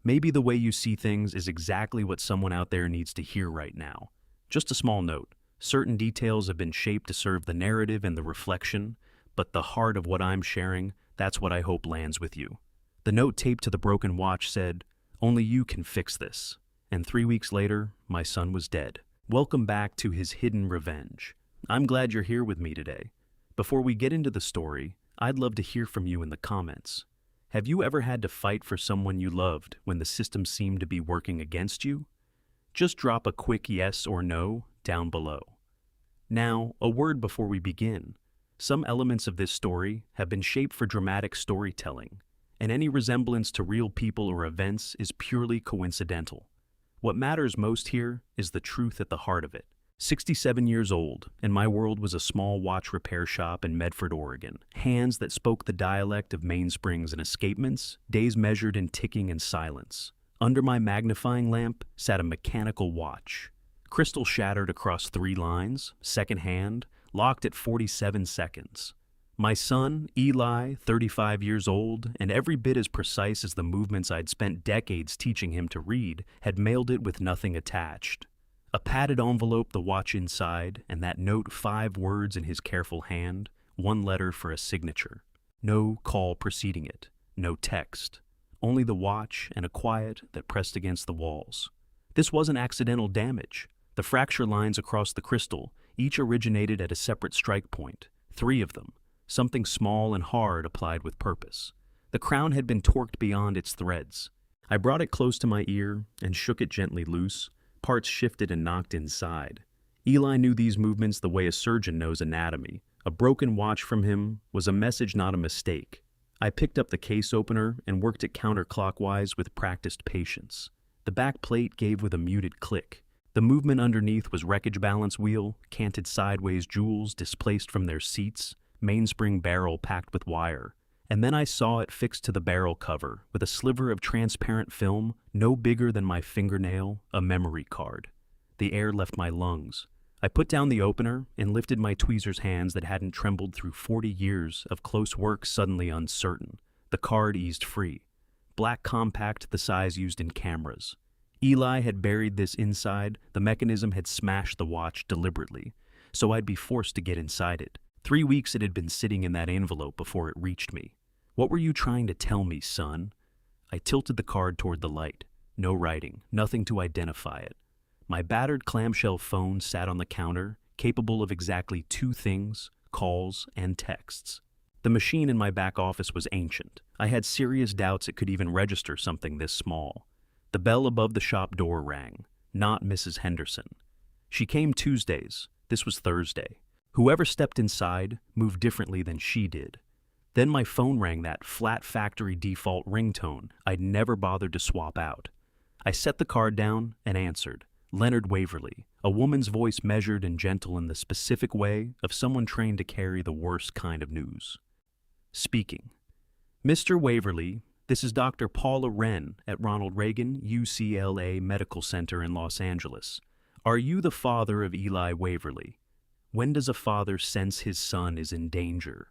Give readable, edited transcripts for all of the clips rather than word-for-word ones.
Maybe the way you see things is exactly what someone out there needs to hear right now. Just a small note. Certain details have been shaped to serve the narrative and the reflection, but the heart of what I'm sharing, that's what I hope lands with you. The note taped to the broken watch said, "Only you can fix this." And 3 weeks later, my son was dead. Welcome back to his hidden revenge. I'm glad you're here with me today. Before we get into the story, I'd love to hear from you in the comments. Have you ever had to fight for someone you loved when the system seemed to be working against you? Just drop a quick yes or no down below. Now, a word before we begin. Some elements of this story have been shaped for dramatic storytelling, and any resemblance to real people or events is purely coincidental. What matters most here is the truth at the heart of it. 67 years old, and my world was a small watch repair shop in Medford, Oregon. Hands that spoke the dialect of mainsprings and escapements, days measured in ticking and silence. Under my magnifying lamp sat a mechanical watch. Crystal shattered across 3 lines, secondhand, locked at 47 seconds. My son, Eli, 35 years old, and every bit as precise as the movements I'd spent decades teaching him to read, had mailed it with nothing attached. A padded envelope, the watch inside, and that note 5 words in his careful hand, 1 letter for a signature. No call preceding it, no text. Only the watch and a quiet that pressed against the walls. This wasn't accidental damage. The fracture lines across the crystal each originated at a separate strike point, 3 of them, something small and hard applied with purpose. The crown had been torqued beyond its threads. I brought it close to my ear and shook it gently loose. Parts shifted and knocked inside. Eli knew these movements the way a surgeon knows anatomy. A broken watch from him was a message, not a mistake. I picked up the case opener and worked it counterclockwise with practiced patience. The back plate gave with a muted click. The movement underneath was wreckage balance wheel, canted sideways jewels displaced from their seats, mainspring barrel packed with wire. And then I saw it fixed to the barrel cover with a sliver of transparent film no bigger than my fingernail, a memory card. The air left my lungs. I put down the opener and lifted my tweezer's hands that hadn't trembled through 40 years of close work suddenly uncertain. The card eased free. Black compact, the size used in cameras. Eli had buried this inside. The mechanism had smashed the watch deliberately, so I'd be forced to get inside it. 3 weeks it had been sitting in that envelope before it reached me. What were you trying to tell me, son? I tilted the card toward the light. No writing, nothing to identify it. My battered clamshell phone sat on the counter, capable of exactly 2 things, calls and texts. The machine in my back office was ancient. I had serious doubts it could even register something this small. The bell above the shop door rang. Not Mrs. Henderson. She came Tuesdays. This was Thursday. Whoever stepped inside moved differently than she did. Then my phone rang, that flat factory default ringtone I'd never bothered to swap out. I set the card down and answered. Leonard Waverly, a woman's voice measured and gentle in the specific way of someone trained to carry the worst kind of news. Speaking. Mr. Waverly, this is Dr. Paula Wren at Ronald Reagan UCLA Medical Center in Los Angeles. Are you the father of Eli Waverly? When does a father sense his son is in danger?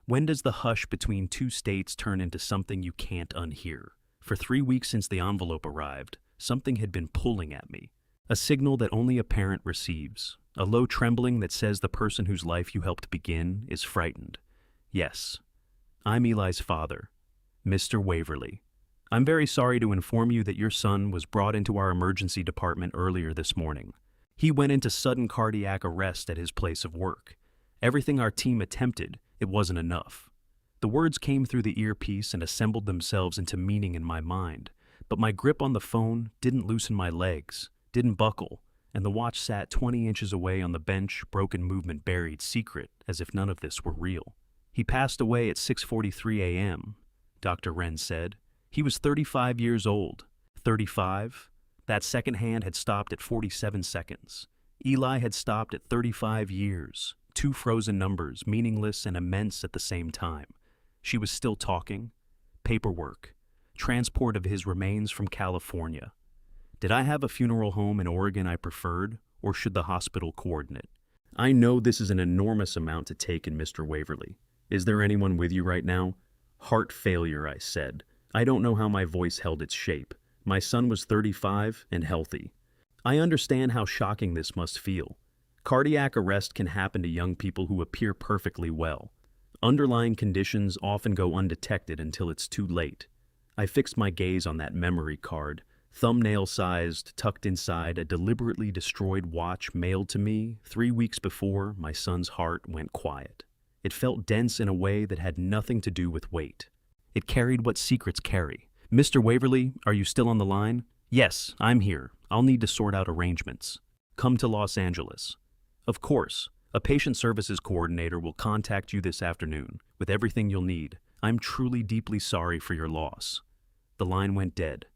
When does the hush between 2 states turn into something you can't unhear? For 3 weeks since the envelope arrived, something had been pulling at me. A signal that only a parent receives. A low trembling that says the person whose life you helped begin is frightened. Yes, I'm Eli's father, Mr. Waverly. I'm very sorry to inform you that your son was brought into our emergency department earlier this morning. He went into sudden cardiac arrest at his place of work. Everything our team attempted, it wasn't enough. The words came through the earpiece and assembled themselves into meaning in my mind, but my grip on the phone didn't loosen my legs, didn't buckle, and the watch sat 20 inches away on the bench, broken movement buried secret, as if none of this were real. He passed away at 6:43 a.m., Dr. Wren said. He was 35 years old. 35? That second hand had stopped at 47 seconds. Eli had stopped at 35 years. 2 frozen numbers, meaningless and immense at the same time. She was still talking. Paperwork. Transport of his remains from California. Did I have a funeral home in Oregon I preferred, or should the hospital coordinate? I know this is an enormous amount to take in, Mr. Waverly. Is there anyone with you right now? Heart failure, I said. I don't know how my voice held its shape. My son was 35 and healthy. I understand how shocking this must feel. Cardiac arrest can happen to young people who appear perfectly well. Underlying conditions often go undetected until it's too late. I fixed my gaze on that memory card, thumbnail-sized, tucked inside a deliberately destroyed watch mailed to me 3 weeks before my son's heart went quiet. It felt dense in a way that had nothing to do with weight. It carried what secrets carry. Mr. Waverly, are you still on the line? Yes, I'm here. I'll need to sort out arrangements. Come to Los Angeles. Of course. A patient services coordinator will contact you this afternoon with everything you'll need. I'm truly deeply sorry for your loss. The line went dead.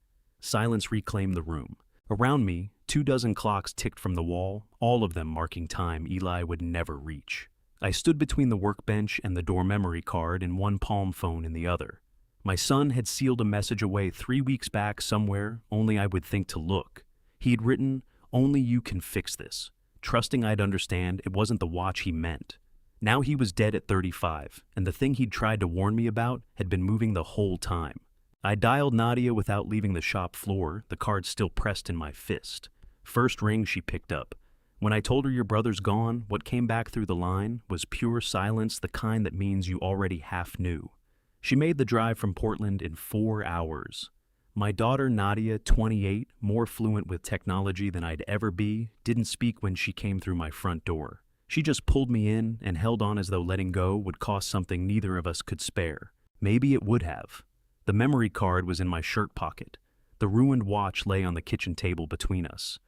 Silence reclaimed the room. Around me, 24 clocks ticked from the wall, all of them marking time Eli would never reach. I stood between the workbench and the door memory card in one palm phone in the other. My son had sealed a message away 3 weeks back somewhere only I would think to look. He had written, "Only you can fix this," trusting I'd understand it wasn't the watch he meant. Now he was dead at 35, and the thing he'd tried to warn me about had been moving the whole time. I dialed Nadia without leaving the shop floor, the card still pressed in my fist. First ring she picked up. When I told her your brother's gone, what came back through the line was pure silence, the kind that means you already half knew. She made the drive from Portland in 4 hours. My daughter Nadia, 28, more fluent with technology than I'd ever be, didn't speak when she came through my front door. She just pulled me in and held on as though letting go would cost something neither of us could spare. Maybe it would have. The memory card was in my shirt pocket. The ruined watch lay on the kitchen table between us.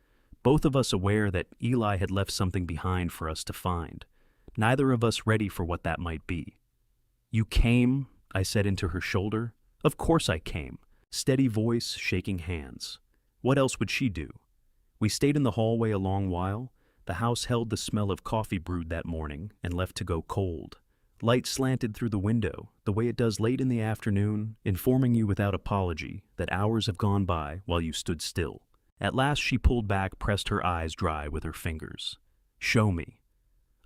Both of us aware that Eli had left something behind for us to find. Neither of us ready for what that might be. "You came?" I said into her shoulder. "Of course I came." Steady voice, shaking hands. What else would she do? We stayed in the hallway a long while. The house held the smell of coffee brewed that morning and left to go cold. Light slanted through the window, the way it does late in the afternoon, informing you without apology that hours have gone by while you stood still. At last she pulled back, pressed her eyes dry with her fingers. "Show me."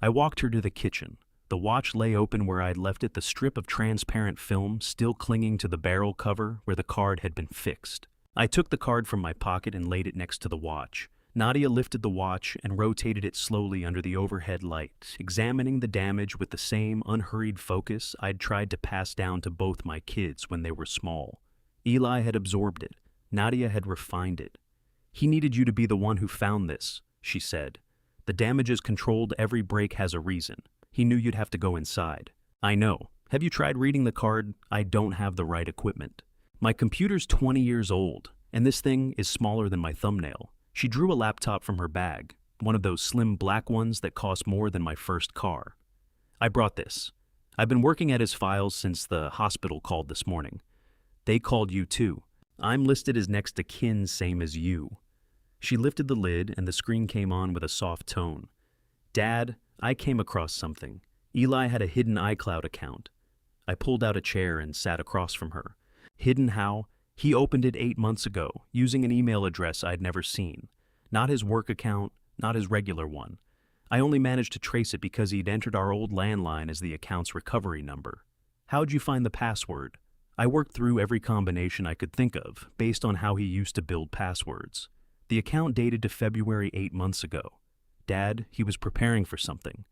I walked her to the kitchen. The watch lay open where I'd left it, the strip of transparent film still clinging to the barrel cover where the card had been fixed. I took the card from my pocket and laid it next to the watch. Nadia lifted the watch and rotated it slowly under the overhead light, examining the damage with the same unhurried focus I'd tried to pass down to both my kids when they were small. Eli had absorbed it. Nadia had refined it. "He needed you to be the one who found this," she said. "The damage is controlled, every break has a reason. He knew you'd have to go inside." "I know. Have you tried reading the card? I don't have the right equipment. My computer's 20 years old, and this thing is smaller than my thumbnail." She drew a laptop from her bag, one of those slim black ones that cost more than my first car. "I brought this. I've been working at his files since the hospital called this morning. They called you too. I'm listed as next to kin, same as you." She lifted the lid and the screen came on with a soft tone. "Dad, I came across something. Eli had a hidden iCloud account." I pulled out a chair and sat across from her. "Hidden how? He opened it 8 months ago, using an email address I'd never seen. Not his work account, not his regular one. I only managed to trace it because he'd entered our old landline as the account's recovery number." "How'd you find the password?" "I worked through every combination I could think of, based on how he used to build passwords. The account dated to February 8 months ago. Dad, he was preparing for something."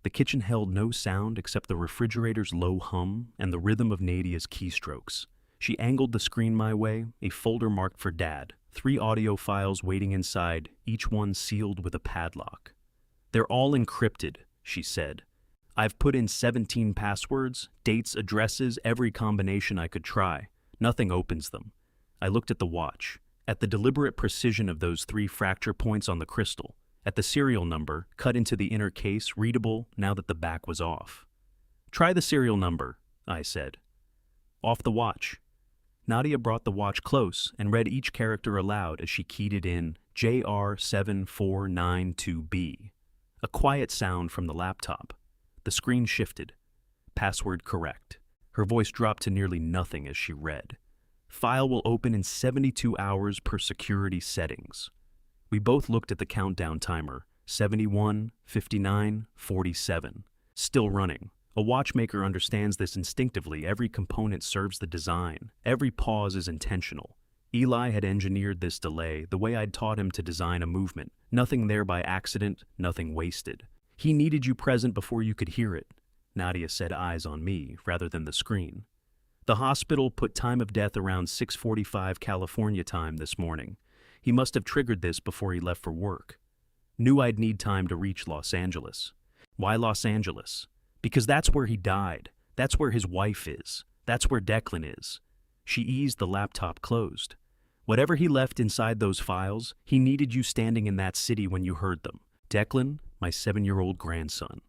The kitchen held no sound except the refrigerator's low hum and the rhythm of Nadia's keystrokes. She angled the screen my way, a folder marked for Dad, 3 audio files waiting inside, each one sealed with a padlock. "They're all encrypted," she said. "I've put in 17 passwords, dates, addresses, every combination I could try. Nothing opens them." I looked at the watch, at the deliberate precision of those 3 fracture points on the crystal, at the serial number, cut into the inner case, readable now that the back was off. "Try the serial number," I said. "Off the watch." Nadia brought the watch close and read each character aloud as she keyed it in, JR7492B. A quiet sound from the laptop. The screen shifted. Password correct. Her voice dropped to nearly nothing as she read. "File will open in 72 hours per security settings." We both looked at the countdown timer, 71, 59, 47. Still running. A watchmaker understands this instinctively. Every component serves the design. Every pause is intentional. Eli had engineered this delay the way I'd taught him to design a movement. Nothing there by accident, nothing wasted. He needed you present before you could hear it. Nadia said, eyes on me rather than the screen. The hospital put time of death around 6:45 California time this morning. He must have triggered this before he left for work. Knew I'd need time to reach Los Angeles. Why Los Angeles? Because that's where he died. That's where his wife is. That's where Declan is. She eased the laptop closed. Whatever he left inside those files, he needed you standing in that city when you heard them. Declan, my 7-year-old grandson.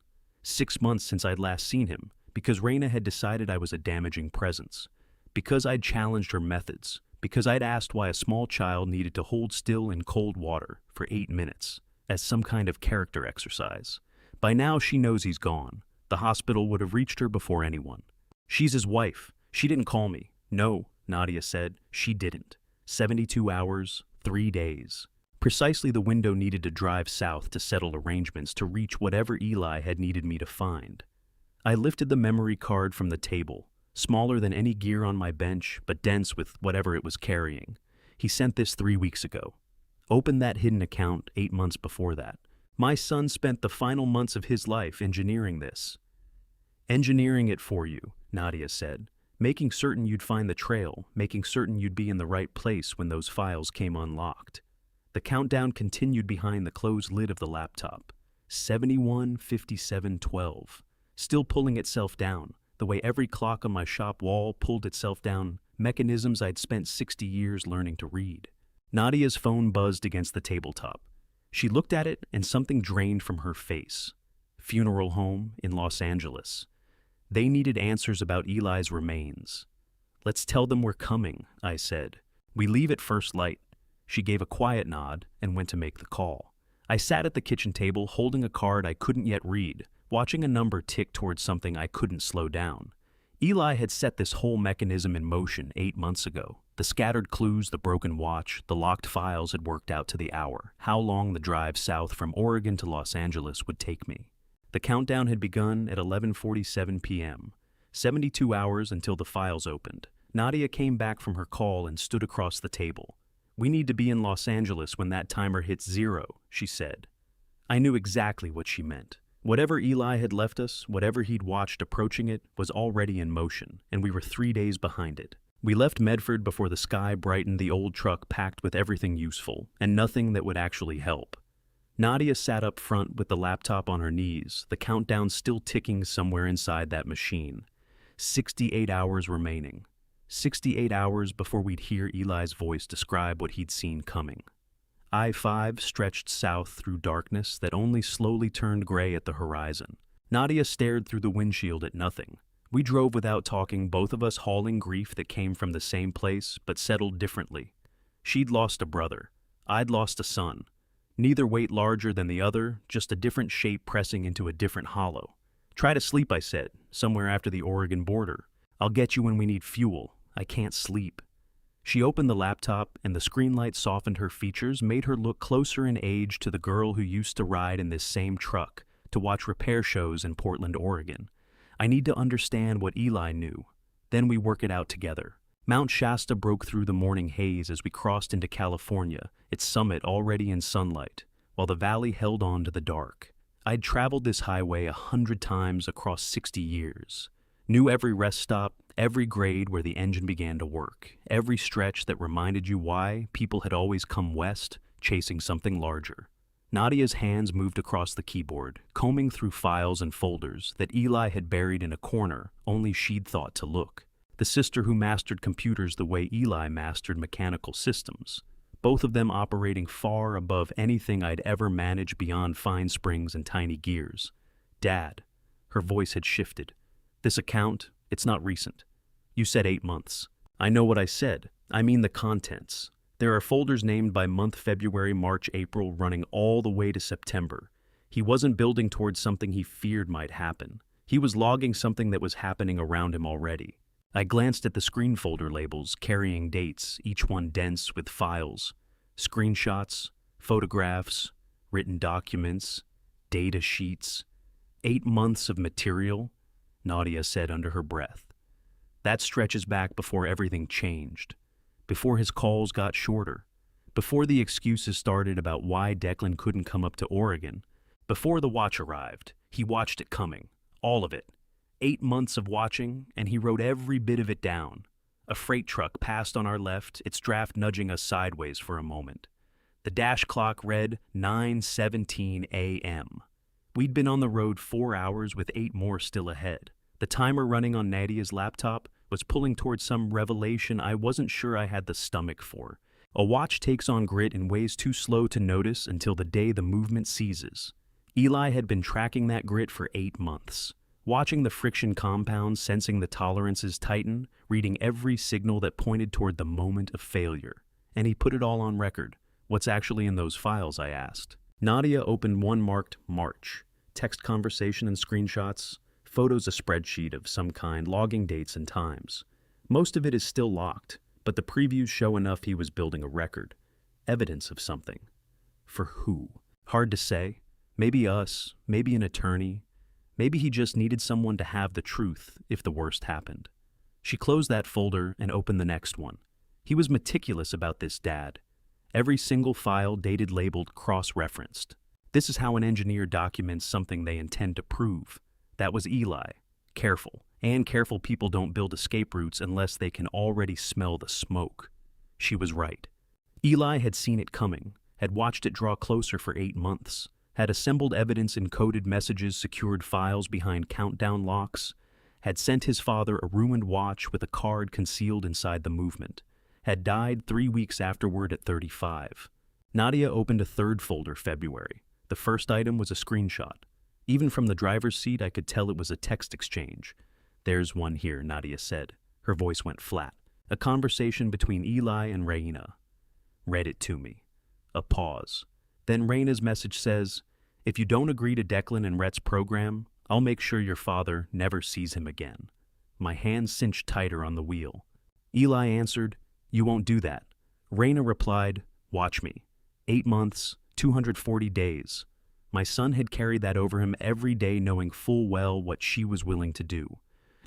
6 months since I'd last seen him, because Raina had decided I was a damaging presence. Because I'd challenged her methods. Because I'd asked why a small child needed to hold still in cold water for 8 minutes, as some kind of character exercise. By now she knows he's gone. The hospital would have reached her before anyone. She's his wife. She didn't call me. No, Nadia said, she didn't. 72 hours, 3 days. Precisely the window needed to drive south to settle arrangements to reach whatever Eli had needed me to find. I lifted the memory card from the table, smaller than any gear on my bench, but dense with whatever it was carrying. He sent this 3 weeks ago. Opened that hidden account 8 months before that. My son spent the final months of his life engineering this. Engineering it for you, Nadia said. Making certain you'd find the trail, making certain you'd be in the right place when those files came unlocked. The countdown continued behind the closed lid of the laptop. 71:57:12. Still pulling itself down, the way every clock on my shop wall pulled itself down, mechanisms I'd spent 60 years learning to read. Nadia's phone buzzed against the tabletop. She looked at it and something drained from her face. Funeral home in Los Angeles. They needed answers about Eli's remains. Let's tell them we're coming, I said. We leave at first light. She gave a quiet nod and went to make the call. I sat at the kitchen table holding a card I couldn't yet read, watching a number tick towards something I couldn't slow down. Eli had set this whole mechanism in motion 8 months ago. The scattered clues, the broken watch, the locked files had worked out to the hour, how long the drive south from Oregon to Los Angeles would take me. The countdown had begun at 11:47 p.m. 72 hours until the files opened. Nadia came back from her call and stood across the table. We need to be in Los Angeles when that timer hits 0, she said. I knew exactly what she meant. Whatever Eli had left us, whatever he'd watched approaching it, was already in motion, and we were 3 days behind it. We left Medford before the sky brightened the old truck packed with everything useful, and nothing that would actually help. Nadia sat up front with the laptop on her knees, the countdown still ticking somewhere inside that machine. 68 hours remaining. 68 hours before we'd hear Eli's voice describe what he'd seen coming. I-5 stretched south through darkness that only slowly turned gray at the horizon. Nadia stared through the windshield at nothing. We drove without talking, both of us hauling grief that came from the same place but settled differently. She'd lost a brother. I'd lost a son. Neither weight larger than the other, just a different shape pressing into a different hollow. Try to sleep, I said, somewhere after the Oregon border. I'll get you when we need fuel. I can't sleep. She opened the laptop, and the screen light softened her features, made her look closer in age to the girl who used to ride in this same truck to watch repair shows in Portland, Oregon. I need to understand what Eli knew. Then we work it out together. Mount Shasta broke through the morning haze as we crossed into California, its summit already in sunlight, while the valley held on to the dark. I'd traveled this highway 100 times across 60 years. Knew every rest stop, every grade where the engine began to work, every stretch that reminded you why people had always come west, chasing something larger. Nadia's hands moved across the keyboard, combing through files and folders that Eli had buried in a corner only she'd thought to look. The sister who mastered computers the way Eli mastered mechanical systems, both of them operating far above anything I'd ever managed beyond fine springs and tiny gears. Dad, her voice had shifted. This account, it's not recent. You said 8 months. I know what I said. I mean the contents. There are folders named by month: February, March, April, running all the way to September. He wasn't building towards something he feared might happen. He was logging something that was happening around him already. I glanced at the screen folder labels, carrying dates, each one dense with files. Screenshots, photographs, written documents, data sheets. 8 months of material, Nadia said under her breath. That stretches back before everything changed. before his calls got shorter, before the excuses started about why Declan couldn't come up to Oregon, before the watch arrived. He watched it coming, all of it. 8 months of watching, and he wrote every bit of it down. A freight truck passed on our left, its draft nudging us sideways for a moment. The dash clock read 9:17 a.m. We'd been on the road 4 hours with 8 more still ahead. The timer running on Nadia's laptop was pulling towards some revelation I wasn't sure I had the stomach for. A watch takes on grit in ways too slow to notice until the day the movement ceases. Eli had been tracking that grit for 8 months, watching the friction compounds, sensing the tolerances tighten, reading every signal that pointed toward the moment of failure. And he put it all on record. What's actually in those files, I asked. Nadia opened one marked March, text conversation and screenshots, photos, a spreadsheet of some kind, logging dates and times. Most of it is still locked, but the previews show enough he was building a record. Evidence of something. For who? Hard to say. Maybe us, maybe an attorney. Maybe he just needed someone to have the truth if the worst happened. She closed that folder and opened the next one. He was meticulous about this, Dad. Every single file dated, labeled, cross-referenced. This is how an engineer documents something they intend to prove. That was Eli. Careful. And careful people don't build escape routes unless they can already smell the smoke. She was right. Eli had seen it coming, had watched it draw closer for 8 months, had assembled evidence in coded messages, secured files behind countdown locks, had sent his father a ruined watch with a card concealed inside the movement, had died 3 weeks afterward at 35. Nadia opened a third folder, February. The first item was a screenshot. Even from the driver's seat, I could tell it was a text exchange. "There's one here," Nadia said. Her voice went flat. A conversation between Eli and Raina. "Read it to me." A pause. Then Raina's message says, "If you don't agree to Declan and Rhett's program, I'll make sure your father never sees him again." My hands cinched tighter on the wheel. Eli answered, "You won't do that." Raina replied, "Watch me. 8 months, 240 days. My son had carried that over him every day, knowing full well what she was willing to do.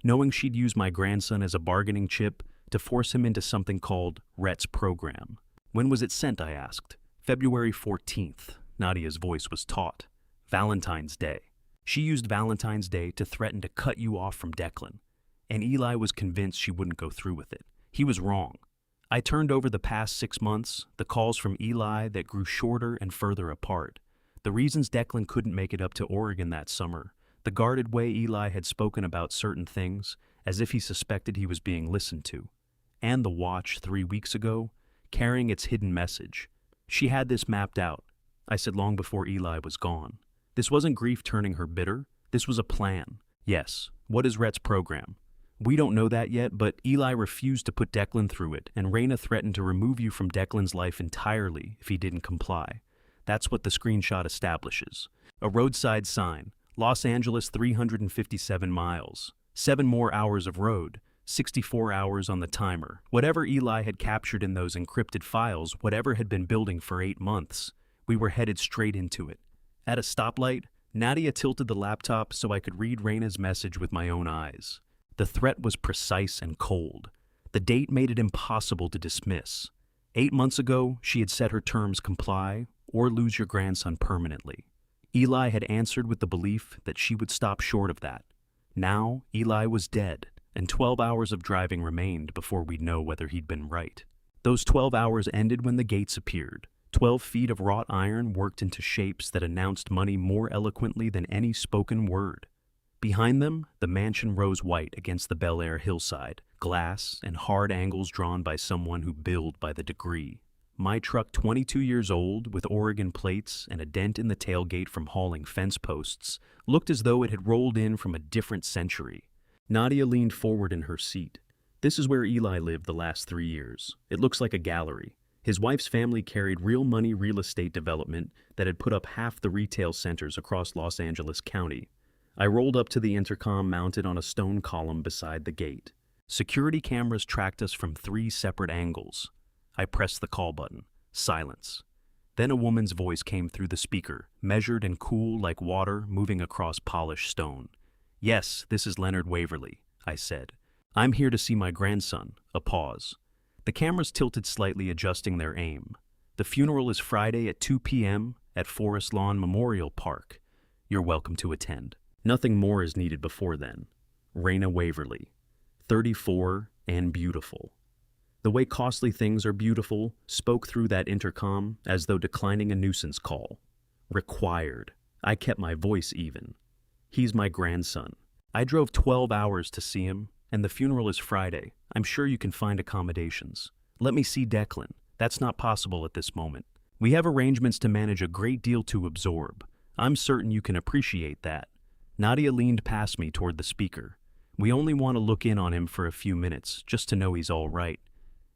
Knowing she'd use my grandson as a bargaining chip to force him into something called Rhett's program. "When was it sent?" I asked. "February 14th. Nadia's voice was taut. "Valentine's Day. She used Valentine's Day to threaten to cut you off from Declan. And Eli was convinced she wouldn't go through with it. He was wrong." I turned over the past 6 months, the calls from Eli that grew shorter and further apart. The reasons Declan couldn't make it up to Oregon that summer, the guarded way Eli had spoken about certain things, as if he suspected he was being listened to. And the watch 3 weeks ago, carrying its hidden message. She had this mapped out. I said long before Eli was gone. This wasn't grief turning her bitter. This was a plan. Yes, what is Rhett's program? We don't know that yet, but Eli refused to put Declan through it, and Raina threatened to remove you from Declan's life entirely if he didn't comply. That's what the screenshot establishes. A roadside sign, Los Angeles 357 miles, 7 more hours of road, 64 hours on the timer. Whatever Eli had captured in those encrypted files, whatever had been building for 8 months, we were headed straight into it. At a stoplight, Nadia tilted the laptop so I could read Raina's message with my own eyes. The threat was precise and cold. The date made it impossible to dismiss. 8 months ago, she had set her terms: comply or lose your grandson permanently. Eli had answered with the belief that she would stop short of that. Now, Eli was dead, and 12 hours of driving remained before we'd know whether he'd been right. Those 12 hours ended when the gates appeared. 12 feet of wrought iron worked into shapes that announced money more eloquently than any spoken word. Behind them, the mansion rose white against the Bel Air hillside, glass and hard angles drawn by someone who billed by the degree. My truck, 22 years old, with Oregon plates and a dent in the tailgate from hauling fence posts, looked as though it had rolled in from a different century. Nadia leaned forward in her seat. "This is where Eli lived the last 3 years. It looks like a gallery. His wife's family carried real money real estate development that had put up half the retail centers across Los Angeles County." I rolled up to the intercom mounted on a stone column beside the gate. Security cameras tracked us from 3 separate angles. I pressed the call button. Silence. Then a woman's voice came through the speaker, measured and cool like water moving across polished stone. "Yes, this is Leonard Waverly," I said. "I'm here to see my grandson." A pause. The cameras tilted slightly, adjusting their aim. The funeral is Friday at 2 p.m. at Forest Lawn Memorial Park. You're welcome to attend. Nothing more is needed before then. Raina Waverly, 34 and beautiful. The way costly things are beautiful spoke through that intercom as though declining a nuisance call. Required. I kept my voice even. He's my grandson. I drove 12 hours to see him, and the funeral is Friday. I'm sure you can find accommodations. Let me see Declan. That's not possible at this moment. We have arrangements to manage a great deal to absorb. I'm certain you can appreciate that. Nadia leaned past me toward the speaker. We only want to look in on him for a few minutes, just to know he's all right.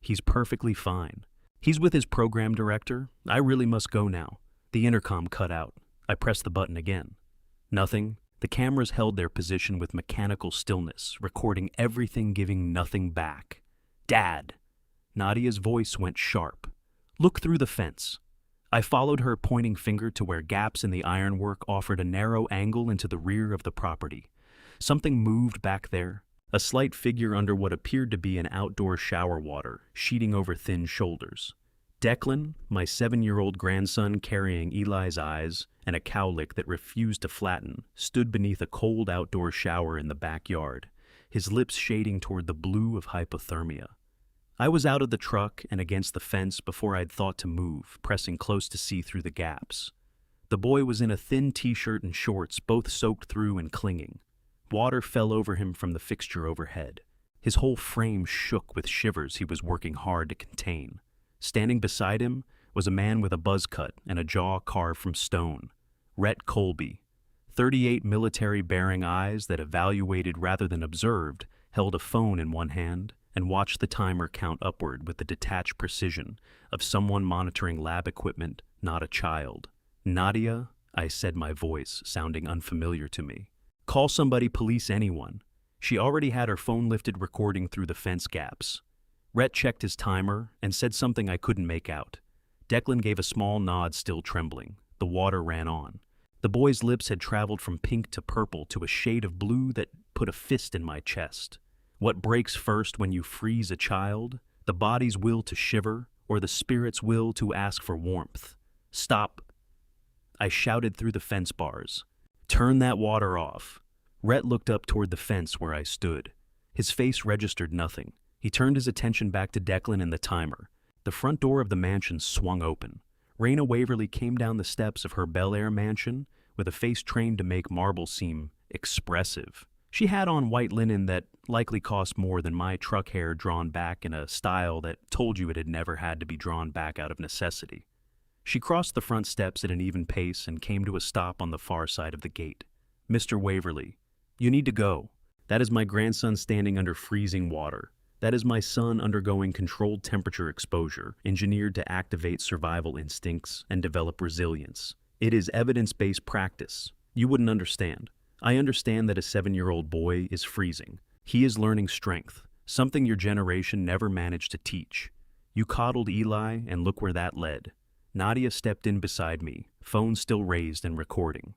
He's perfectly fine. He's with his program director. I really must go now. The intercom cut out. I pressed the button again. Nothing. The cameras held their position with mechanical stillness, recording everything, giving nothing back. Dad! Nadia's voice went sharp. Look through the fence. I followed her pointing finger to where gaps in the ironwork offered a narrow angle into the rear of the property. Something moved back there, a slight figure under what appeared to be an outdoor shower water, sheeting over thin shoulders. Declan, my 7-year-old grandson carrying Eli's eyes and a cowlick that refused to flatten, stood beneath a cold outdoor shower in the backyard, his lips shading toward the blue of hypothermia. I was out of the truck and against the fence before I'd thought to move, pressing close to see through the gaps. The boy was in a thin t-shirt and shorts, both soaked through and clinging. Water fell over him from the fixture overhead. His whole frame shook with shivers he was working hard to contain. Standing beside him was a man with a buzz cut and a jaw carved from stone. Rhett Colby. 38 military-bearing eyes that evaluated rather than observed, held a phone in one hand and watched the timer count upward with the detached precision of someone monitoring lab equipment, not a child. Nadia, I said, my voice sounding unfamiliar to me. Call somebody, police, anyone. She already had her phone lifted, recording through the fence gaps. Rhett checked his timer and said something I couldn't make out. Declan gave a small nod, still trembling. The water ran on. The boy's lips had traveled from pink to purple to a shade of blue that put a fist in my chest. What breaks first when you freeze a child? The body's will to shiver, or the spirit's will to ask for warmth? Stop! I shouted through the fence bars. Turn that water off. Rhett looked up toward the fence where I stood. His face registered nothing. He turned his attention back to Declan and the timer. The front door of the mansion swung open. Raina Waverly came down the steps of her Bel Air mansion with a face trained to make marble seem expressive. She had on white linen that likely cost more than my truck hair drawn back in a style that told you it had never had to be drawn back out of necessity. She crossed the front steps at an even pace and came to a stop on the far side of the gate. Mr. Waverly, you need to go. That is my grandson standing under freezing water. That is my son undergoing controlled temperature exposure, engineered to activate survival instincts and develop resilience. It is evidence-based practice. You wouldn't understand. I understand that a 7-year-old boy is freezing. He is learning strength, something your generation never managed to teach. You coddled Eli, and look where that led. Nadia stepped in beside me, phone still raised and recording.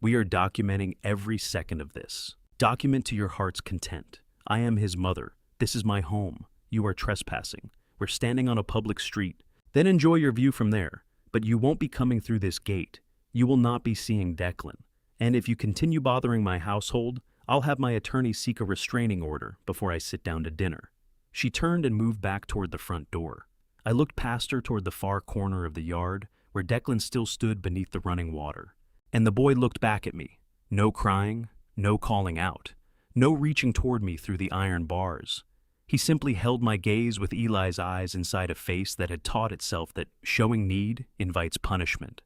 We are documenting every second of this. Document to your heart's content. I am his mother. This is my home. You are trespassing. We're standing on a public street. Then enjoy your view from there. But you won't be coming through this gate. You will not be seeing Declan. And if you continue bothering my household, I'll have my attorney seek a restraining order before I sit down to dinner. She turned and moved back toward the front door. I looked past her toward the far corner of the yard, where Declan still stood beneath the running water. And the boy looked back at me. No crying, no calling out, no reaching toward me through the iron bars. He simply held my gaze with Eli's eyes inside a face that had taught itself that showing need invites punishment.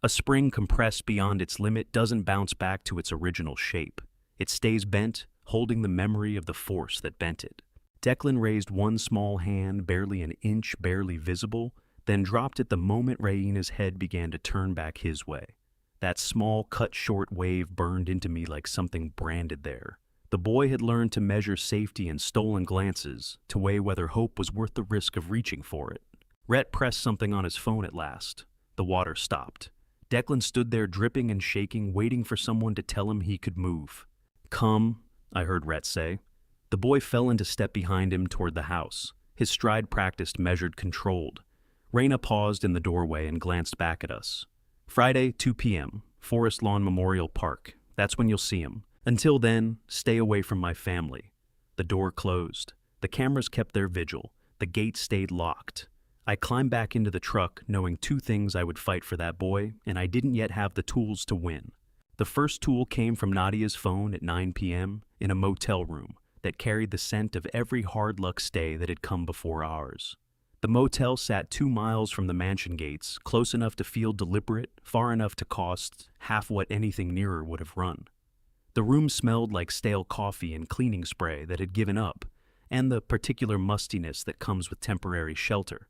A spring compressed beyond its limit doesn't bounce back to its original shape. It stays bent, holding the memory of the force that bent it. Declan raised one small hand, barely an inch, barely visible, then dropped it the moment Raina's head began to turn back his way. That small, cut-short wave burned into me like something branded there. The boy had learned to measure safety in stolen glances, to weigh whether hope was worth the risk of reaching for it. Rhett pressed something on his phone at last. The water stopped. Declan stood there dripping and shaking, waiting for someone to tell him he could move. Come, I heard Rhett say. The boy fell into step behind him toward the house. his stride practiced, measured, controlled. Raina paused in the doorway and glanced back at us. Friday, 2 p.m., Forest Lawn Memorial Park. That's when you'll see him. Until then, stay away from my family. The door closed. The cameras kept their vigil. The gate stayed locked. I climbed back into the truck, knowing two things: I would fight for that boy, and I didn't yet have the tools to win. The first tool came from Nadia's phone at 9 p.m. in a motel room that carried the scent of every hard luck stay that had come before ours. The motel sat 2 miles from the mansion gates, close enough to feel deliberate, far enough to cost half what anything nearer would have run. The room smelled like stale coffee and cleaning spray that had given up, and the particular mustiness that comes with temporary shelter.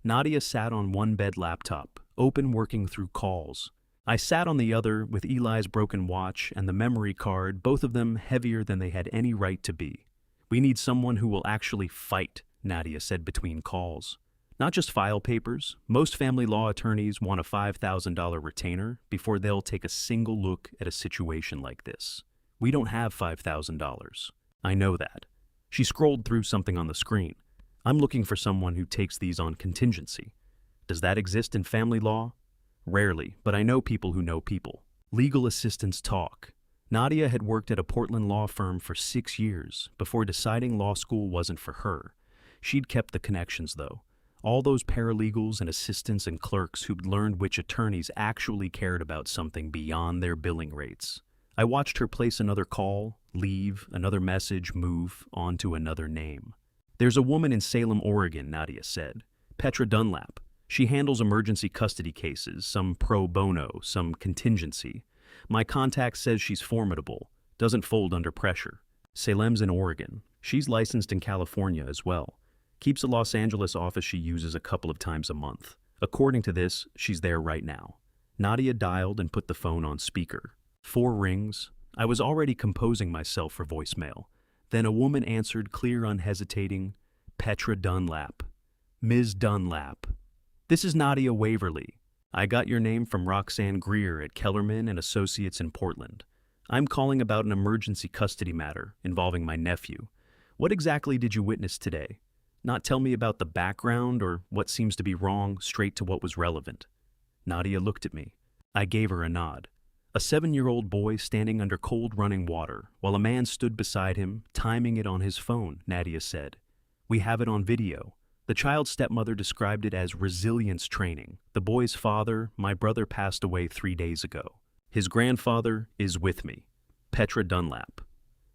Nadia sat on one bed laptop, open, working through calls. I sat on the other with Eli's broken watch and the memory card, both of them heavier than they had any right to be. We need someone who will actually fight, Nadia said between calls. Not just file papers. Most family law attorneys want a $5,000 retainer before they'll take a single look at a situation like this. We don't have $5,000. I know that. She scrolled through something on the screen. I'm looking for someone who takes these on contingency. Does that exist in family law? Rarely, but I know people who know people. Legal assistants talk. Nadia had worked at a Portland law firm for 6 years before deciding law school wasn't for her. She'd kept the connections, though. All those paralegals and assistants and clerks who'd learned which attorneys actually cared about something beyond their billing rates. I watched her place another call, leave, another message, move on to another name. There's a woman in Salem, Oregon, Nadia said. Petra Dunlap. She handles emergency custody cases, some pro bono, some contingency. My contact says she's formidable, doesn't fold under pressure. Salem's in Oregon. She's licensed in California as well. Keeps a Los Angeles office she uses a couple of times a month. According to this, she's there right now. Nadia dialed and put the phone on speaker. 4 rings. I was already composing myself for voicemail. Then a woman answered, clear, unhesitating. Petra Dunlap. Ms. Dunlap. This is Nadia Waverly. I got your name from Roxanne Greer at Kellerman and Associates in Portland. I'm calling about an emergency custody matter involving my nephew. What exactly did you witness today? Not tell me about the background or what seems to be wrong, straight to what was relevant. Nadia looked at me. I gave her a nod. A 7-year-old boy standing under cold running water while a man stood beside him, timing it on his phone, Nadia said. We have it on video. The child's stepmother described it as resilience training. The boy's father, my brother, passed away 3 days ago. His grandfather is with me. Petra Dunlap.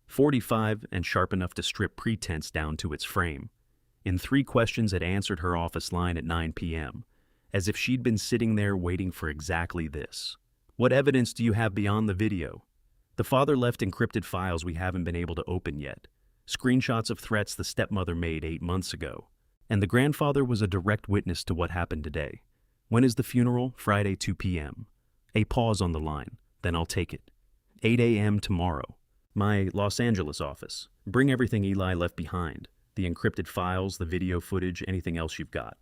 45 and sharp enough to strip pretense down to its frame. In 3 questions had answered her office line at 9 p.m., as if she'd been sitting there waiting for exactly this. What evidence do you have beyond the video? The father left encrypted files we haven't been able to open yet. Screenshots of threats the stepmother made 8 months ago. And the grandfather was a direct witness to what happened today. When is the funeral? Friday, 2 p.m. A pause on the line. Then I'll take it. 8 a.m. tomorrow. My Los Angeles office. Bring everything Eli left behind. The encrypted files, the video footage, anything else you've got.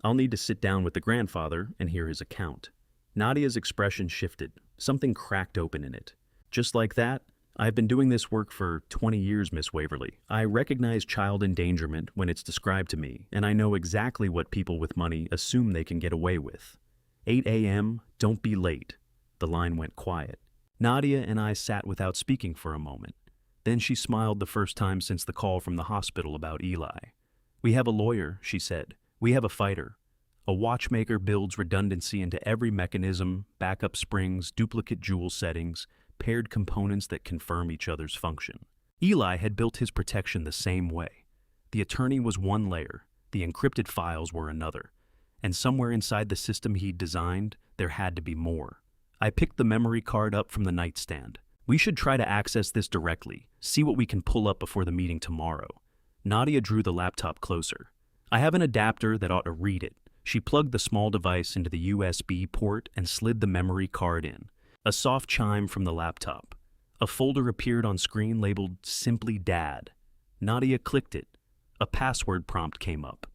I'll need to sit down with the grandfather and hear his account. Nadia's expression shifted. Something cracked open in it. Just like that, I've been doing this work for 20 years, Miss Waverly. I recognize child endangerment when it's described to me, and I know exactly what people with money assume they can get away with. 8 a.m., don't be late. The line went quiet. Nadia and I sat without speaking for a moment. Then she smiled, the first time since the call from the hospital about Eli. We have a lawyer, she said. We have a fighter. A watchmaker builds redundancy into every mechanism, backup springs, duplicate jewel settings, paired components that confirm each other's function. Eli had built his protection the same way. The attorney was one layer, the encrypted files were another, and somewhere inside the system he'd designed, there had to be more. I picked the memory card up from the nightstand. We should try to access this directly, see what we can pull up before the meeting tomorrow. Nadia drew the laptop closer. I have an adapter that ought to read it. She plugged the small device into the USB port and slid the memory card in. A soft chime from the laptop. A folder appeared on screen labeled Simply Dad. Nadia clicked it. A password prompt came up.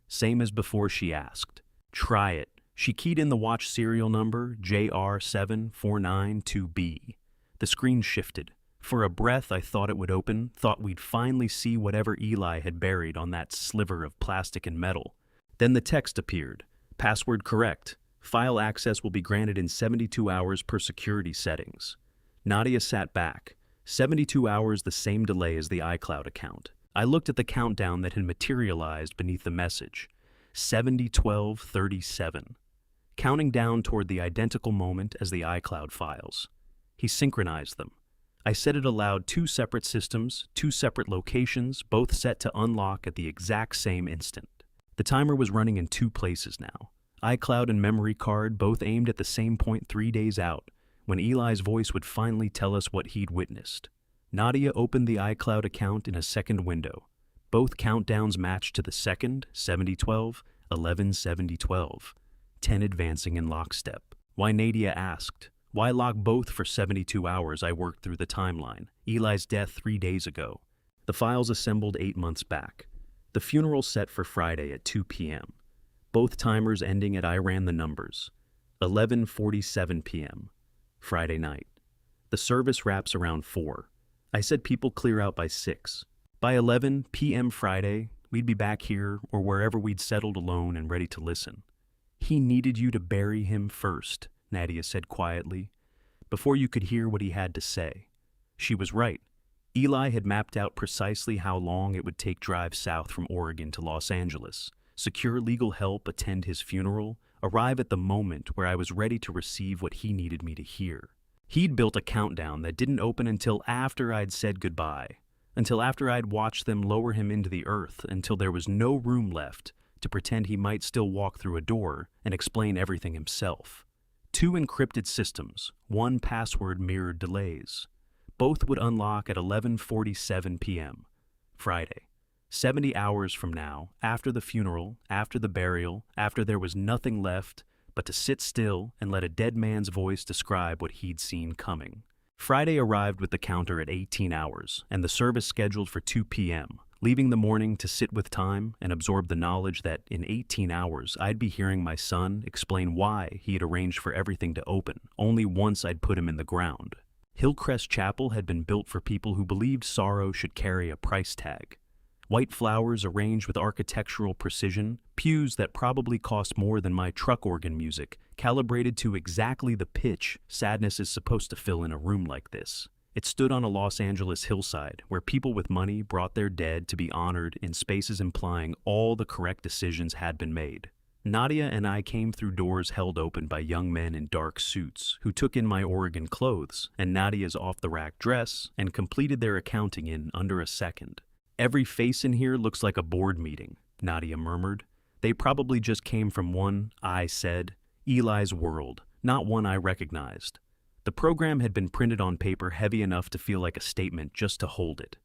Same as before, she asked. Try it. She keyed in the watch serial number JR7492B. The screen shifted. For a breath, I thought it would open, thought we'd finally see whatever Eli had buried on that sliver of plastic and metal. Then the text appeared. Password correct. File access will be granted in 72 hours per security settings. Nadia sat back. 72 hours, the same delay as the iCloud account. I looked at the countdown that had materialized beneath the message. 70:12:37. Counting down toward the identical moment as the iCloud files. He synchronized them. I said it aloud: 2 separate systems, 2 separate locations, both set to unlock at the exact same instant. The timer was running in 2 places now. iCloud and memory card both aimed at the same point 3 days out, when Eli's voice would finally tell us what he'd witnessed. Nadia opened the iCloud account in a second window. Both countdowns matched to the second, 70:12, 11:70:12, 10 advancing in lockstep. Why, Nadia asked. Why lock both for 72 hours? I worked through the timeline. Eli's death 3 days ago. The files assembled 8 months back. The funeral set for Friday at 2 p.m. Both timers ending at I ran the numbers. 11:47 p.m. Friday night. The service wraps around 4. I said people clear out by 6. By 11 p.m. Friday, we'd be back here or wherever we'd settled alone and ready to listen. He needed you to bury him first, Nadia said quietly, before you could hear what he had to say. She was right. Eli had mapped out precisely how long it would take drive south from Oregon to Los Angeles, secure legal help, attend his funeral, arrive at the moment where I was ready to receive what he needed me to hear. He'd built a countdown that didn't open until after I'd said goodbye, until after I'd watched them lower him into the earth, until there was no room left to pretend he might still walk through a door and explain everything himself. 2 encrypted systems, 1 password mirrored delays. Both would unlock at 11:47 p.m. Friday. 70 hours from now, after the funeral, after the burial, after there was nothing left but to sit still and let a dead man's voice describe what he'd seen coming. Friday arrived with the counter at 18 hours and the service scheduled for 2 p.m., leaving the morning to sit with time and absorb the knowledge that in 18 hours I'd be hearing my son explain why he had arranged for everything to open, only once I'd put him in the ground. Hillcrest Chapel had been built for people who believed sorrow should carry a price tag. White flowers arranged with architectural precision, pews that probably cost more than my truck organ music, calibrated to exactly the pitch sadness is supposed to fill in a room like this. It stood on a Los Angeles hillside where people with money brought their dead to be honored in spaces implying all the correct decisions had been made. Nadia and I came through doors held open by young men in dark suits who took in my Oregon clothes and Nadia's off-the-rack dress and completed their accounting in under a second. Every face in here looks like a board meeting, Nadia murmured. They probably just came from one, I said, Eli's world, not one I recognized. The program had been printed on paper heavy enough to feel like a statement just to hold it.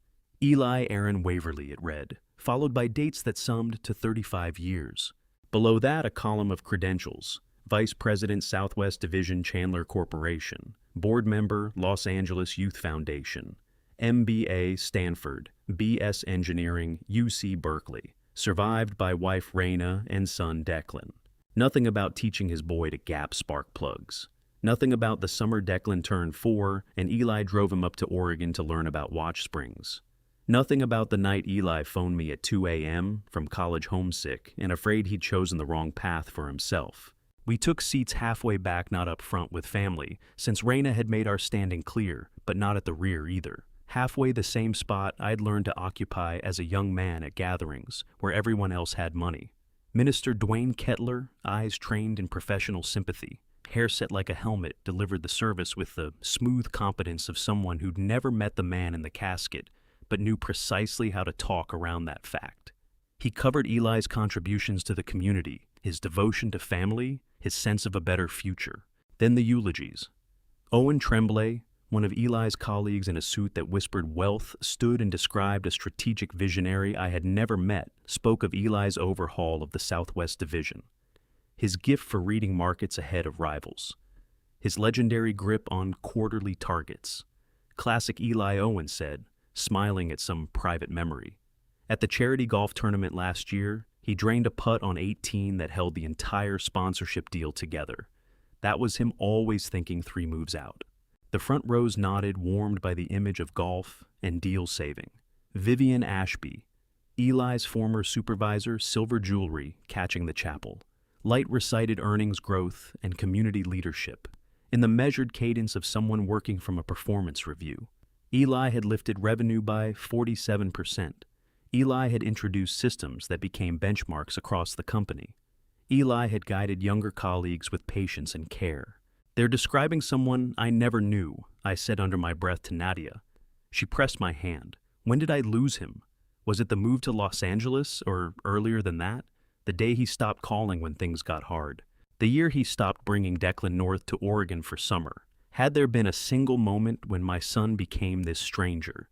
Eli Aaron Waverly, it read, followed by dates that summed to 35 years. Below that, a column of credentials. Vice President, Southwest Division, Chandler Corporation. Board Member, Los Angeles Youth Foundation. MBA, Stanford. BS Engineering, UC Berkeley. Survived by wife Raina and son Declan. Nothing about teaching his boy to gap spark plugs. Nothing about the summer Declan turned 4 and Eli drove him up to Oregon to learn about watch springs. Nothing about the night Eli phoned me at 2 a.m. from college homesick and afraid he'd chosen the wrong path for himself. We took seats halfway back, not up front with family, since Raina had made our standing clear, but not at the rear either. Halfway the same spot I'd learned to occupy as a young man at gatherings where everyone else had money. Minister Dwayne Kettler, eyes trained in professional sympathy, hair set like a helmet, delivered the service with the smooth competence of someone who'd never met the man in the casket, but knew precisely how to talk around that fact. He covered Eli's contributions to the community, his devotion to family, his sense of a better future. Then the eulogies. Owen Tremblay, one of Eli's colleagues in a suit that whispered wealth, stood and described a strategic visionary I had never met, spoke of Eli's overhaul of the Southwest Division, his gift for reading markets ahead of rivals, his legendary grip on quarterly targets. Classic Eli, Owen said, smiling at some private memory. At the charity golf tournament last year, he drained a putt on 18 that held the entire sponsorship deal together. That was him always thinking 3 moves out. The front rows nodded, warmed by the image of golf and deal saving. Vivian Ashby, Eli's former supervisor, silver jewelry, catching the chapel. Light recited earnings growth and community leadership, in the measured cadence of someone working from a performance review. Eli had lifted revenue by 47%. Eli had introduced systems that became benchmarks across the company. Eli had guided younger colleagues with patience and care. "They're describing someone I never knew," I said under my breath to Nadia. She pressed my hand. "When did I lose him? Was it the move to Los Angeles, or earlier than that? The day he stopped calling when things got hard. The year he stopped bringing Declan north to Oregon for summer. Had there been a single moment when my son became this stranger?"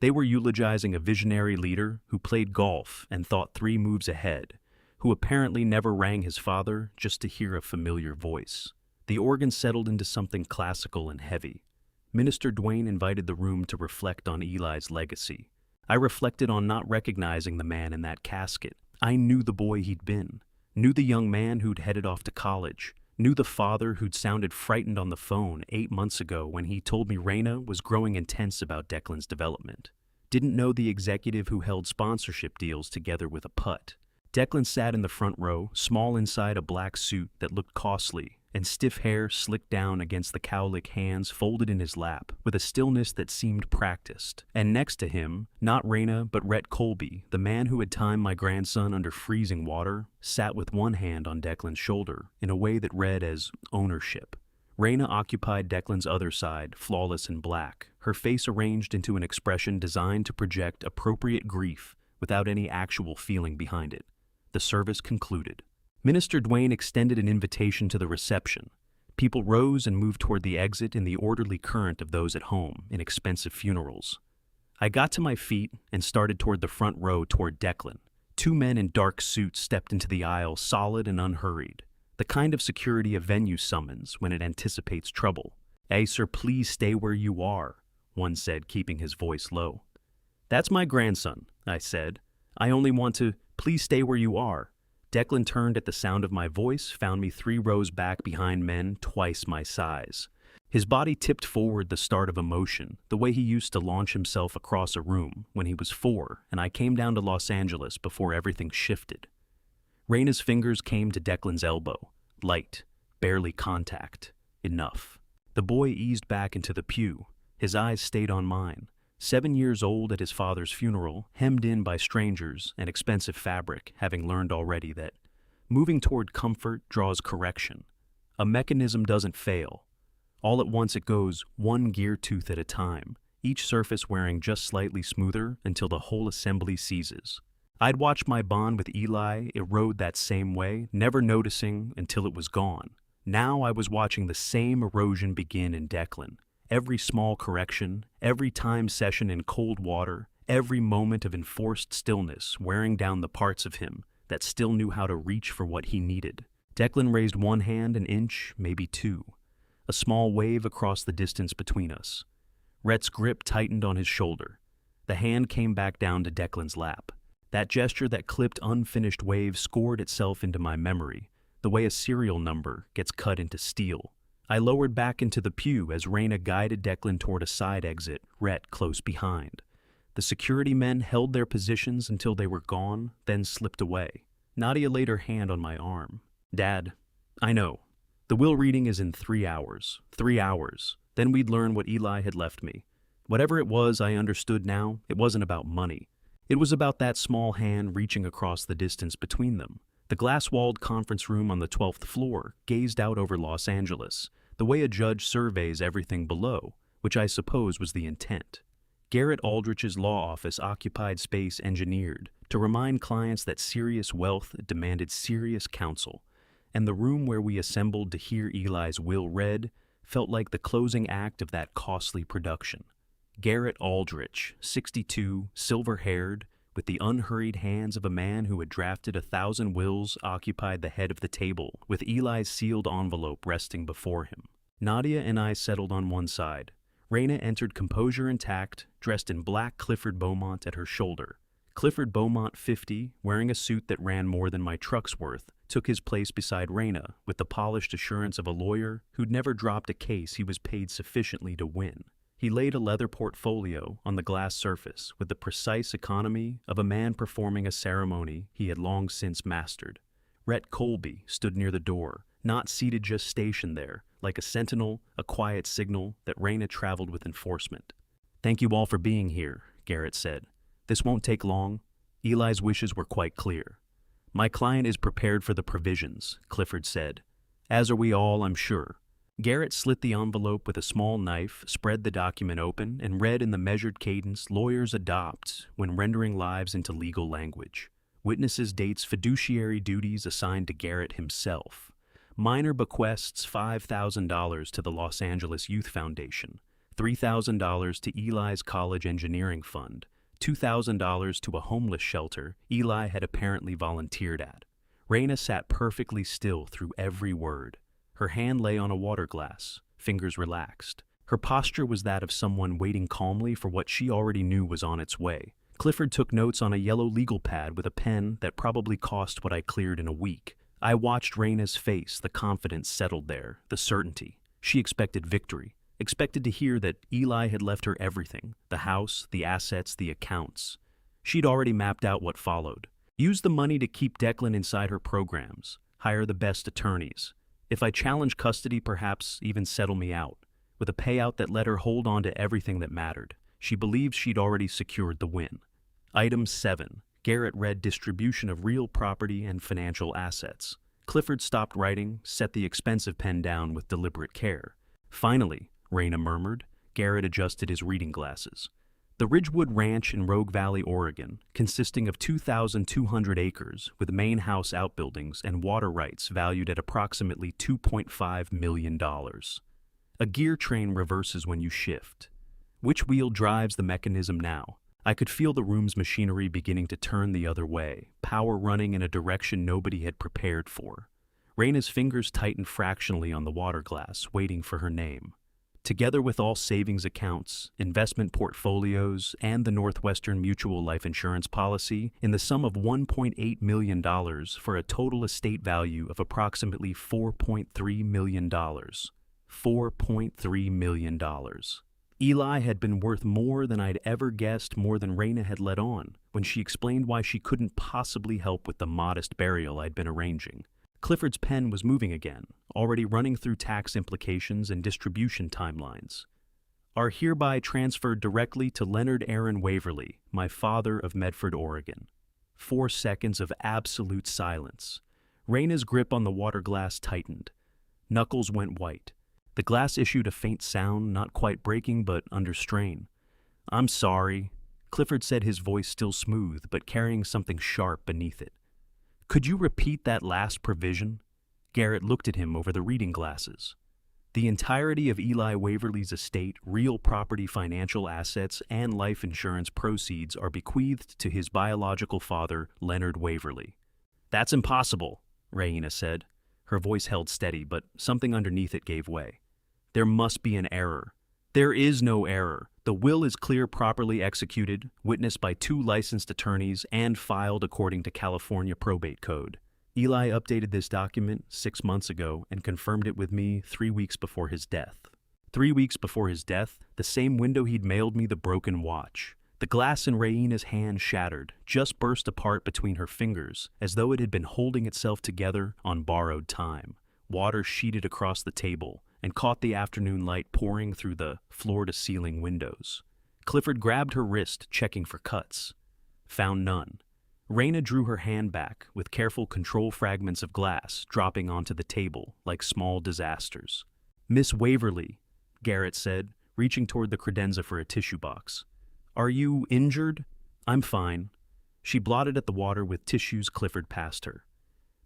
They were eulogizing a visionary leader who played golf and thought 3 moves ahead, who apparently never rang his father just to hear a familiar voice. The organ settled into something classical and heavy. Minister Dwayne invited the room to reflect on Eli's legacy. I reflected on not recognizing the man in that casket. I knew the boy he'd been, knew the young man who'd headed off to college, knew the father who'd sounded frightened on the phone 8 months ago when he told me Raina was growing intense about Declan's development. Didn't know the executive who held sponsorship deals together with a putt. Declan sat in the front row, small inside a black suit that looked costly, and stiff hair slicked down against the cowlick hands folded in his lap, with a stillness that seemed practiced. And next to him, not Raina but Rhett Colby, the man who had timed my grandson under freezing water, sat with one hand on Declan's shoulder in a way that read as ownership. Raina occupied Declan's other side, flawless in black, her face arranged into an expression designed to project appropriate grief without any actual feeling behind it. The service concluded. Minister Dwayne extended an invitation to the reception. People rose and moved toward the exit in the orderly current of those at home in expensive funerals. I got to my feet and started toward the front row toward Declan. 2 men in dark suits stepped into the aisle, solid and unhurried. The kind of security a venue summons when it anticipates trouble. "Hey, sir, please stay where you are," one said, keeping his voice low. "That's my grandson," I said. "I only want to, please stay where you are." Declan turned at the sound of my voice, found me 3 rows back behind men twice my size. His body tipped forward, the start of emotion, the way he used to launch himself across a room when he was 4 and I came down to Los Angeles before everything shifted. Raina's fingers came to Declan's elbow. Light, barely contact. Enough. The boy eased back into the pew. His eyes stayed on mine. 7 years old at his father's funeral, hemmed in by strangers and expensive fabric, having learned already that moving toward comfort draws correction. A mechanism doesn't fail. All at once it goes 1 gear tooth at a time, each surface wearing just slightly smoother until the whole assembly seizes. I'd watched my bond with Eli erode that same way, never noticing until it was gone. Now I was watching the same erosion begin in Declan. Every small correction, every time session in cold water, every moment of enforced stillness wearing down the parts of him that still knew how to reach for what he needed. Declan raised one hand an inch, maybe 2. A small wave across the distance between us. Rhett's grip tightened on his shoulder. The hand came back down to Declan's lap. That gesture, that clipped, unfinished wave, scored itself into my memory, the way a serial number gets cut into steel. I lowered back into the pew as Raina guided Declan toward a side exit, Rhett close behind. The security men held their positions until they were gone, then slipped away. Nadia laid her hand on my arm. "Dad, I know. The will reading is in 3 hours. 3 hours. Then we'd learn what Eli had left me. Whatever it was, I understood now, it wasn't about money. It was about that small hand reaching across the distance between them. The glass-walled conference room on the 12th floor gazed out over Los Angeles, the way a judge surveys everything below, which I suppose was the intent. Garrett Aldrich's law office occupied space engineered to remind clients that serious wealth demanded serious counsel, and the room where we assembled to hear Eli's will read felt like the closing act of that costly production. Garrett Aldrich, 62, silver-haired, with the unhurried hands of a man who had drafted 1,000 wills, occupied the head of the table, with Eli's sealed envelope resting before him. Nadia and I settled on one side. Raina entered composure intact, dressed in black Clifford Beaumont at her shoulder. Clifford Beaumont, 50, wearing a suit that ran more than my truck's worth, took his place beside Raina with the polished assurance of a lawyer who'd never dropped a case he was paid sufficiently to win. He laid a leather portfolio on the glass surface with the precise economy of a man performing a ceremony he had long since mastered. Rhett Colby stood near the door, not seated, just stationed there, like a sentinel, a quiet signal that Raina traveled with enforcement. "Thank you all for being here," Garrett said. "This won't take long." Eli's wishes were quite clear. "My client is prepared for the provisions," Clifford said. "As are we all, I'm sure." Garrett slit the envelope with a small knife, spread the document open, and read in the measured cadence lawyers adopt when rendering lives into legal language. Witnesses' dates, fiduciary duties assigned to Garrett himself. Minor bequests $5,000 to the Los Angeles Youth Foundation, $3,000 to Eli's college engineering fund, $2,000 to a homeless shelter Eli had apparently volunteered at. Raina sat perfectly still through every word. Her hand lay on a water glass, fingers relaxed. Her posture was that of someone waiting calmly for what she already knew was on its way. Clifford took notes on a yellow legal pad with a pen that probably cost what I cleared in a week. I watched Raina's face, the confidence settled there, the certainty. She expected victory, expected to hear that Eli had left her everything, the house, the assets, the accounts. She'd already mapped out what followed. Use the money to keep Declan inside her programs, hire the best attorneys. If I challenge custody, perhaps even settle me out, with a payout that let her hold on to everything that mattered. She believed she'd already secured the win. Item 7. Garrett read distribution of real property and financial assets. Clifford stopped writing, set the expensive pen down with deliberate care. "Finally," Raina murmured. Garrett adjusted his reading glasses. The Ridgewood Ranch in Rogue Valley, Oregon, consisting of 2,200 acres with main house outbuildings and water rights valued at approximately $2.5 million. A gear train reverses when you shift. Which wheel drives the mechanism now? I could feel the room's machinery beginning to turn the other way, power running in a direction nobody had prepared for. Raina's fingers tightened fractionally on the water glass, waiting for her name. Together with all savings accounts, investment portfolios, and the Northwestern Mutual life insurance policy, in the sum of $1.8 million for a total estate value of approximately $4.3 million. $4.3 million. Eli had been worth more than I'd ever guessed, more than Raina had let on, when she explained why she couldn't possibly help with the modest burial I'd been arranging. Clifford's pen was moving again, already running through tax implications and distribution timelines. "Are hereby transferred directly to Leonard Aaron Waverly, my father of Medford, Oregon." 4 seconds of absolute silence. Raina's grip on the water glass tightened. Knuckles went white. The glass issued a faint sound, not quite breaking, but under strain. "I'm sorry," Clifford said, his voice still smooth, but carrying something sharp beneath it. "Could you repeat that last provision?" Garrett looked at him over the reading glasses. "The entirety of Eli Waverly's estate, real property, financial assets, and life insurance proceeds are bequeathed to his biological father, Leonard Waverly." "That's impossible," Raina said. Her voice held steady, but something underneath it gave way. "There must be an error." "There is no error. The will is clear, properly executed, witnessed by 2 licensed attorneys, and filed according to California probate code. Eli updated this document 6 months ago and confirmed it with me 3 weeks before his death. 3 weeks before his death, the same window he'd mailed me the broken watch. The glass in Raina's hand shattered, just burst apart between her fingers, as though it had been holding itself together on borrowed time. Water sheeted across the table and caught the afternoon light pouring through the floor-to-ceiling windows. Clifford grabbed her wrist, checking for cuts. Found none. Raina drew her hand back, with careful control fragments of glass dropping onto the table like small disasters. "Miss Waverly," Garrett said, reaching toward the credenza for a tissue box. "Are you injured?" "I'm fine." She blotted at the water with tissues Clifford passed her.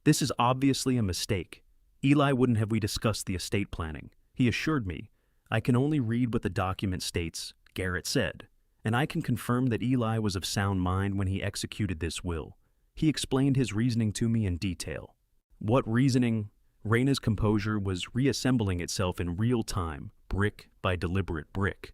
"This is obviously a mistake. Eli wouldn't have we discussed the estate planning. He assured me. I can only read what the document states," Garrett said, "and I can confirm that Eli was of sound mind when he executed this will. He explained his reasoning to me in detail." "What reasoning?" Raina's composure was reassembling itself in real time, brick by deliberate brick.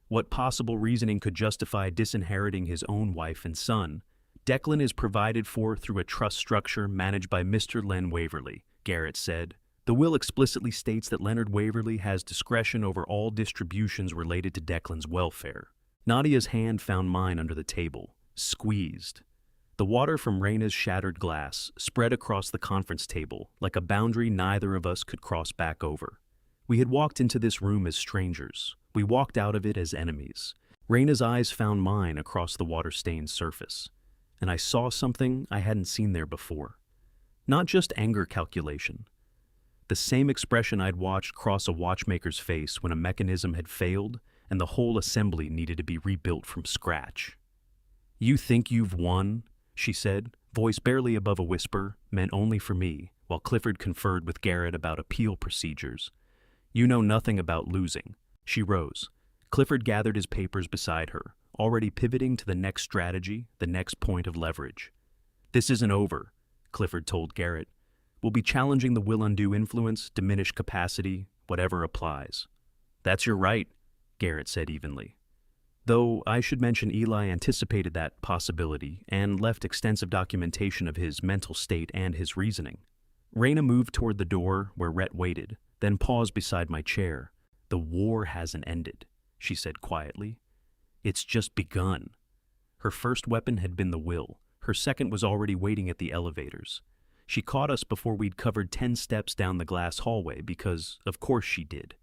What possible reasoning could justify disinheriting his own wife and son, Declan is provided for through a trust structure managed by Mr. Len Waverley, Garrett said. The will explicitly states that Leonard Waverley has discretion over all distributions related to Declan's welfare. Nadia's hand found mine under the table, squeezed. The water from Raina's shattered glass spread across the conference table like a boundary neither of us could cross back over. We had walked into this room as strangers. We walked out of it as enemies. Raina's eyes found mine across the water-stained surface, and I saw something I hadn't seen there before. Not just anger calculation. The same expression I'd watched cross a watchmaker's face when a mechanism had failed and the whole assembly needed to be rebuilt from scratch. "You think you've won?" she said, voice barely above a whisper, meant only for me, while Clifford conferred with Garrett about appeal procedures. "You know nothing about losing." She rose. Clifford gathered his papers beside her, already pivoting to the next strategy, the next point of leverage. "This isn't over," Clifford told Garrett. "We'll be challenging the will undo influence, diminish capacity, whatever applies." "That's your right," Garrett said evenly. Though I should mention Eli anticipated that possibility and left extensive documentation of his mental state and his reasoning. Raina moved toward the door where Rhett waited, then paused beside my chair. "The war hasn't ended," she said quietly. "It's just begun." Her first weapon had been the will. Her second was already waiting at the elevators. She caught us before we'd covered 10 steps down the glass hallway because, of course, she did.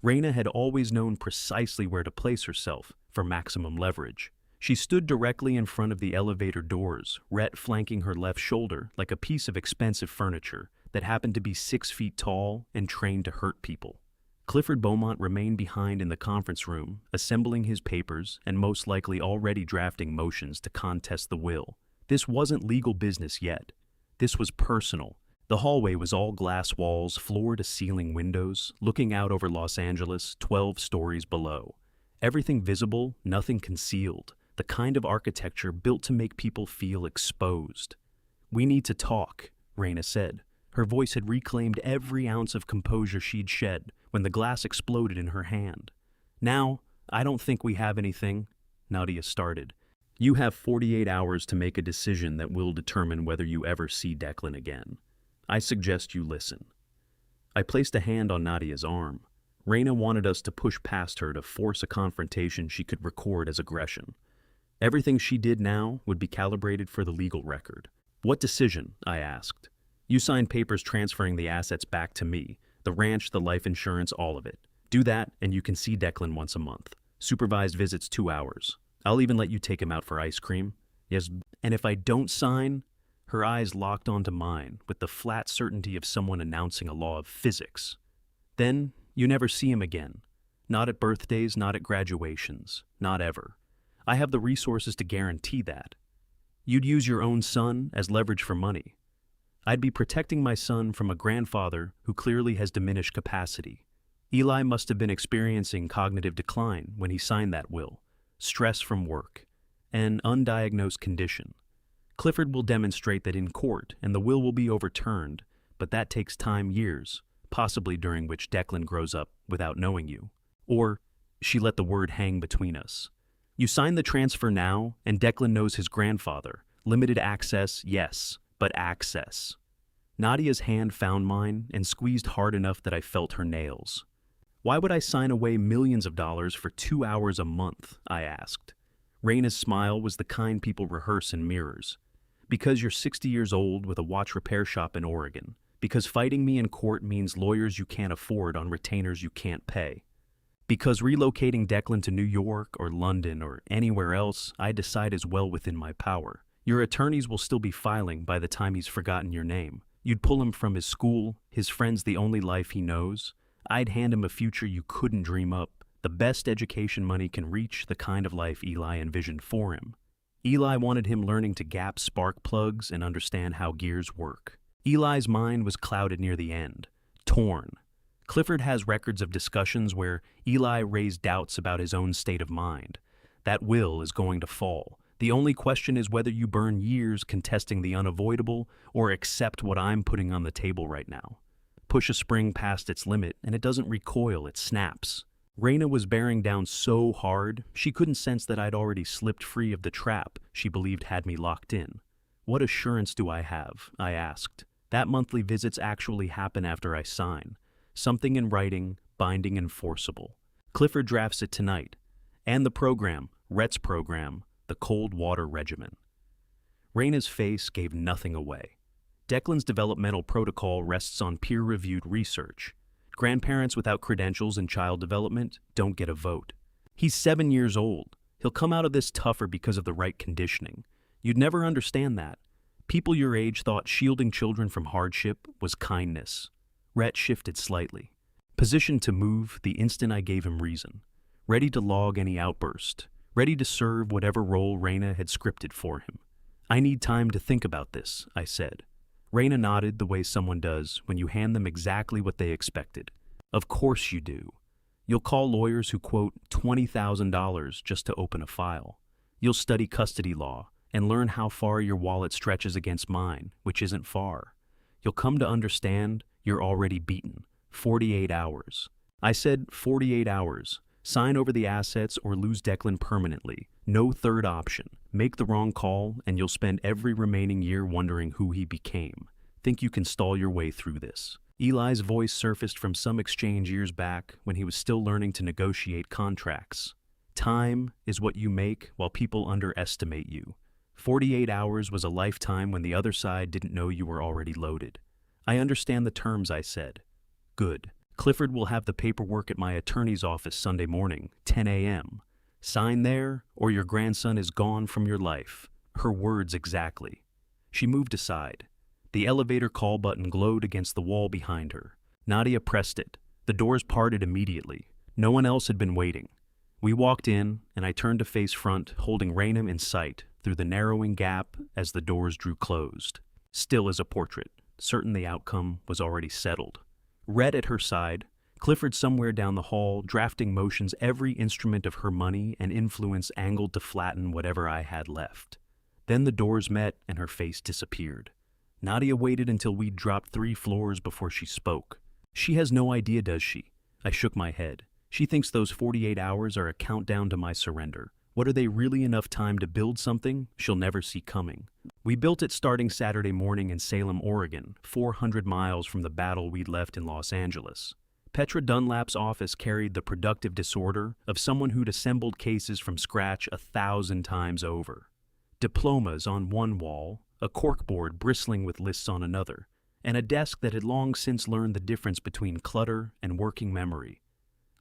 Raina had always known precisely where to place herself for maximum leverage. She stood directly in front of the elevator doors, Rhett flanking her left shoulder like a piece of expensive furniture that happened to be 6 feet tall and trained to hurt people. Clifford Beaumont remained behind in the conference room, assembling his papers and most likely already drafting motions to contest the will. This wasn't legal business yet. This was personal. The hallway was all glass walls, floor-to-ceiling windows, looking out over Los Angeles, 12 stories below. Everything visible, nothing concealed, the kind of architecture built to make people feel exposed. "We need to talk," Raina said. Her voice had reclaimed every ounce of composure she'd shed when the glass exploded in her hand. "Now, I don't think we have anything," Nadia started. "You have 48 hours to make a decision that will determine whether you ever see Declan again. I suggest you listen." I placed a hand on Nadia's arm. Raina wanted us to push past her to force a confrontation she could record as aggression. Everything she did now would be calibrated for the legal record. "What decision?" I asked. "You signed papers transferring the assets back to me, the ranch, the life insurance, all of it. Do that and you can see Declan once a month. Supervised visits 2 hours. I'll even let you take him out for ice cream. Yes, and if I don't sign..." Her eyes locked onto mine with the flat certainty of someone announcing a law of physics. "Then you never see him again. Not at birthdays, not at graduations, not ever. I have the resources to guarantee that. You'd use your own son as leverage for money. I'd be protecting my son from a grandfather who clearly has diminished capacity. Eli must have been experiencing cognitive decline when he signed that will, stress from work, an undiagnosed condition. Clifford will demonstrate that in court and the will be overturned, but that takes time, years, possibly during which Declan grows up without knowing you." Or, she let the word hang between us. "You sign the transfer now, and Declan knows his grandfather. Limited access, yes, but access." Nadia's hand found mine and squeezed hard enough that I felt her nails. "Why would I sign away millions of dollars for 2 hours a month?" I asked. Raina's smile was the kind people rehearse in mirrors. "Because you're 60 years old with a watch repair shop in Oregon. Because fighting me in court means lawyers you can't afford on retainers you can't pay. Because relocating Declan to New York or London or anywhere else I decide is well within my power. Your attorneys will still be filing by the time he's forgotten your name. You'd pull him from his school, his friends the only life he knows. I'd hand him a future you couldn't dream up. The best education money can reach, the kind of life Eli envisioned for him. Eli wanted him learning to gap spark plugs and understand how gears work. Eli's mind was clouded near the end, torn. Clifford has records of discussions where Eli raised doubts about his own state of mind. That will is going to fall. The only question is whether you burn years contesting the unavoidable or accept what I'm putting on the table right now. Push a spring past its limit and it doesn't recoil, it snaps. Raina was bearing down so hard, she couldn't sense that I'd already slipped free of the trap she believed had me locked in. What assurance do I have? I asked. That monthly visits actually happen after I sign. Something in writing, binding and forcible. Clifford drafts it tonight. And the program, Rhett's program, the cold water regimen. Raina's face gave nothing away. Declan's developmental protocol rests on peer-reviewed research. Grandparents without credentials in child development don't get a vote. He's 7 years old. He'll come out of this tougher because of the right conditioning. You'd never understand that. People your age thought shielding children from hardship was kindness. Rhett shifted slightly. Positioned to move the instant I gave him reason. Ready to log any outburst. Ready to serve whatever role Raina had scripted for him. I need time to think about this, I said. Raina nodded the way someone does when you hand them exactly what they expected. Of course you do. You'll call lawyers who quote $20,000 just to open a file. You'll study custody law and learn how far your wallet stretches against mine, which isn't far. You'll come to understand you're already beaten. 48 hours. I said 48 hours. Sign over the assets or lose Declan permanently. No third option. Make the wrong call and you'll spend every remaining year wondering who he became. Think you can stall your way through this. Eli's voice surfaced from some exchange years back when he was still learning to negotiate contracts. Time is what you make while people underestimate you. 48 hours was a lifetime when the other side didn't know you were already loaded. I understand the terms, I said. Good. Clifford will have the paperwork at my attorney's office Sunday morning, 10 a.m. Sign there, or your grandson is gone from your life. Her words exactly. She moved aside. The elevator call button glowed against the wall behind her. Nadia pressed it. The doors parted immediately. No one else had been waiting. We walked in, and I turned to face front, holding Raina in sight through the narrowing gap as the doors drew closed. Still as a portrait, certain the outcome was already settled. Rhett at her side, Clifford somewhere down the hall, drafting motions every instrument of her money and influence angled to flatten whatever I had left. Then the doors met and her face disappeared. Nadia waited until we'd dropped 3 floors before she spoke. She has no idea, does she? I shook my head. She thinks those 48 hours are a countdown to my surrender. What are they really enough time to build something she'll never see coming? We built it starting Saturday morning in Salem, Oregon, 400 miles from the battle we'd left in Los Angeles. Petra Dunlap's office carried the productive disorder of someone who'd assembled cases from scratch 1,000 times over. Diplomas on one wall, a corkboard bristling with lists on another, and a desk that had long since learned the difference between clutter and working memory.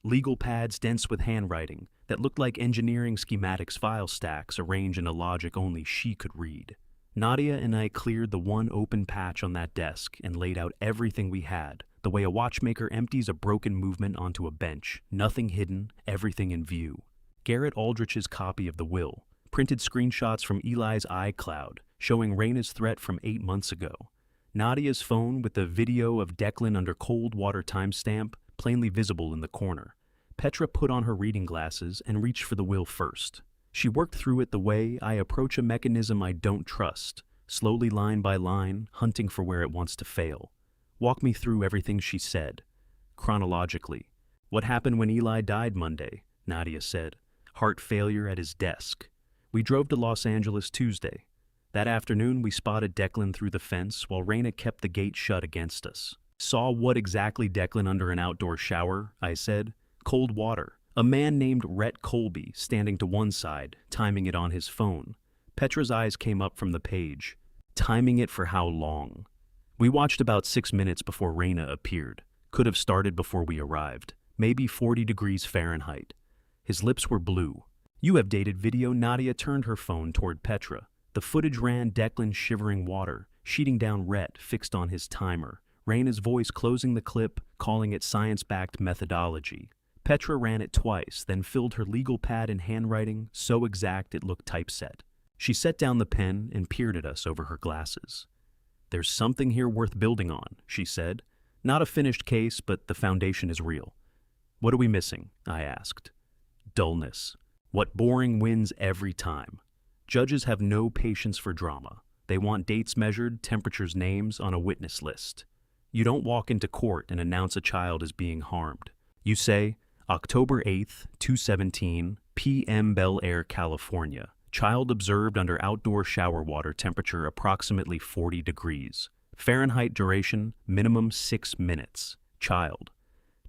Legal pads dense with handwriting that looked like engineering schematics file stacks arranged in a logic only she could read. Nadia and I cleared the one open patch on that desk and laid out everything we had, the way a watchmaker empties a broken movement onto a bench, nothing hidden, everything in view. Garrett Aldrich's copy of the will, printed screenshots from Eli's iCloud, showing Raina's threat from 8 months ago. Nadia's phone with the video of Declan under cold water timestamp, plainly visible in the corner. Petra put on her reading glasses and reached for the will first. She worked through it the way I approach a mechanism I don't trust, slowly line by line, hunting for where it wants to fail. Walk me through everything she said. Chronologically. What happened when Eli died Monday? Nadia said. Heart failure at his desk. We drove to Los Angeles Tuesday. That afternoon we spotted Declan through the fence while Raina kept the gate shut against us. Saw what exactly Declan under an outdoor shower, I said. Cold water. A man named Rhett Colby standing to one side, timing it on his phone. Petra's eyes came up from the page. Timing it for how long? We watched about 6 minutes before Raina appeared. Could have started before we arrived. Maybe 40 degrees Fahrenheit. His lips were blue. You have dated video. Nadia turned her phone toward Petra. The footage ran Declan shivering water, sheeting down Rhett fixed on his timer. Raina's voice closing the clip, calling it science-backed methodology. Petra ran it twice, then filled her legal pad in handwriting so exact it looked typeset. She set down the pen and peered at us over her glasses. There's something here worth building on, she said. Not a finished case, but the foundation is real. What are we missing? I asked. Dullness. What boring wins every time. Judges have no patience for drama. They want dates measured, temperatures, names on a witness list. You don't walk into court and announce a child is being harmed. You say, October 8th, 2:17 p.m. Bel Air, California. Child observed under outdoor shower water, temperature approximately 40 degrees. Fahrenheit, duration minimum 6 minutes. Child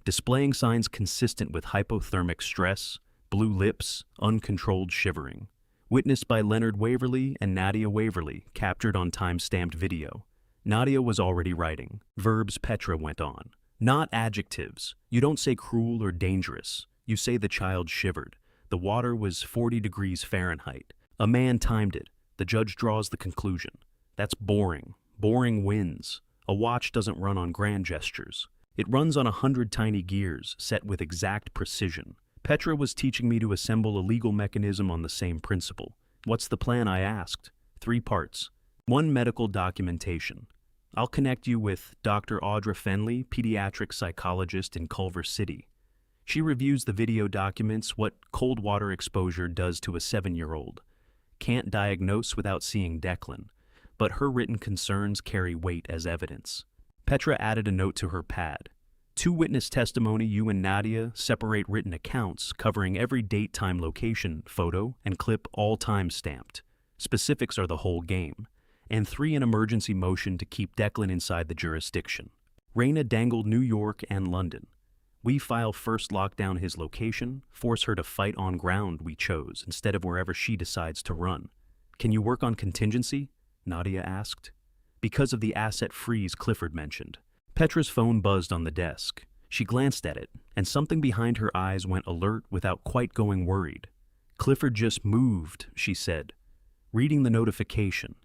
displaying signs consistent with hypothermic stress, blue lips, uncontrolled shivering. Witnessed by Leonard Waverly and Nadia Waverly, captured on time-stamped video. Nadia was already writing. Verbs, Petra went on. Not adjectives. You don't say cruel or dangerous. You say the child shivered. The water was 40 degrees Fahrenheit. A man timed it. The judge draws the conclusion. That's boring. Boring wins. A watch doesn't run on grand gestures. It runs on 100 tiny gears, set with exact precision. Petra was teaching me to assemble a legal mechanism on the same principle. What's the plan, I asked. 3 parts. 1, medical documentation. I'll connect you with Dr. Audra Fenley, pediatric psychologist in Culver City. She reviews the video documents what cold water exposure does to a 7-year-old. Can't diagnose without seeing Declan, but her written concerns carry weight as evidence. Petra added a note to her pad. 2 witness testimony, you and Nadia separate written accounts covering every date, time, location, photo, and clip, all time stamped. Specifics are the whole game. And 3, an emergency motion to keep Declan inside the jurisdiction. Raina dangled New York and London. We file first, lock down his location, force her to fight on ground we chose instead of wherever she decides to run. Can you work on contingency? Nadia asked. Because of the asset freeze Clifford mentioned. Petra's phone buzzed on the desk. She glanced at it, and something behind her eyes went alert without quite going worried. Clifford just moved, she said. Reading the notification.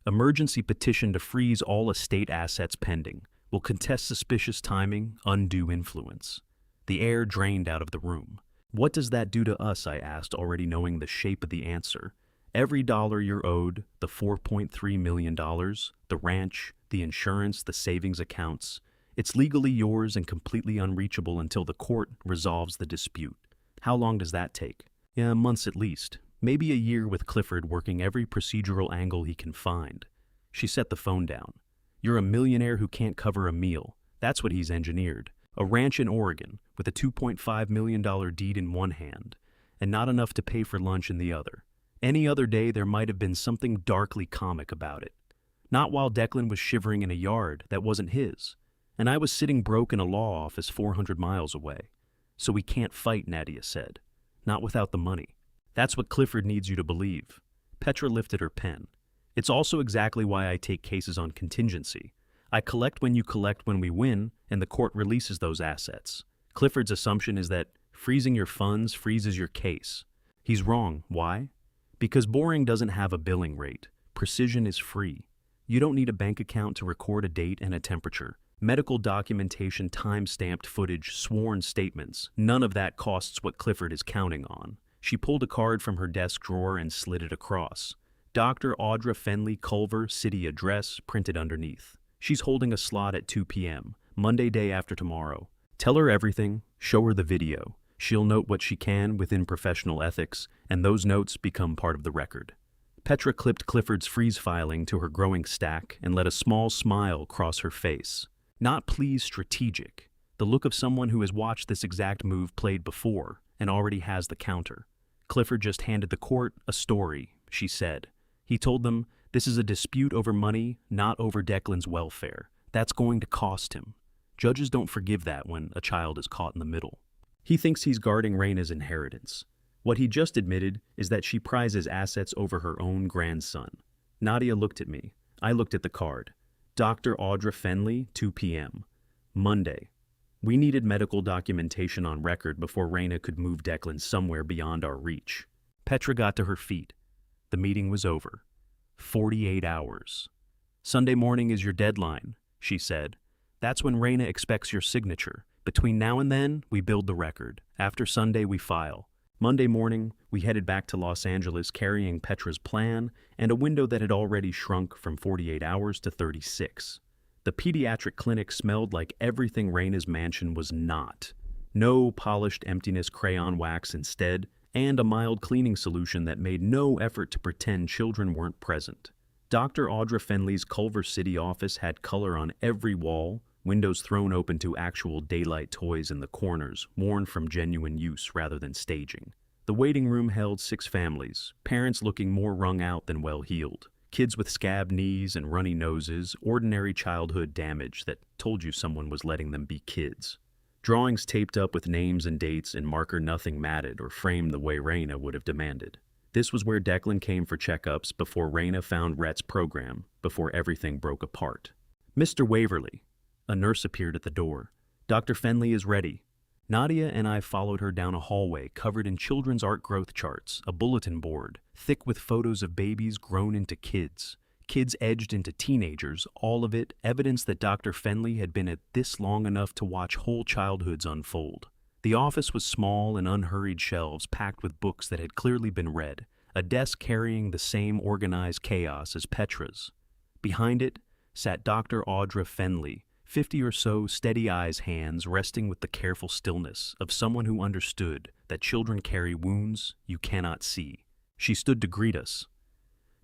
Emergency petition to freeze all estate assets pending. Will contest suspicious timing, undue influence. The air drained out of the room. What does that do to us, I asked, already knowing the shape of the answer. Every dollar you're owed, the $4.3 million, the ranch, the insurance, the savings accounts, it's legally yours and completely unreachable until the court resolves the dispute. How long does that take? Yeah, months at least. Maybe a year with Clifford working every procedural angle he can find. She set the phone down. You're a millionaire who can't cover a meal. That's what he's engineered. A ranch in Oregon with a $2.5 million deed in one hand and not enough to pay for lunch in the other. Any other day there might have been something darkly comic about it. Not while Declan was shivering in a yard that wasn't his. And I was sitting broke in a law office 400 miles away. So we can't fight, Nadia said. Not without the money. That's what Clifford needs you to believe. Petra lifted her pen. It's also exactly why I take cases on contingency. I collect when you collect when we win, and the court releases those assets. Clifford's assumption is that freezing your funds freezes your case. He's wrong. Why? Because boring doesn't have a billing rate. Precision is free. You don't need a bank account to record a date and a temperature. Medical documentation, time-stamped footage, sworn statements. None of that costs what Clifford is counting on. She pulled a card from her desk drawer and slid it across. Dr. Audra Fenley, Culver, city address, printed underneath. She's holding a slot at 2 p.m., Monday day after tomorrow. Tell her everything, show her the video. She'll note what she can within professional ethics, and those notes become part of the record. Petra clipped Clifford's freeze filing to her growing stack and let a small smile cross her face. Not pleased, strategic. The look of someone who has watched this exact move played before and already has the counter. Clifford just handed the court a story, she said. He told them, this is a dispute over money, not over Declan's welfare. That's going to cost him. Judges don't forgive that when a child is caught in the middle. He thinks he's guarding Raina's inheritance. What he just admitted is that she prizes assets over her own grandson. Nadia looked at me. I looked at the card. Dr. Audra Fenley, 2 p.m. Monday. We needed medical documentation on record before Raina could move Declan somewhere beyond our reach. Petra got to her feet. The meeting was over. 48 hours. Sunday morning is your deadline, she said. That's when Raina expects your signature. Between now and then, we build the record. After Sunday, we file. Monday morning, we headed back to Los Angeles carrying Petra's plan and a window that had already shrunk from 48 hours to 36. The pediatric clinic smelled like everything Raina's mansion was not. No polished emptiness crayon wax instead, and a mild cleaning solution that made no effort to pretend children weren't present. Dr. Audra Fenley's Culver City office had color on every wall, windows thrown open to actual daylight toys in the corners, worn from genuine use rather than staging. The waiting room held 6 families, parents looking more wrung out than well-heeled. Kids with scabbed knees and runny noses, ordinary childhood damage that told you someone was letting them be kids. Drawings taped up with names and dates in marker nothing matted or framed the way Raina would have demanded. This was where Declan came for checkups before Raina found Rhett's program, before everything broke apart. "Mr. Waverly." A nurse appeared at the door. "Dr. Fenley is ready." Nadia and I followed her down a hallway covered in children's art growth charts, a bulletin board, thick with photos of babies grown into kids, kids edged into teenagers, all of it evidence that Dr. Fenley had been at this long enough to watch whole childhoods unfold. The office was small and unhurried shelves packed with books that had clearly been read, a desk carrying the same organized chaos as Petra's. Behind it sat Dr. Audra Fenley, 50 or so steady eyes hands resting with the careful stillness of someone who understood that children carry wounds you cannot see. She stood to greet us.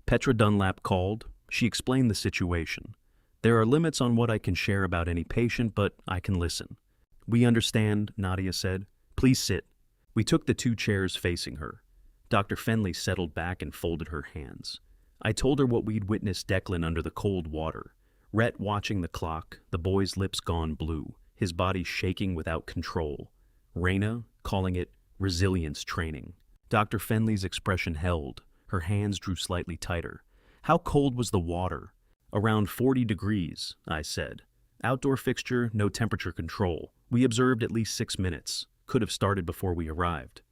Petra Dunlap called. She explained the situation. "There are limits on what I can share about any patient, but I can listen." "We understand," Nadia said. "Please sit." We took the 2 chairs facing her. Dr. Fenley settled back and folded her hands. I told her what we'd witnessed Declan under the cold water. Rhett watching the clock, the boy's lips gone blue, his body shaking without control. Raina calling it resilience training. Dr. Fenley's expression held. Her hands drew slightly tighter. "How cold was the water?" "Around 40 degrees, I said. "Outdoor fixture, no temperature control. We observed at least 6 minutes. Could have started before we arrived."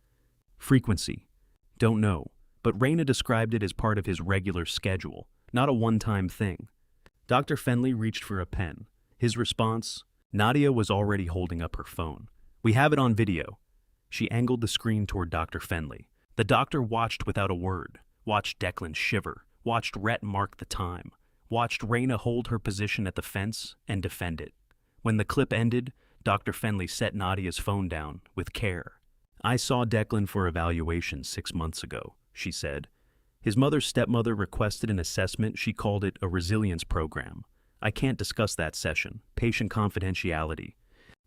"Frequency?" "Don't know, but Raina described it as part of his regular schedule, not a one-time thing." Dr. Fenley reached for a pen. His response, Nadia was already holding up her phone. "We have it on video." She angled the screen toward Dr. Fenley. The doctor watched without a word, watched Declan shiver, watched Rhett mark the time, watched Raina hold her position at the fence and defend it. When the clip ended, Dr. Fenley set Nadia's phone down with care. "I saw Declan for evaluation 6 months ago," she said. "His mother's stepmother requested an assessment. She called it a resilience program. I can't discuss that session. Patient confidentiality."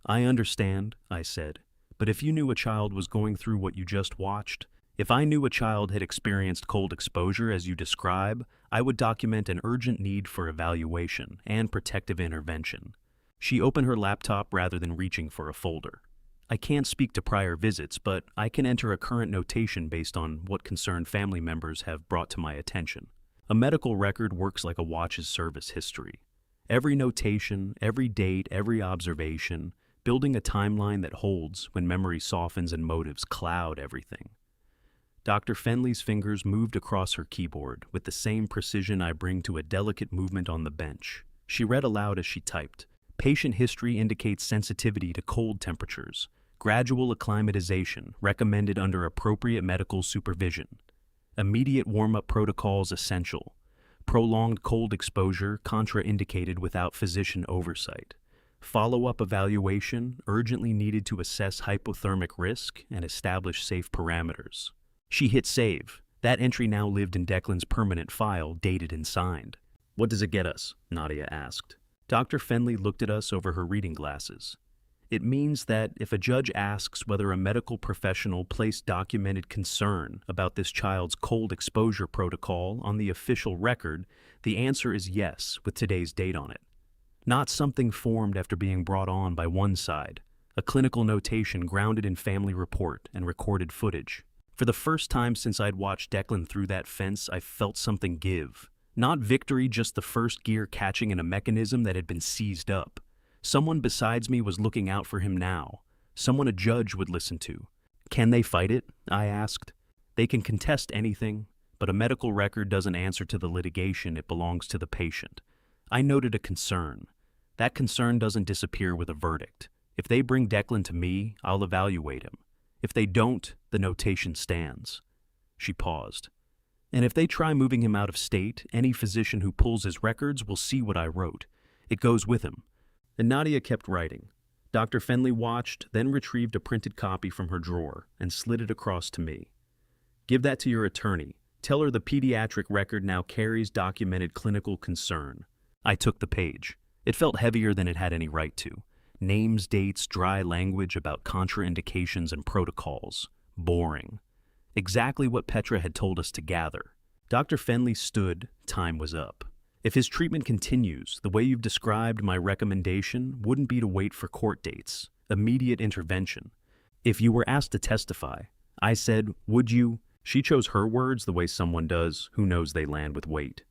"I understand," I said. "But if you knew a child was going through what you just watched, if I knew a child had experienced cold exposure as you describe, I would document an urgent need for evaluation and protective intervention." She opened her laptop rather than reaching for a folder. "I can't speak to prior visits, but I can enter a current notation based on what concerned family members have brought to my attention. A medical record works like a watch's service history. Every notation, every date, every observation, building a timeline that holds when memory softens and motives cloud everything." Dr. Fenley's fingers moved across her keyboard with the same precision I bring to a delicate movement on the bench. She read aloud as she typed. "Patient history indicates sensitivity to cold temperatures. Gradual acclimatization recommended under appropriate medical supervision. Immediate warm-up protocols essential. Prolonged cold exposure contraindicated without physician oversight. Follow-up evaluation urgently needed to assess hypothermic risk and establish safe parameters." She hit save. That entry now lived in Declan's permanent file, dated and signed. "What does it get us?" Nadia asked. Dr. Fenley looked at us over her reading glasses. "It means that if a judge asks whether a medical professional placed documented concern about this child's cold exposure protocol on the official record, the answer is yes with today's date on it. Not something formed after being brought on by one side, a clinical notation grounded in family report and recorded footage. For the first time since I'd watched Declan through that fence, I felt something give. Not victory, just the first gear catching in a mechanism that had been seized up. Someone besides me was looking out for him now. Someone a judge would listen to. Can they fight it? I asked. They can contest anything, but a medical record doesn't answer to the litigation. It belongs to the patient. I noted a concern. That concern doesn't disappear with a verdict. If they bring Declan to me, I'll evaluate him. If they don't, the notation stands. She paused. And if they try moving him out of state, any physician who pulls his records will see what I wrote. It goes with him. And Nadia kept writing. Dr. Fenley watched, then retrieved a printed copy from her drawer and slid it across to me. Give that to your attorney. Tell her the pediatric record now carries documented clinical concern. I took the page. It felt heavier than it had any right to. Names, dates, dry language about contraindications and protocols. Boring. Exactly what Petra had told us to gather. Dr. Fenley stood. Time was up. If his treatment continues, the way you've described, my recommendation wouldn't be to wait for court dates. Immediate intervention. If you were asked to testify, I said, would you? She chose her words the way someone does who knows they land with weight.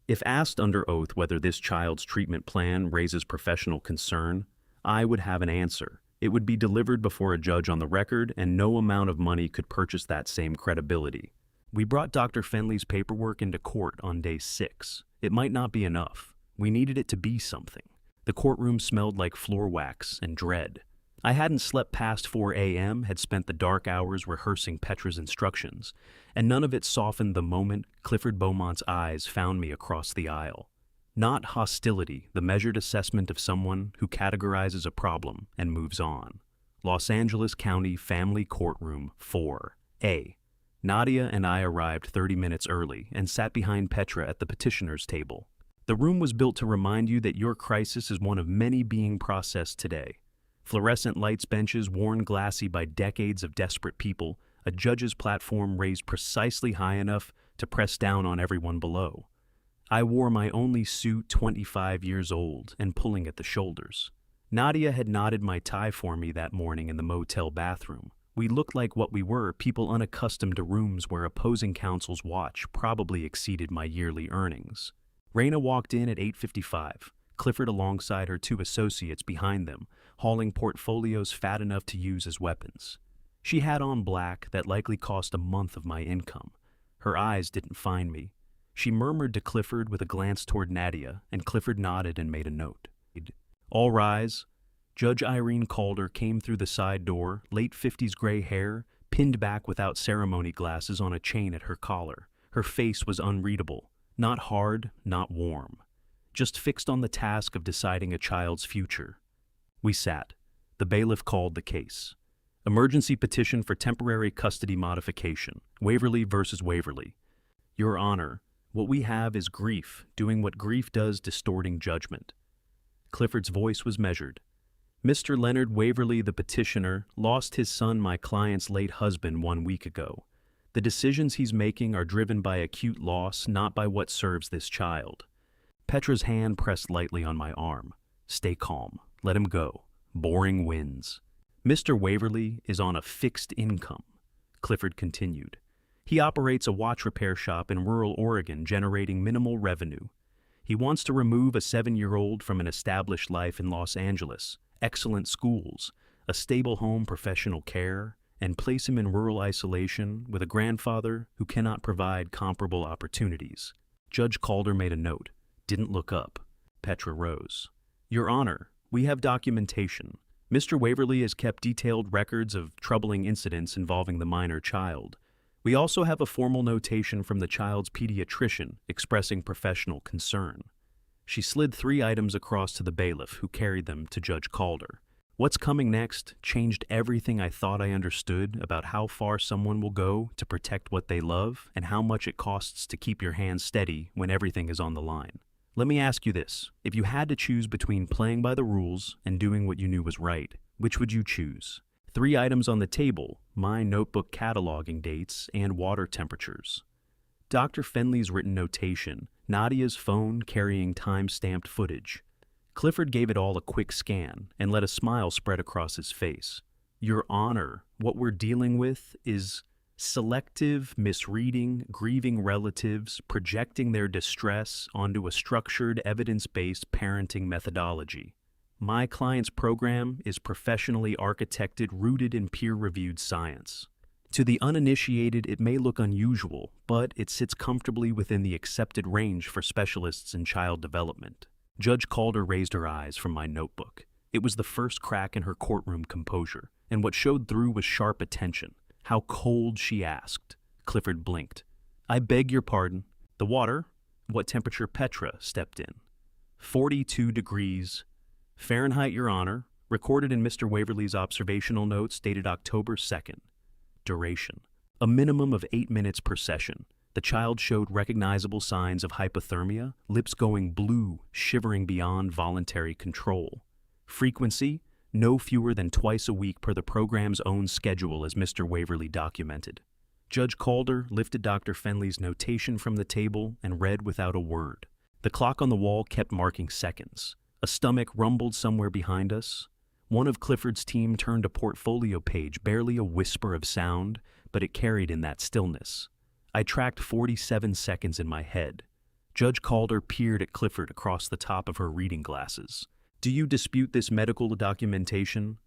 If asked under oath whether this child's treatment plan raises professional concern, I would have an answer. It would be delivered before a judge on the record, and no amount of money could purchase that same credibility. We brought Dr. Fenley's paperwork into court on day 6. It might not be enough. We needed it to be something. The courtroom smelled like floor wax and dread. I hadn't slept past 4 a.m., had spent the dark hours rehearsing Petra's instructions, and none of it softened the moment Clifford Beaumont's eyes found me across the aisle. Not hostility, the measured assessment of someone who categorizes a problem and moves on. Los Angeles County Family Courtroom 4A. Nadia and I arrived 30 minutes early and sat behind Petra at the petitioner's table. The room was built to remind you that your crisis is one of many being processed today. Fluorescent lights benches worn glassy by decades of desperate people, a judge's platform raised precisely high enough to press down on everyone below. I wore my only suit, 25 years old, and pulling at the shoulders. Nadia had knotted my tie for me that morning in the motel bathroom. We looked like what we were, people unaccustomed to rooms where opposing counsel's watch probably exceeded my yearly earnings. Raina walked in at 8:55, Clifford alongside her 2 associates behind them, hauling portfolios fat enough to use as weapons. She had on black that likely cost a month of my income. Her eyes didn't find me. She murmured to Clifford with a glance toward Nadia, and Clifford nodded and made a note. All rise. Judge Irene Calder came through the side door, late 50s gray hair, pinned back without ceremony glasses on a chain at her collar. Her face was unreadable, not hard, not warm, just fixed on the task of deciding a child's future. We sat. The bailiff called the case. Emergency petition for temporary custody modification. Waverly versus Waverly. Your Honor, what we have is grief, doing what grief does, distorting judgment. Clifford's voice was measured. Mr. Leonard Waverly, the petitioner, lost his son, my client's late husband, 1 week ago. The decisions he's making are driven by acute loss, not by what serves this child. Petra's hand pressed lightly on my arm. Stay calm. Let him go. Boring wins. Mr. Waverly is on a fixed income, Clifford continued. He operates a watch repair shop in rural Oregon, generating minimal revenue. He wants to remove a 7-year-old from an established life in Los Angeles, excellent schools, a stable home, professional care, and place him in rural isolation with a grandfather who cannot provide comparable opportunities. Judge Calder made a note. Didn't look up. Petra rose. Your Honor, we have documentation. Mr. Waverly has kept detailed records of troubling incidents involving the minor child. We also have a formal notation from the child's pediatrician expressing professional concern. She slid 3 items across to the bailiff, who carried them to Judge Calder. What's coming next changed everything I thought I understood about how far someone will go to protect what they love and how much it costs to keep your hands steady when everything is on the line. Let me ask you this. If you had to choose between playing by the rules and doing what you knew was right, which would you choose? 3 items on the table, my notebook cataloging dates and water temperatures. Dr. Fenley's written notation, Nadia's phone carrying time-stamped footage. Clifford gave it all a quick scan and let a smile spread across his face. Your Honor, what we're dealing with is selective misreading, grieving relatives, projecting their distress onto a structured, evidence-based parenting methodology. My client's program is professionally architected, rooted in peer-reviewed science. To the uninitiated, it may look unusual, but it sits comfortably within the accepted range for specialists in child development. Judge Calder raised her eyes from my notebook. It was the first crack in her courtroom composure, and what showed through was sharp attention. How cold, she asked. Clifford blinked. I beg your pardon. The water? What temperature? Petra stepped in. 42 degrees. Fahrenheit, Your Honor. Recorded in Mr. Waverly's observational notes dated October 2nd. Duration. A minimum of 8 minutes per session. The child showed recognizable signs of hypothermia, lips going blue, shivering beyond voluntary control. Frequency, no fewer than twice a week per the program's own schedule, as Mr. Waverly documented. Judge Calder lifted Dr. Fenley's notation from the table and read without a word. The clock on the wall kept marking seconds. A stomach rumbled somewhere behind us. One of Clifford's team turned a portfolio page, barely a whisper of sound, but it carried in that stillness. I tracked 47 seconds in my head. Judge Calder peered at Clifford across the top of her reading glasses. "Do you dispute this medical documentation?"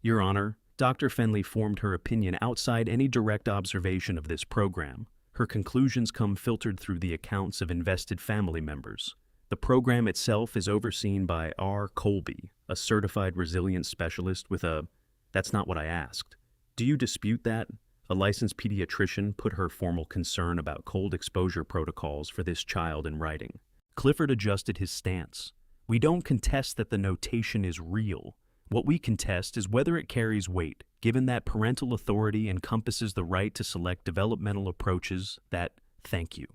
"Your Honor," Dr. Fenley formed her opinion outside any direct observation of this program. Her conclusions come filtered through the accounts of invested family members. The program itself is overseen by R. Colby, a certified resilience specialist with a... That's not what I asked. "Do you dispute that?" A licensed pediatrician put her formal concern about cold exposure protocols for this child in writing. Clifford adjusted his stance. "We don't contest that the notation is real. What we contest is whether it carries weight, given that parental authority encompasses the right to select developmental approaches that..." "Thank you."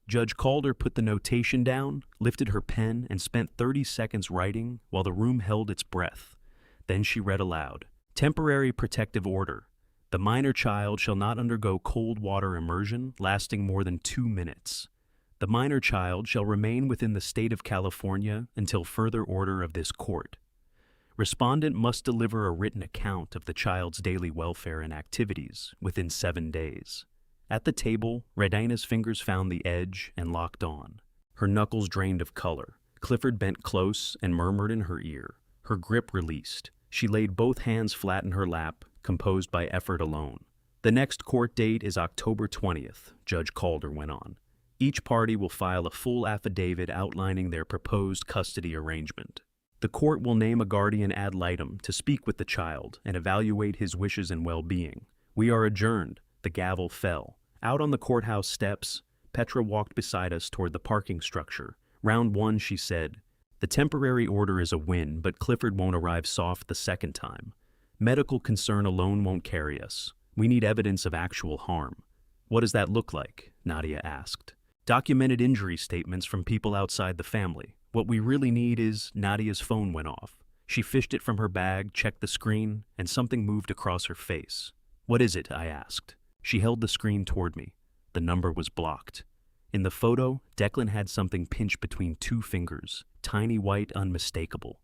Judge Calder put the notation down, lifted her pen, and spent 30 seconds writing while the room held its breath. Then she read aloud. "Temporary protective order. The minor child shall not undergo cold water immersion lasting more than 2 minutes. The minor child shall remain within the state of California until further order of this court. Respondent must deliver a written account of the child's daily welfare and activities within 7 days." At the table, Redina's fingers found the edge and locked on. Her knuckles drained of color. Clifford bent close and murmured in her ear. Her grip released. She laid both hands flat in her lap, composed by effort alone. "The next court date is October 20th, Judge Calder went on. Each party will file a full affidavit outlining their proposed custody arrangement. The court will name a guardian ad litem to speak with the child and evaluate his wishes and well-being. We are adjourned." The gavel fell. Out on the courthouse steps, Petra walked beside us toward the parking structure. "Round one," she said. "The temporary order is a win, but Clifford won't arrive soft the second time. Medical concern alone won't carry us. We need evidence of actual harm." "What does that look like?" Nadia asked. "Documented injury statements from people outside the family. What we really need is..." Nadia's phone went off. She fished it from her bag, checked the screen, and something moved across her face. "What is it?" I asked. She held the screen toward me. The number was blocked. In the photo, Declan had something pinched between 2 fingers, tiny, white, unmistakable.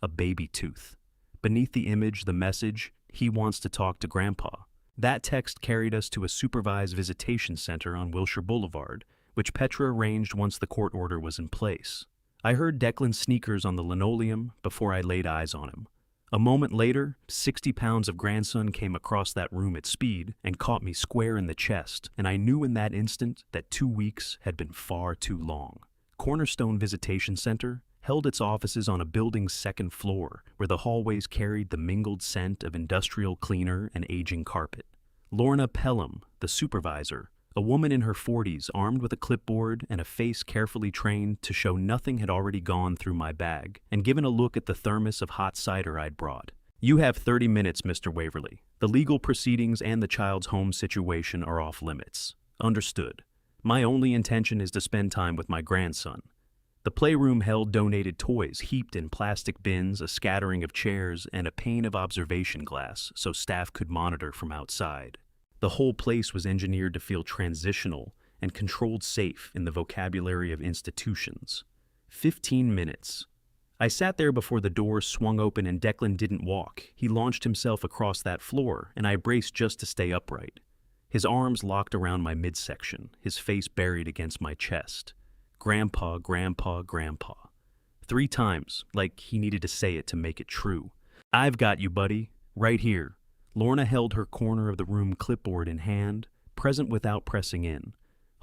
A baby tooth. Beneath the image, the message, "He wants to talk to Grandpa." That text carried us to a supervised visitation center on Wilshire Boulevard, which Petra arranged once the court order was in place. I heard Declan's sneakers on the linoleum before I laid eyes on him. A moment later, 60 pounds of grandson came across that room at speed and caught me square in the chest, and I knew in that instant that 2 weeks had been far too long. Cornerstone Visitation Center held its offices on a building's 2nd floor, where the hallways carried the mingled scent of industrial cleaner and aging carpet. Lorna Pelham, the supervisor, a woman in her 40s armed with a clipboard and a face carefully trained to show nothing had already gone through my bag, and given a look at the thermos of hot cider I'd brought. "You have 30 minutes, Mr. Waverly. The legal proceedings and the child's home situation are off limits." "Understood. My only intention is to spend time with my grandson." The playroom held donated toys heaped in plastic bins, a scattering of chairs, and a pane of observation glass so staff could monitor from outside. The whole place was engineered to feel transitional and controlled safe in the vocabulary of institutions. 15 minutes. I sat there before the door swung open and Declan didn't walk. He launched himself across that floor, and I braced just to stay upright. His arms locked around my midsection, his face buried against my chest. "Grandpa, Grandpa, Grandpa." 3 times, like he needed to say it to make it true. "I've got you, buddy. Right here." Lorna held her corner of the room clipboard in hand, present without pressing in.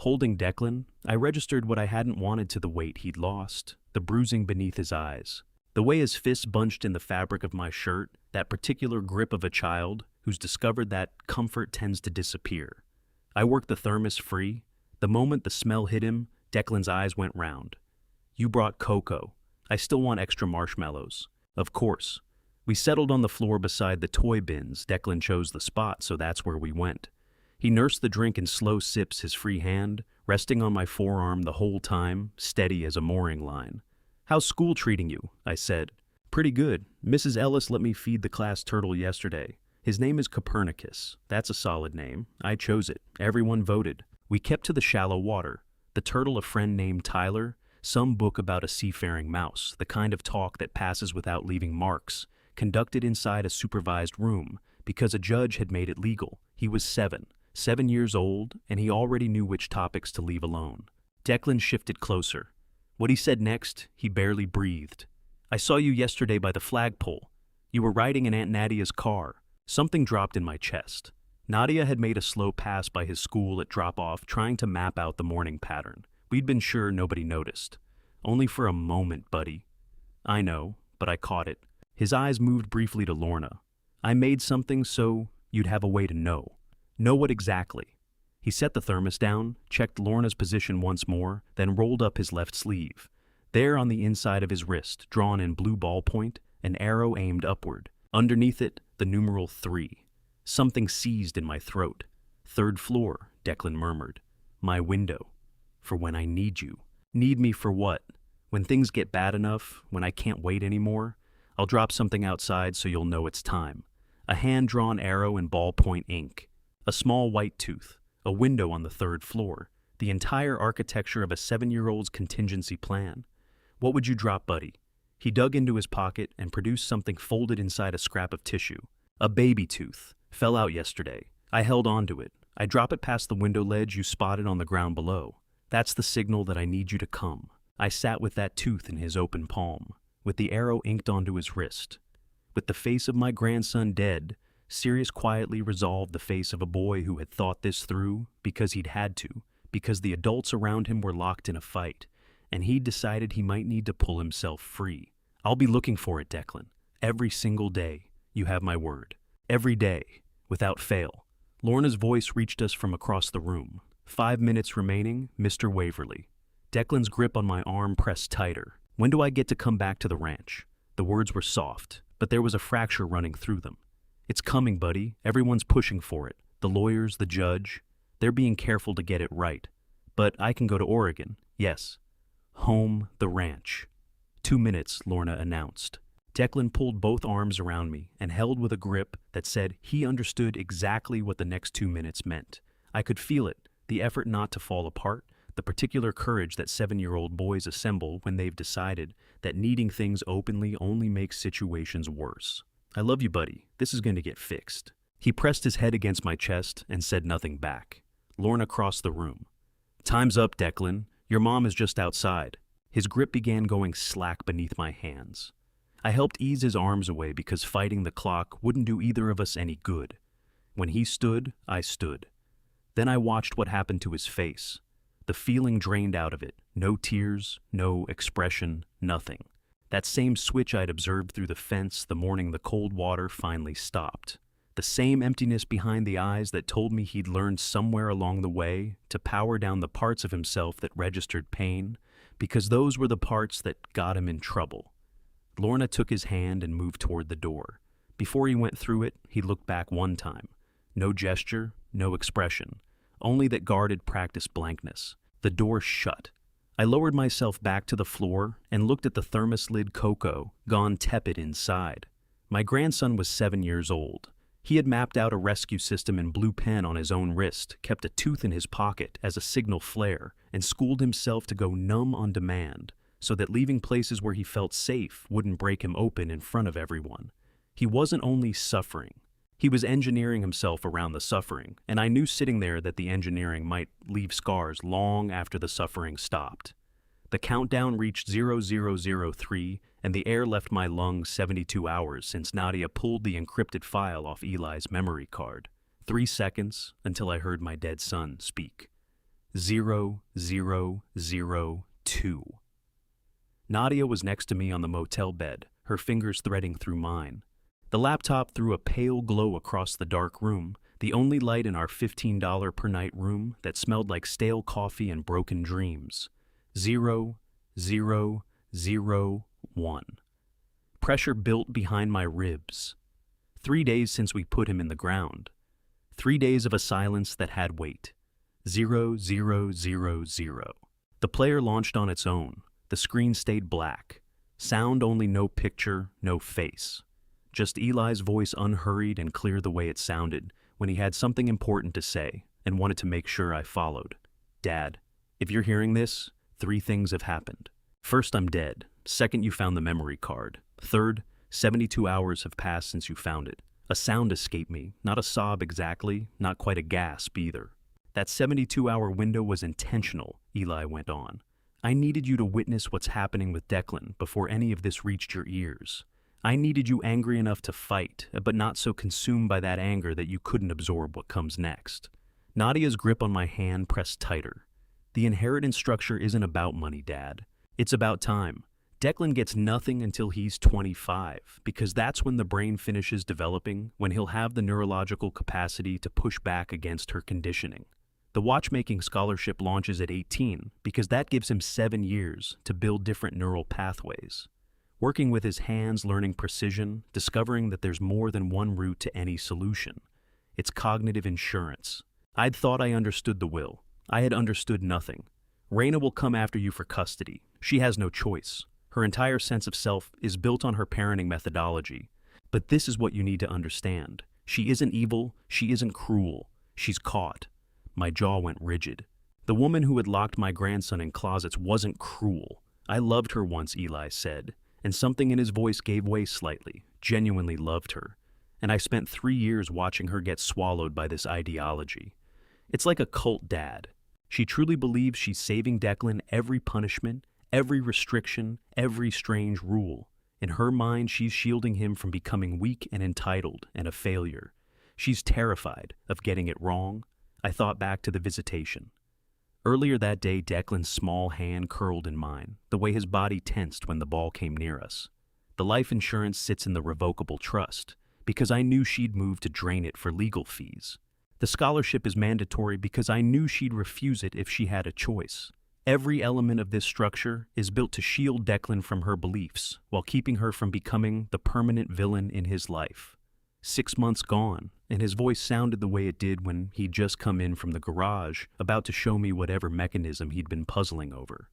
Holding Declan, I registered what I hadn't wanted to the weight he'd lost, the bruising beneath his eyes. The way his fists bunched in the fabric of my shirt, that particular grip of a child who's discovered that comfort tends to disappear. I worked the thermos free. The moment the smell hit him, Declan's eyes went round. "You brought cocoa. I still want extra marshmallows." "Of course." We settled on the floor beside the toy bins. Declan chose the spot, so that's where we went. He nursed the drink in slow sips, his free hand resting on my forearm the whole time, steady as a mooring line. "How's school treating you?" I said. "Pretty good. Mrs. Ellis let me feed the class turtle yesterday. His name is Copernicus. That's a solid name. I chose it. Everyone voted. We kept to the shallow water. The turtle a friend named Tyler, some book about a seafaring mouse, the kind of talk that passes without leaving marks, conducted inside a supervised room because a judge had made it legal. He was 7 years old, and he already knew which topics to leave alone. Declan shifted closer. What he said next, he barely breathed. "I saw you yesterday by the flagpole. You were riding in Aunt Nadia's car." Something dropped in my chest. Nadia had made a slow pass by his school at drop-off, trying to map out the morning pattern. We'd been sure nobody noticed. "Only for a moment, buddy." "I know, but I caught it." His eyes moved briefly to Lorna. "I made something so you'd have a way to know. Know what exactly." He set the thermos down, checked Lorna's position once more, then rolled up his left sleeve. There on the inside of his wrist, drawn in blue ballpoint, an arrow aimed upward. Underneath it, the numeral 3. Something seized in my throat. "Third floor," Declan murmured. "My window. For when I need you." "Need me for what?" "When things get bad enough, when I can't wait anymore. I'll drop something outside so you'll know it's time." A hand-drawn arrow in ballpoint ink. A small white tooth. A window on the 3rd floor. The entire architecture of a 7-year-old's contingency plan. "What would you drop, buddy?" He dug into his pocket and produced something folded inside a scrap of tissue. "A baby tooth. Fell out yesterday. I held on to it. I drop it past the window ledge you spotted on the ground below. That's the signal that I need you to come." I sat with that tooth in his open palm, with the arrow inked onto his wrist. With the face of my grandson dead, Sirius quietly resolved the face of a boy who had thought this through because he'd had to, because the adults around him were locked in a fight, and he'd decided he might need to pull himself free. "I'll be looking for it, Declan. Every single day. You have my word. Every day, without fail." Lorna's voice reached us from across the room. 5 minutes remaining, Mr. Waverly. Declan's grip on my arm pressed tighter. "When do I get to come back to the ranch?" The words were soft, but there was a fracture running through them. "It's coming, buddy. Everyone's pushing for it. The lawyers, the judge. They're being careful to get it right. But I can go to Oregon. Yes. Home, the ranch." 2 minutes, Lorna announced. Declan pulled both arms around me and held with a grip that said he understood exactly what the next 2 minutes meant. I could feel it, the effort not to fall apart, the particular courage that 7-year-old boys assemble when they've decided that needing things openly only makes situations worse. "I love you, buddy. This is going to get fixed." He pressed his head against my chest and said nothing back. Lorna crossed the room. "Time's up, Declan. Your mom is just outside." His grip began going slack beneath my hands. I helped ease his arms away because fighting the clock wouldn't do either of us any good. When he stood, I stood. Then I watched what happened to his face. The feeling drained out of it. No tears, no expression, nothing. That same switch I'd observed through the fence the morning the cold water finally stopped. The same emptiness behind the eyes that told me he'd learned somewhere along the way to power down the parts of himself that registered pain, because those were the parts that got him in trouble. Lorna took his hand and moved toward the door. Before he went through it, he looked back one time. No gesture, no expression, only that guarded practiced blankness. The door shut. I lowered myself back to the floor and looked at the thermos lid Coco, gone tepid inside. My grandson was 7 years old. He had mapped out a rescue system in blue pen on his own wrist, kept a tooth in his pocket as a signal flare, and schooled himself to go numb on demand, so that leaving places where he felt safe wouldn't break him open in front of everyone. He wasn't only suffering. He was engineering himself around the suffering, and I knew sitting there that the engineering might leave scars long after the suffering stopped. The countdown reached 0003, and the air left my lungs 72 hours since Nadia pulled the encrypted file off Eli's memory card. 3 seconds until I heard my dead son speak. 0002. Nadia was next to me on the motel bed, her fingers threading through mine. The laptop threw a pale glow across the dark room, the only light in our $15 per night room that smelled like stale coffee and broken dreams. 0001. Pressure built behind my ribs. 3 days since we put him in the ground. 3 days of a silence that had weight. 00000. The player launched on its own. The screen stayed black. Sound only, no picture, no face. Just Eli's voice, unhurried and clear the way it sounded when he had something important to say and wanted to make sure I followed. Dad, if you're hearing this, 3 things have happened. First, I'm dead. Second, you found the memory card. Third, 72 hours have passed since you found it. A sound escaped me, not a sob exactly, not quite a gasp either. That 72-hour window was intentional, Eli went on. I needed you to witness what's happening with Declan before any of this reached your ears. I needed you angry enough to fight, but not so consumed by that anger that you couldn't absorb what comes next. Nadia's grip on my hand pressed tighter. The inheritance structure isn't about money, Dad. It's about time. Declan gets nothing until he's 25, because that's when the brain finishes developing, when he'll have the neurological capacity to push back against her conditioning. The watchmaking scholarship launches at 18, because that gives him 7 years to build different neural pathways. Working with his hands, learning precision, discovering that there's more than one route to any solution. It's cognitive insurance. I'd thought I understood the will. I had understood nothing. Raina will come after you for custody. She has no choice. Her entire sense of self is built on her parenting methodology. But this is what you need to understand. She isn't evil. She isn't cruel. She's caught. My jaw went rigid. The woman who had locked my grandson in closets wasn't cruel. I loved her once, Eli said, and something in his voice gave way slightly. Genuinely loved her. And I spent 3 years watching her get swallowed by this ideology. It's like a cult, Dad. She truly believes she's saving Declan every punishment, every restriction, every strange rule. In her mind, she's shielding him from becoming weak and entitled and a failure. She's terrified of getting it wrong. I thought back to the visitation. Earlier that day, Declan's small hand curled in mine, the way his body tensed when the ball came near us. The life insurance sits in the revocable trust, because I knew she'd move to drain it for legal fees. The scholarship is mandatory because I knew she'd refuse it if she had a choice. Every element of this structure is built to shield Declan from her beliefs, while keeping her from becoming the permanent villain in his life. 6 months gone, and his voice sounded the way it did when he'd just come in from the garage, about to show me whatever mechanism he'd been puzzling over.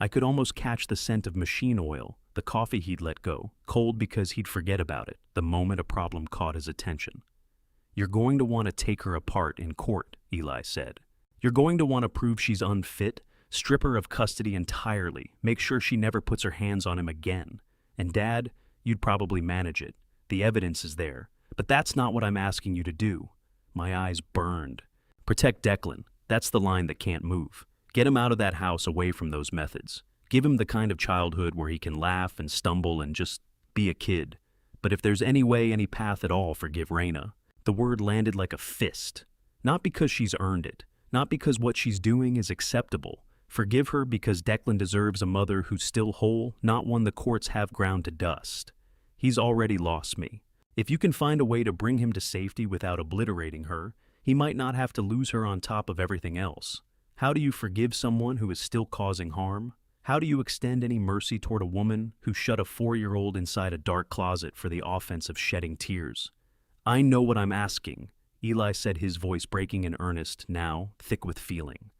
I could almost catch the scent of machine oil, the coffee he'd let go, cold because he'd forget about it the moment a problem caught his attention. You're going to want to take her apart in court, Eli said. You're going to want to prove she's unfit, strip her of custody entirely, make sure she never puts her hands on him again. And Dad, you'd probably manage it. The evidence is there. But that's not what I'm asking you to do. My eyes burned. Protect Declan. That's the line that can't move. Get him out of that house, away from those methods. Give him the kind of childhood where he can laugh and stumble and just be a kid. But if there's any way, any path at all, forgive Raina. The word landed like a fist. Not because she's earned it. Not because what she's doing is acceptable. Forgive her because Declan deserves a mother who's still whole, not one the courts have ground to dust. He's already lost me. If you can find a way to bring him to safety without obliterating her, he might not have to lose her on top of everything else. How do you forgive someone who is still causing harm? How do you extend any mercy toward a woman who shut a 4-year-old inside a dark closet for the offense of shedding tears? I know what I'm asking, Eli said, his voice breaking in earnest, now thick with feeling.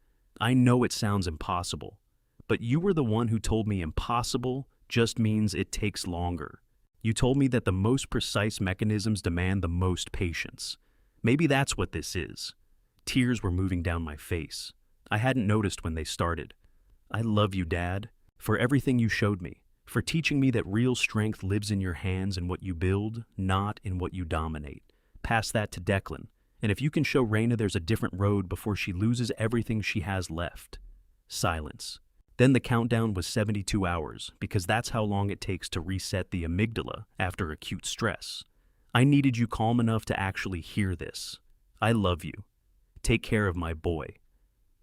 I know it sounds impossible, but you were the one who told me impossible just means it takes longer. You told me that the most precise mechanisms demand the most patience. Maybe that's what this is. Tears were moving down my face. I hadn't noticed when they started. I love you, Dad, for everything you showed me, for teaching me that real strength lives in your hands and what you build, not in what you dominate. Pass that to Declan, and if you can show Raina there's a different road before she loses everything she has left. Silence. Then the countdown was 72 hours, because that's how long it takes to reset the amygdala after acute stress. I needed you calm enough to actually hear this. I love you. Take care of my boy.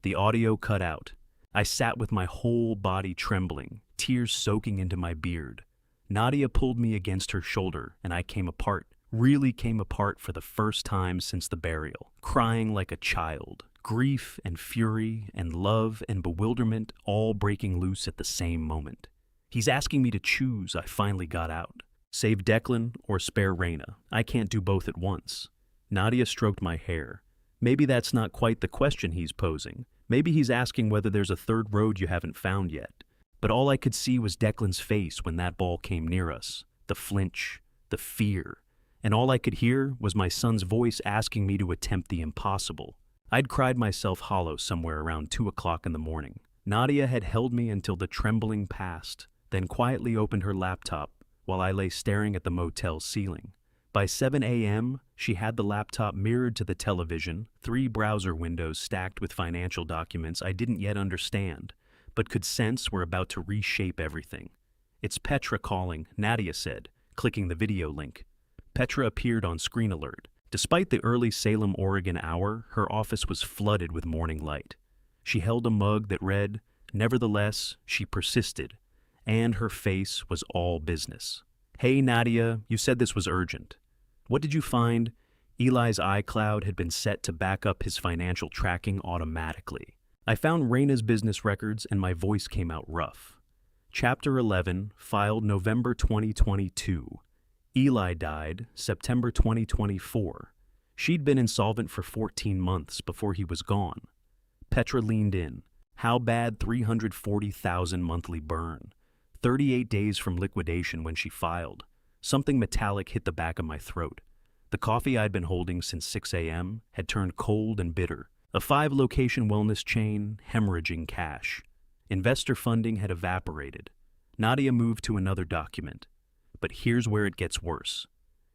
The audio cut out. I sat with my whole body trembling, tears soaking into my beard. Nadia pulled me against her shoulder, and I came apart, really came apart for the first time since the burial, crying like a child. Grief and fury and love and bewilderment all breaking loose at the same moment. He's asking me to choose, I finally got out. Save Declan or spare Raina. I can't do both at once. Nadia stroked my hair. Maybe that's not quite the question he's posing. Maybe he's asking whether there's a third road you haven't found yet. But all I could see was Declan's face when that ball came near us, the flinch, the fear, and all I could hear was my son's voice asking me to attempt the impossible. I'd cried myself hollow somewhere around 2 o'clock in the morning. Nadia had held me until the trembling passed, then quietly opened her laptop while I lay staring at the motel's ceiling. By 7 a.m., she had the laptop mirrored to the television, 3 browser windows stacked with financial documents I didn't yet understand, but could sense were about to reshape everything. "It's Petra calling," Nadia said, clicking the video link. Petra appeared on screen alert. Despite the early Salem, Oregon hour, her office was flooded with morning light. She held a mug that read, "Nevertheless, she persisted," and her face was all business. "Hey Nadia, you said this was urgent. What did you find?" Eli's iCloud had been set to back up his financial tracking automatically. I found Raina's business records and my voice came out rough. Chapter 11, filed November 2022. Eli died September 2024. She'd been insolvent for 14 months before he was gone. Petra leaned in. How bad? 340,000 monthly burn. 38 days from liquidation when she filed. Something metallic hit the back of my throat. The coffee I'd been holding since 6 a.m. had turned cold and bitter. A 5-location wellness chain, hemorrhaging cash. Investor funding had evaporated. Nadia moved to another document. But here's where it gets worse.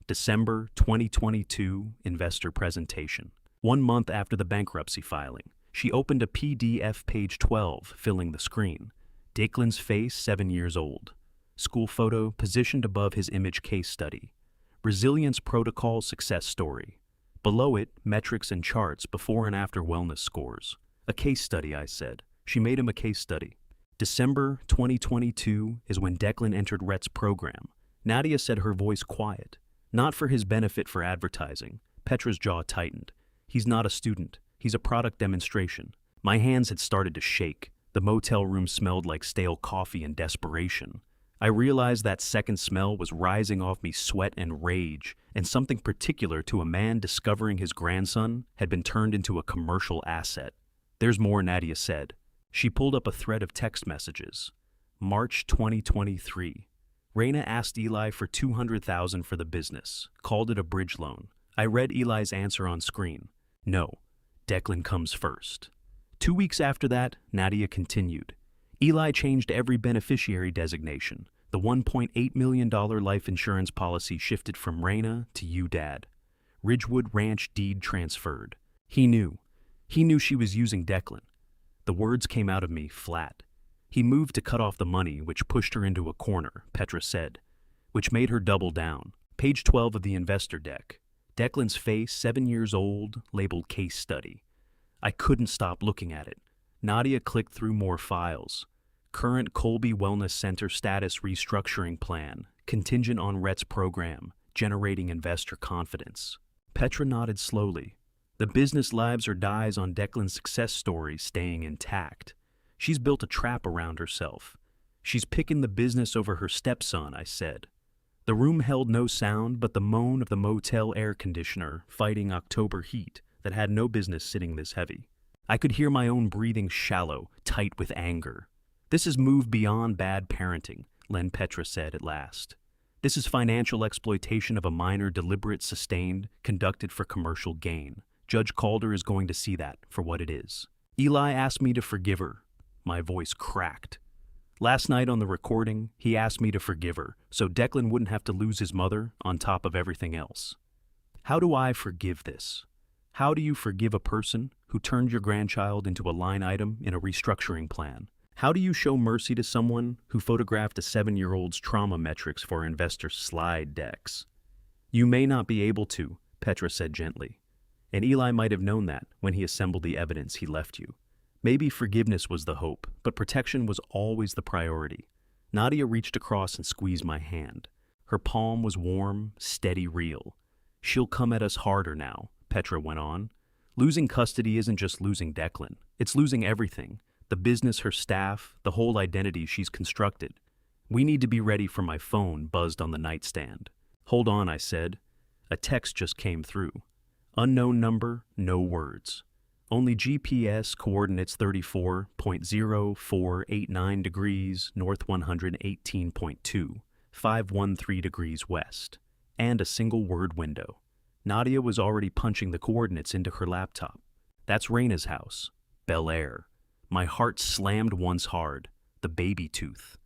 December 2022 investor presentation. 1 month after the bankruptcy filing, she opened a PDF page 12, filling the screen. Declan's face, 7 years old. School photo positioned above his image case study. Resilience protocol success story. Below it, metrics and charts before and after wellness scores. A case study, I said. She made him a case study. December 2022 is when Declan entered Rhett's program. Nadia said, her voice quiet. Not for his benefit for advertising. Petra's jaw tightened. He's not a student. He's a product demonstration. My hands had started to shake. The motel room smelled like stale coffee and desperation. I realized that second smell was rising off me sweat and rage, and something particular to a man discovering his grandson had been turned into a commercial asset. There's more, Nadia said. She pulled up a thread of text messages. March 2023. Raina asked Eli for $200,000 for the business, called it a bridge loan. I read Eli's answer on screen. No, Declan comes first. 2 weeks after that, Nadia continued. Eli changed every beneficiary designation. The $1.8 million life insurance policy shifted from Raina to you, Dad. Ridgewood Ranch deed transferred. He knew. He knew she was using Declan. The words came out of me flat. He moved to cut off the money, which pushed her into a corner, Petra said, which made her double down. Page 12 of the investor deck. Declan's face, 7 years old, labeled case study. I couldn't stop looking at it. Nadia clicked through more files. Current Colby Wellness Center status restructuring plan, contingent on Rhett's program, generating investor confidence. Petra nodded slowly. The business lives or dies on Declan's success story staying intact. She's built a trap around herself. She's picking the business over her stepson, I said. The room held no sound but the moan of the motel air conditioner fighting October heat that had no business sitting this heavy. I could hear my own breathing shallow, tight with anger. This has moved beyond bad parenting, Len Petra said at last. This is financial exploitation of a minor, deliberate, sustained, conducted for commercial gain. Judge Calder is going to see that for what it is. Eli asked me to forgive her. My voice cracked. Last night on the recording, he asked me to forgive her, so Declan wouldn't have to lose his mother on top of everything else. How do I forgive this? How do you forgive a person who turned your grandchild into a line item in a restructuring plan? How do you show mercy to someone who photographed a 7-year-old's trauma metrics for investor slide decks? You may not be able to, Petra said gently. And Eli might have known that when he assembled the evidence he left you. Maybe forgiveness was the hope, but protection was always the priority. Nadia reached across and squeezed my hand. Her palm was warm, steady, real. She'll come at us harder now, Petra went on. Losing custody isn't just losing Declan. It's losing everything. The business, her staff, the whole identity she's constructed. We need to be ready for my phone buzzed on the nightstand. Hold on, I said. A text just came through. Unknown number, no words. Only GPS coordinates 34.0489 degrees north 118.2, 513 degrees west, and a single word window. Nadia was already punching the coordinates into her laptop. That's Raina's house, Bel Air. My heart slammed once hard, the baby tooth.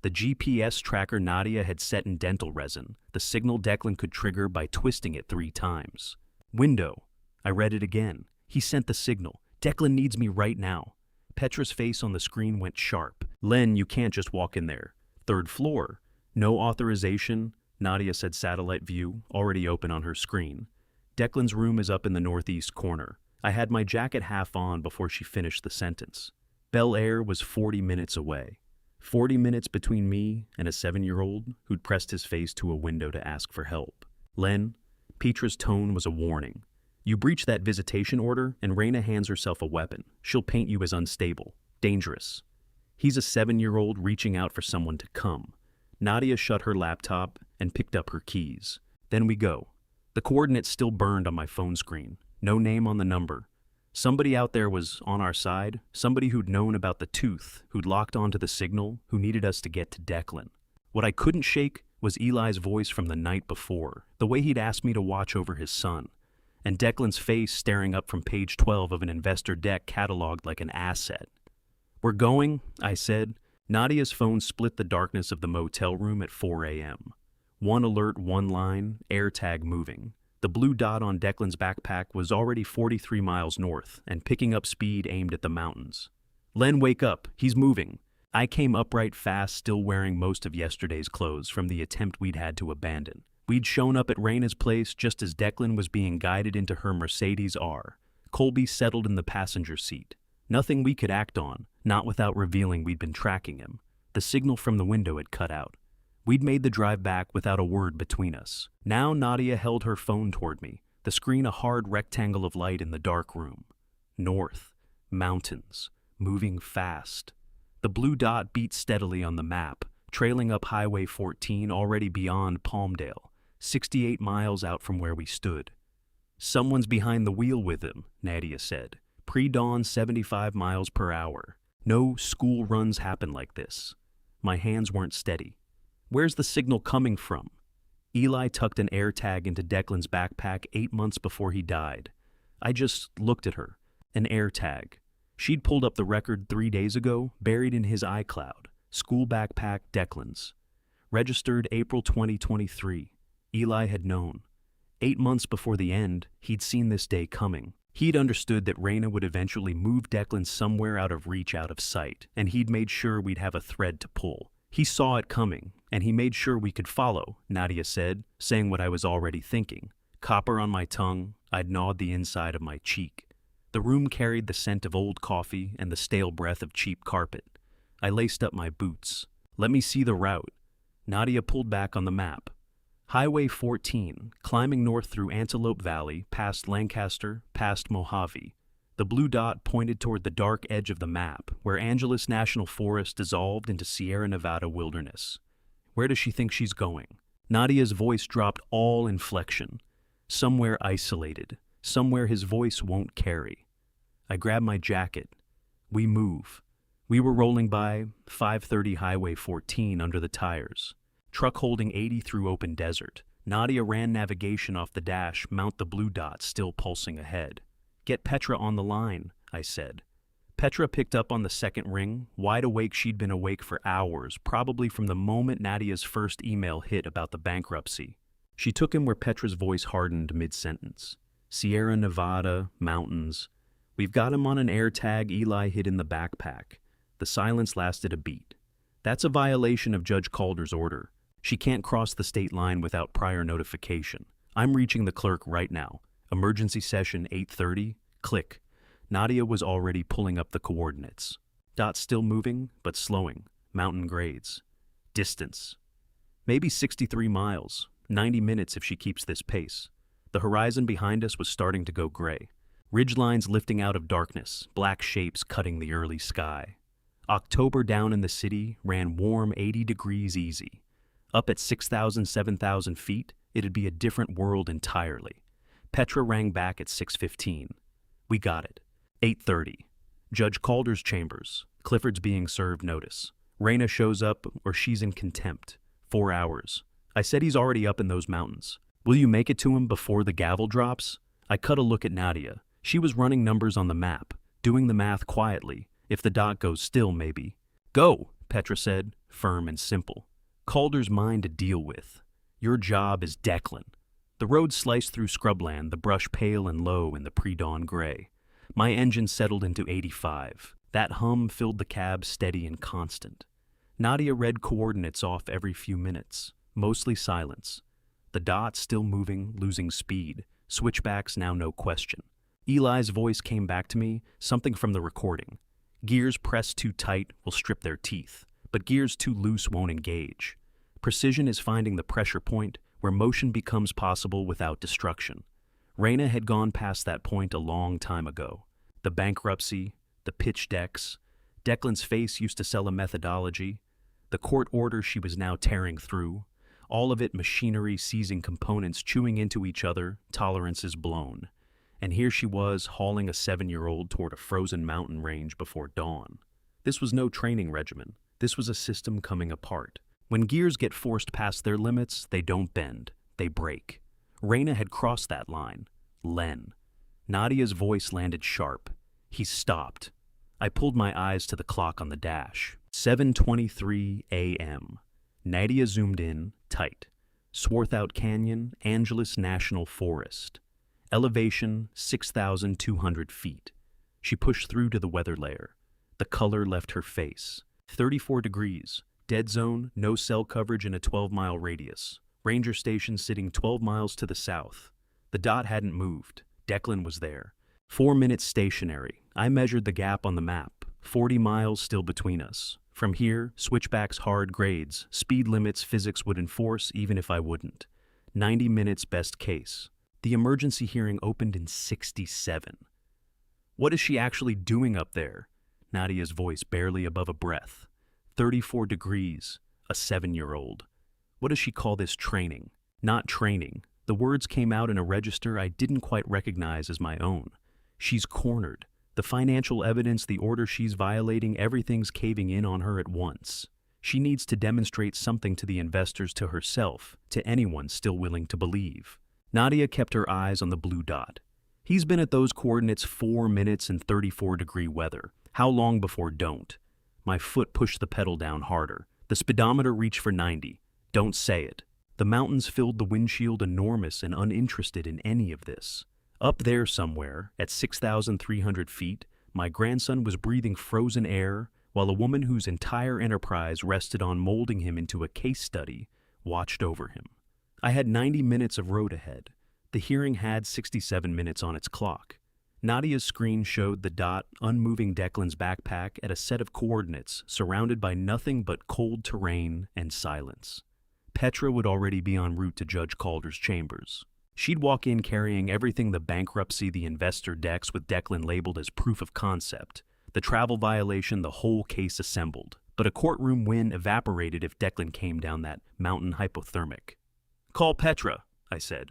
The GPS tracker Nadia had set in dental resin, the signal Declan could trigger by twisting it 3 times. Window. I read it again. He sent the signal. Declan needs me right now. Petra's face on the screen went sharp. Len, you can't just walk in there. 3rd floor. No authorization, Nadia said satellite view, already open on her screen. Declan's room is up in the northeast corner. I had my jacket half on before she finished the sentence. Bel Air was 40 minutes away. 40 minutes between me and a 7-year-old who'd pressed his face to a window to ask for help. Len, Petra's tone was a warning. You breach that visitation order and Raina hands herself a weapon. She'll paint you as unstable, dangerous. He's a 7-year-old reaching out for someone to come. Nadia shut her laptop and picked up her keys. Then we go. The coordinates still burned on my phone screen. No name on the number. Somebody out there was on our side, somebody who'd known about the tooth, who'd locked onto the signal, who needed us to get to Declan. What I couldn't shake was Eli's voice from the night before, the way he'd asked me to watch over his son, and Declan's face staring up from page 12 of an investor deck cataloged like an asset. We're going, I said. Nadia's phone split the darkness of the motel room at 4 a.m. 1 alert, 1 line, AirTag moving. The blue dot on Declan's backpack was already 43 miles north and picking up speed aimed at the mountains. Len, wake up. He's moving. I came upright fast, still wearing most of yesterday's clothes from the attempt we'd had to abandon. We'd shown up at Raina's place just as Declan was being guided into her Mercedes R. Colby settled in the passenger seat. Nothing we could act on, not without revealing we'd been tracking him. The signal from the window had cut out. We'd made the drive back without a word between us. Now Nadia held her phone toward me, the screen a hard rectangle of light in the dark room. North, mountains, moving fast. The blue dot beat steadily on the map, trailing up Highway 14 already beyond Palmdale, 68 miles out from where we stood. Someone's behind the wheel with him, Nadia said. Pre-dawn 75 miles per hour. No school runs happen like this. My hands weren't steady. Where's the signal coming from? Eli tucked an AirTag into Declan's backpack 8 months before he died. I just looked at her. An AirTag. She'd pulled up the record 3 days ago, buried in his iCloud. School backpack Declan's. Registered April 2023. Eli had known. 8 months before the end, he'd seen this day coming. He'd understood that Raina would eventually move Declan somewhere out of reach, out of sight, and he'd made sure we'd have a thread to pull. He saw it coming, and he made sure we could follow, Nadia said, saying what I was already thinking. Copper on my tongue, I'd gnawed the inside of my cheek. The room carried the scent of old coffee and the stale breath of cheap carpet. I laced up my boots. Let me see the route. Nadia pulled back on the map. Highway 14, climbing north through Antelope Valley, past Lancaster, past Mojave. The blue dot pointed toward the dark edge of the map, where Angeles National Forest dissolved into Sierra Nevada wilderness. Where does she think she's going? Nadia's voice dropped all inflection. Somewhere isolated, somewhere his voice won't carry. I grabbed my jacket. We move. We were rolling by 530 Highway 14 under the tires. Truck holding 80 through open desert. Nadia ran navigation off the dash, mount the blue dot still pulsing ahead. Get Petra on the line, I said. Petra picked up on the second ring, wide awake. She'd been awake for hours, probably from the moment Nadia's first email hit about the bankruptcy. She took him where Petra's voice hardened mid-sentence. Sierra Nevada, mountains. We've got him on an AirTag Eli hid in the backpack. The silence lasted a beat. That's a violation of Judge Calder's order. She can't cross the state line without prior notification. I'm reaching the clerk right now. Emergency session 8:30. Click. Nadia was already pulling up the coordinates. Dot still moving, but slowing. Mountain grades. Distance. Maybe 63 miles. 90 minutes if she keeps this pace. The horizon behind us was starting to go gray. Ridgelines lifting out of darkness, black shapes cutting the early sky. October down in the city ran warm 80 degrees easy. Up at 6,000, 7,000 feet, it'd be a different world entirely. Petra rang back at 6:15. We got it. 8:30. Judge Calder's chambers. Clifford's being served notice. Raina shows up or she's in contempt. 4 hours. I said he's already up in those mountains. Will you make it to him before the gavel drops? I cut a look at Nadia. She was running numbers on the map, doing the math quietly. If the dot goes still, maybe. Go, Petra said, firm and simple. Calder's mine to deal with. Your job is Declan. The road sliced through scrubland, the brush pale and low in the pre-dawn gray. My engine settled into 85. That hum filled the cab steady and constant. Nadia read coordinates off every few minutes, mostly silence. The dot still moving, losing speed. Switchbacks now no question. Eli's voice came back to me, something from the recording. Gears pressed too tight will strip their teeth, but gears too loose won't engage. Precision is finding the pressure point where motion becomes possible without destruction. Raina had gone past that point a long time ago. The bankruptcy, the pitch decks. Declan's face used to sell a methodology. The court order she was now tearing through. All of it machinery seizing components, chewing into each other, tolerances blown. And here she was, hauling a 7-year-old toward a frozen mountain range before dawn. This was no training regimen. This was a system coming apart. When gears get forced past their limits, they don't bend, they break. Raina had crossed that line. Len. Nadia's voice landed sharp. He stopped. I pulled my eyes to the clock on the dash. 7:23 a.m. Nadia zoomed in, tight. Swarthout Canyon, Angeles National Forest. Elevation, 6,200 feet. She pushed through to the weather layer. The color left her face. 34 degrees. Dead zone, no cell coverage in a 12-mile radius. Ranger station sitting 12 miles to the south. The dot hadn't moved. Declan was there. 4 minutes stationary. I measured the gap on the map. 40 miles still between us. From here, switchbacks hard grades, speed limits physics would enforce even if I wouldn't. 90 minutes best case. The emergency hearing opened in 67. What is she actually doing up there? Nadia's voice barely above a breath. 34 degrees, a 7-year-old. What does she call this training? Not training. The words came out in a register I didn't quite recognize as my own. She's cornered. The financial evidence, the order she's violating, everything's caving in on her at once. She needs to demonstrate something to the investors, to herself, to anyone still willing to believe. Nadia kept her eyes on the blue dot. He's been at those coordinates 4 minutes in 34-degree weather. How long before don't? My foot pushed the pedal down harder. The speedometer reached for 90. Don't say it. The mountains filled the windshield, enormous and uninterested in any of this. Up there somewhere, at 6,300 feet, my grandson was breathing frozen air, while a woman whose entire enterprise rested on molding him into a case study watched over him. I had 90 minutes of road ahead. The hearing had 67 minutes on its clock. Nadia's screen showed the dot unmoving Declan's backpack at a set of coordinates surrounded by nothing but cold terrain and silence. Petra would already be en route to Judge Calder's chambers. She'd walk in carrying everything: the bankruptcy, the investor decks with Declan labeled as proof of concept, the travel violation, the whole case assembled. But a courtroom win evaporated if Declan came down that mountain hypothermic. Call Petra, I said.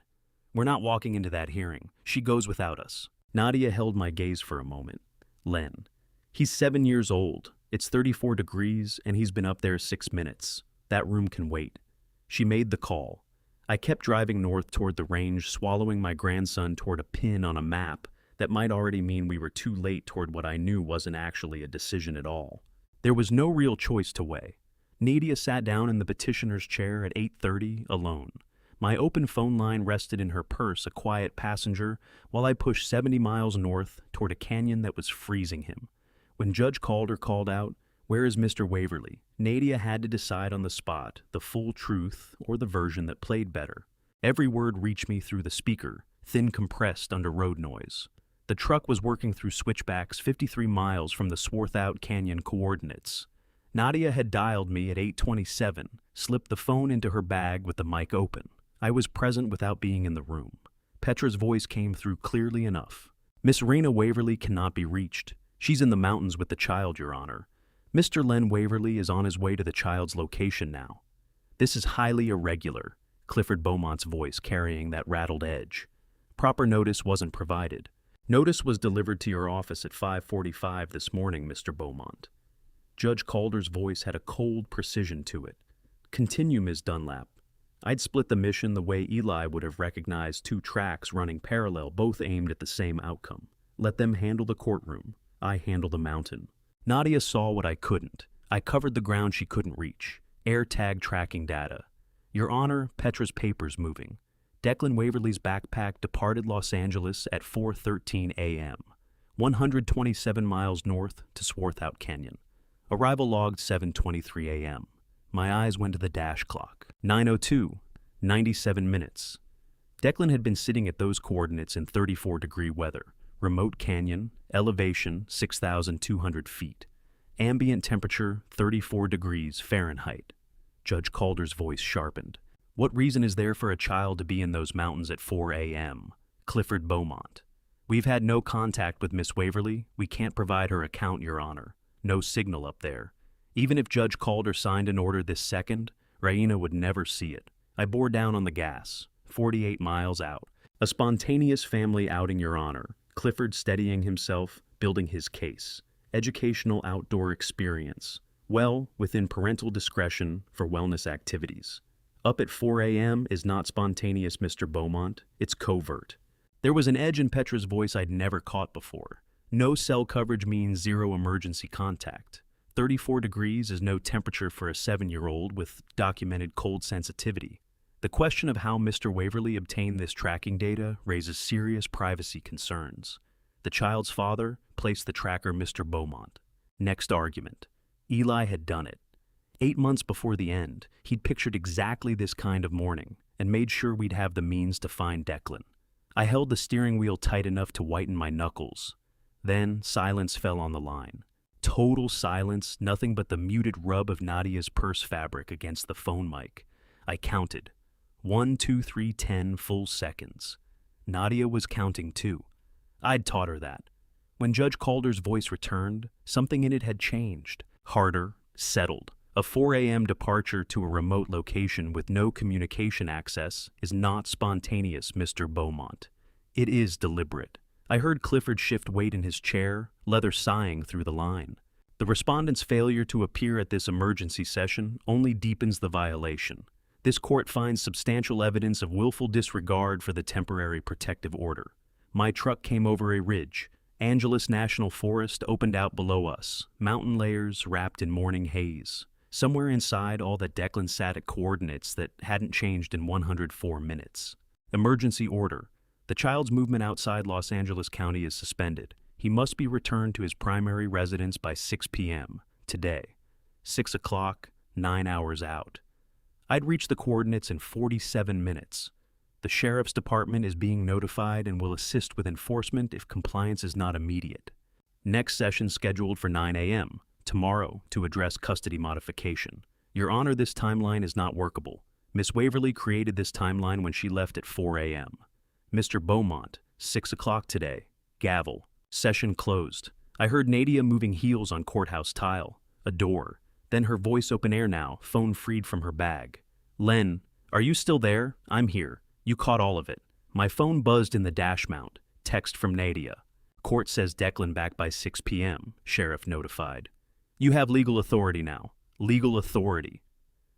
We're not walking into that hearing. She goes without us. Nadia held my gaze for a moment. Len. He's 7 years old. It's 34 degrees, and he's been up there 6 minutes. That room can wait. She made the call. I kept driving north toward the range, swallowing my grandson toward a pin on a map that might already mean we were too late toward what I knew wasn't actually a decision at all. There was no real choice to weigh. Nadia sat down in the petitioner's chair at 8:30, alone. My open phone line rested in her purse, a quiet passenger, while I pushed 70 miles north toward a canyon that was freezing him. When Judge Calder called out, "Where is Mr. Waverly?" Nadia had to decide on the spot, the full truth or the version that played better. Every word reached me through the speaker, thin compressed under road noise. The truck was working through switchbacks 53 miles from the Swarthout Canyon coordinates. Nadia had dialed me at 8:27, slipped the phone into her bag with the mic open. I was present without being in the room. Petra's voice came through clearly enough. Miss Raina Waverly cannot be reached. She's in the mountains with the child, Your Honor. Mr. Len Waverly is on his way to the child's location now. This is highly irregular, Clifford Beaumont's voice carrying that rattled edge. Proper notice wasn't provided. Notice was delivered to your office at 5:45 this morning, Mr. Beaumont. Judge Calder's voice had a cold precision to it. Continue, Ms. Dunlap. I'd split the mission the way Eli would have recognized two tracks running parallel, both aimed at the same outcome. Let them handle the courtroom. I handle the mountain. Nadia saw what I couldn't. I covered the ground she couldn't reach. Air tag tracking data. Your Honor, Petra's papers moving. Declan Waverly's backpack departed Los Angeles at 4:13 a.m., 127 miles north to Swarthout Canyon. Arrival logged 7:23 a.m. My eyes went to the dash clock. 9:02, 97 minutes. Declan had been sitting at those coordinates in 34-degree weather. Remote canyon, elevation 6,200 feet. Ambient temperature 34 degrees Fahrenheit. Judge Calder's voice sharpened. What reason is there for a child to be in those mountains at 4 a.m.? Clifford Beaumont. We've had no contact with Miss Waverly. We can't provide her account, Your Honor. No signal up there. Even if Judge Calder signed an order this second, Raina would never see it. I bore down on the gas, 48 miles out. A spontaneous family outing, Your Honor. Clifford steadying himself, building his case. Educational outdoor experience. Well, within parental discretion for wellness activities. Up at 4 a.m. is not spontaneous, Mr. Beaumont. It's covert. There was an edge in Petra's voice I'd never caught before. No cell coverage means zero emergency contact. 34 degrees is no temperature for a 7-year-old with documented cold sensitivity. The question of how Mr. Waverly obtained this tracking data raises serious privacy concerns. The child's father placed the tracker Mr. Beaumont. Next argument. Eli had done it. 8 months before the end, he'd pictured exactly this kind of morning and made sure we'd have the means to find Declan. I held the steering wheel tight enough to whiten my knuckles. Then silence fell on the line. Total silence, nothing but the muted rub of Nadia's purse fabric against the phone mic. I counted. 1, 2, 3, 10 full seconds. Nadia was counting too. I'd taught her that. When Judge Calder's voice returned, something in it had changed. Harder, settled. A 4 a.m. departure to a remote location with no communication access is not spontaneous, Mr. Beaumont. It is deliberate. I heard Clifford shift weight in his chair, leather sighing through the line. The respondent's failure to appear at this emergency session only deepens the violation. This court finds substantial evidence of willful disregard for the temporary protective order. My truck came over a ridge. Angeles National Forest opened out below us, mountain layers wrapped in morning haze. Somewhere inside, all that Declan sat at coordinates that hadn't changed in 104 minutes. Emergency order. The child's movement outside Los Angeles County is suspended. He must be returned to his primary residence by 6 p.m. today. 6 o'clock, 9 hours out. I'd reached the coordinates in 47 minutes. The sheriff's department is being notified and will assist with enforcement if compliance is not immediate. Next session scheduled for 9 a.m. tomorrow to address custody modification. Your Honor, this timeline is not workable. Miss Waverly created this timeline when she left at 4 a.m. Mr. Beaumont, 6 o'clock today. Gavel. Session closed. I heard Nadia moving heels on courthouse tile. A door. Then her voice open air now, phone freed from her bag. Len, are you still there? I'm here. You caught all of it. My phone buzzed in the dash mount. Text from Nadia. Court says Declan back by 6 p.m., sheriff notified. You have legal authority now. Legal authority.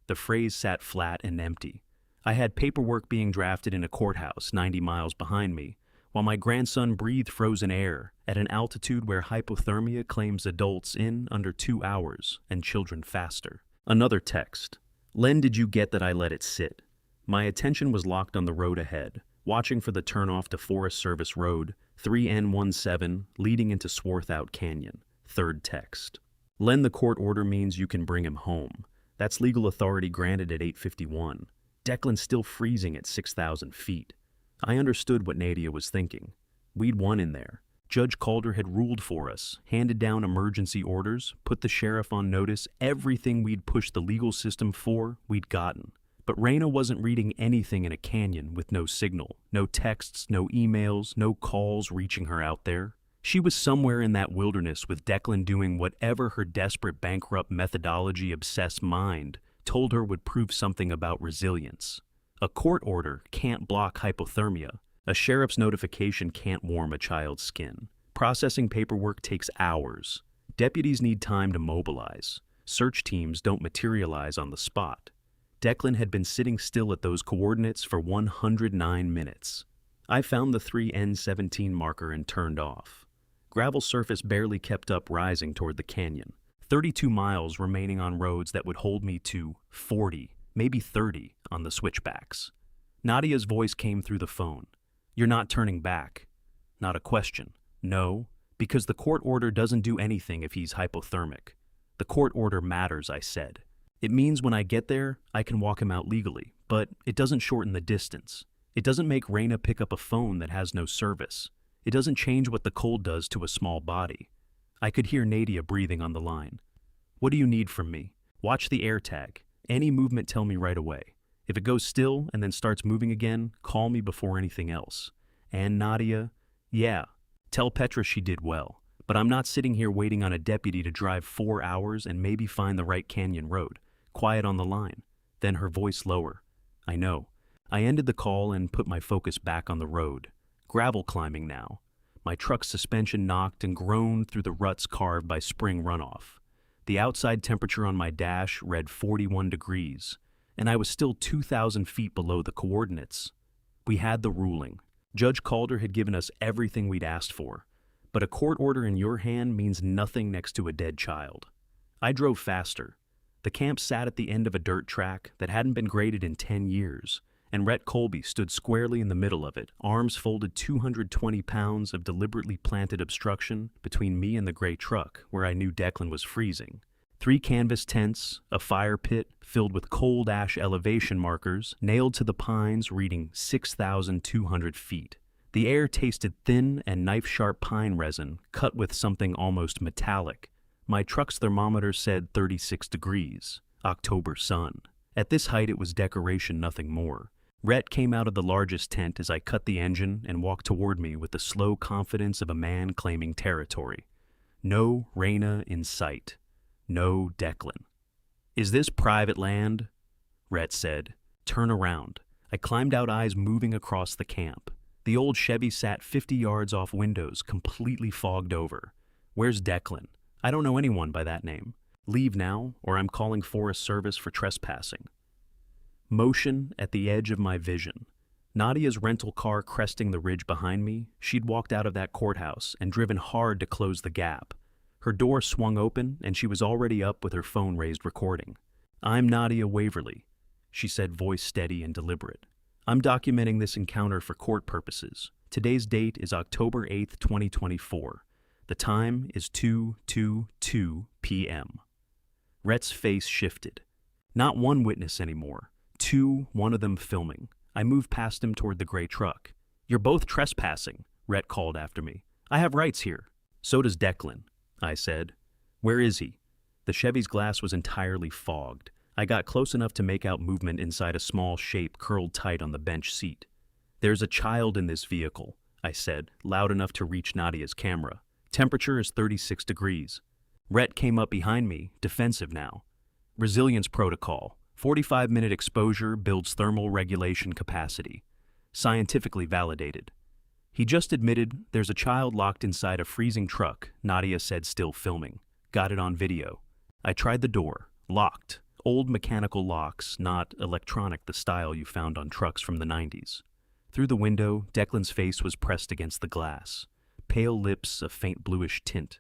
The phrase sat flat and empty. I had paperwork being drafted in a courthouse 90 miles behind me, while my grandson breathed frozen air at an altitude where hypothermia claims adults in under 2 hours and children faster. Another text. Len, did you get that I let it sit? My attention was locked on the road ahead, watching for the turnoff to Forest Service Road, 3N17, leading into Swarthout Canyon. Third text. Len, the court order means you can bring him home. That's legal authority granted at 8:51. Declan's still freezing at 6,000 feet. I understood what Nadia was thinking. We'd won in there. Judge Calder had ruled for us, handed down emergency orders, put the sheriff on notice. Everything we'd pushed the legal system for, we'd gotten. But Raina wasn't reading anything in a canyon with no signal, no texts, no emails, no calls reaching her out there. She was somewhere in that wilderness with Declan doing whatever her desperate bankrupt methodology-obsessed mind told her would prove something about resilience. A court order can't block hypothermia. A sheriff's notification can't warm a child's skin. Processing paperwork takes hours. Deputies need time to mobilize. Search teams don't materialize on the spot. Declan had been sitting still at those coordinates for 109 minutes. I found the 3N17 marker and turned off. Gravel surface barely kept up rising toward the canyon. 32 miles remaining on roads that would hold me to 40, maybe 30 on the switchbacks. Nadia's voice came through the phone. "You're not turning back." Not a question. No, because the court order doesn't do anything if he's hypothermic. The court order matters, I said. It means when I get there, I can walk him out legally, but it doesn't shorten the distance. It doesn't make Raina pick up a phone that has no service. It doesn't change what the cold does to a small body. I could hear Nadia breathing on the line. "What do you need from me? Watch the air tag. Any movement, tell me right away. If it goes still and then starts moving again, call me before anything else." And Nadia, "Yeah, tell Petra she did well. But I'm not sitting here waiting on a deputy to drive 4 hours and maybe find the right canyon road." Quiet on the line. Then her voice lower. "I know." I ended the call and put my focus back on the road. Gravel climbing now. My truck's suspension knocked and groaned through the ruts carved by spring runoff. The outside temperature on my dash read 41 degrees, and I was still 2,000 feet below the coordinates. We had the ruling. Judge Calder had given us everything we'd asked for, but a court order in your hand means nothing next to a dead child. I drove faster. The camp sat at the end of a dirt track that hadn't been graded in 10 years, and Rhett Colby stood squarely in the middle of it, arms folded, 220 pounds of deliberately planted obstruction between me and the gray truck where I knew Declan was freezing. 3 canvas tents, a fire pit filled with cold ash elevation markers nailed to the pines reading 6,200 feet. The air tasted thin and knife-sharp pine resin cut with something almost metallic. My truck's thermometer said 36 degrees, October sun. At this height, it was decoration, nothing more. Rhett came out of the largest tent as I cut the engine and walked toward me with the slow confidence of a man claiming territory. No Raina in sight. No Declan. "Is this private land?" Rhett said. "Turn around." I climbed out, eyes moving across the camp. The old Chevy sat 50 yards off windows, completely fogged over. "Where's Declan? I don't know anyone by that name. Leave now, or I'm calling Forest Service for trespassing." Motion at the edge of my vision. Nadia's rental car cresting the ridge behind me. She'd walked out of that courthouse and driven hard to close the gap. Her door swung open, and she was already up with her phone raised, recording. "I'm Nadia Waverly," she said, voice steady and deliberate. "I'm documenting this encounter for court purposes. Today's date is October 8th, 2024. The time is 2:22 p.m. Rhett's face shifted. Not one witness anymore. 2, one of them filming. I moved past him toward the gray truck. "You're both trespassing," Rhett called after me. "I have rights here." "So does Declan," I said. "Where is he?" The Chevy's glass was entirely fogged. I got close enough to make out movement inside a small shape curled tight on the bench seat. "There's a child in this vehicle," I said, loud enough to reach Nadia's camera. "Temperature is 36 degrees. Rhett came up behind me, defensive now. "Resilience protocol. 45-minute exposure builds thermal regulation capacity. Scientifically validated." "He just admitted there's a child locked inside a freezing truck," Nadia said, still filming. "Got it on video." I tried the door. Locked. Old mechanical locks, not electronic, the style you found on trucks from the 90s. Through the window, Declan's face was pressed against the glass. Pale lips, a faint bluish tint.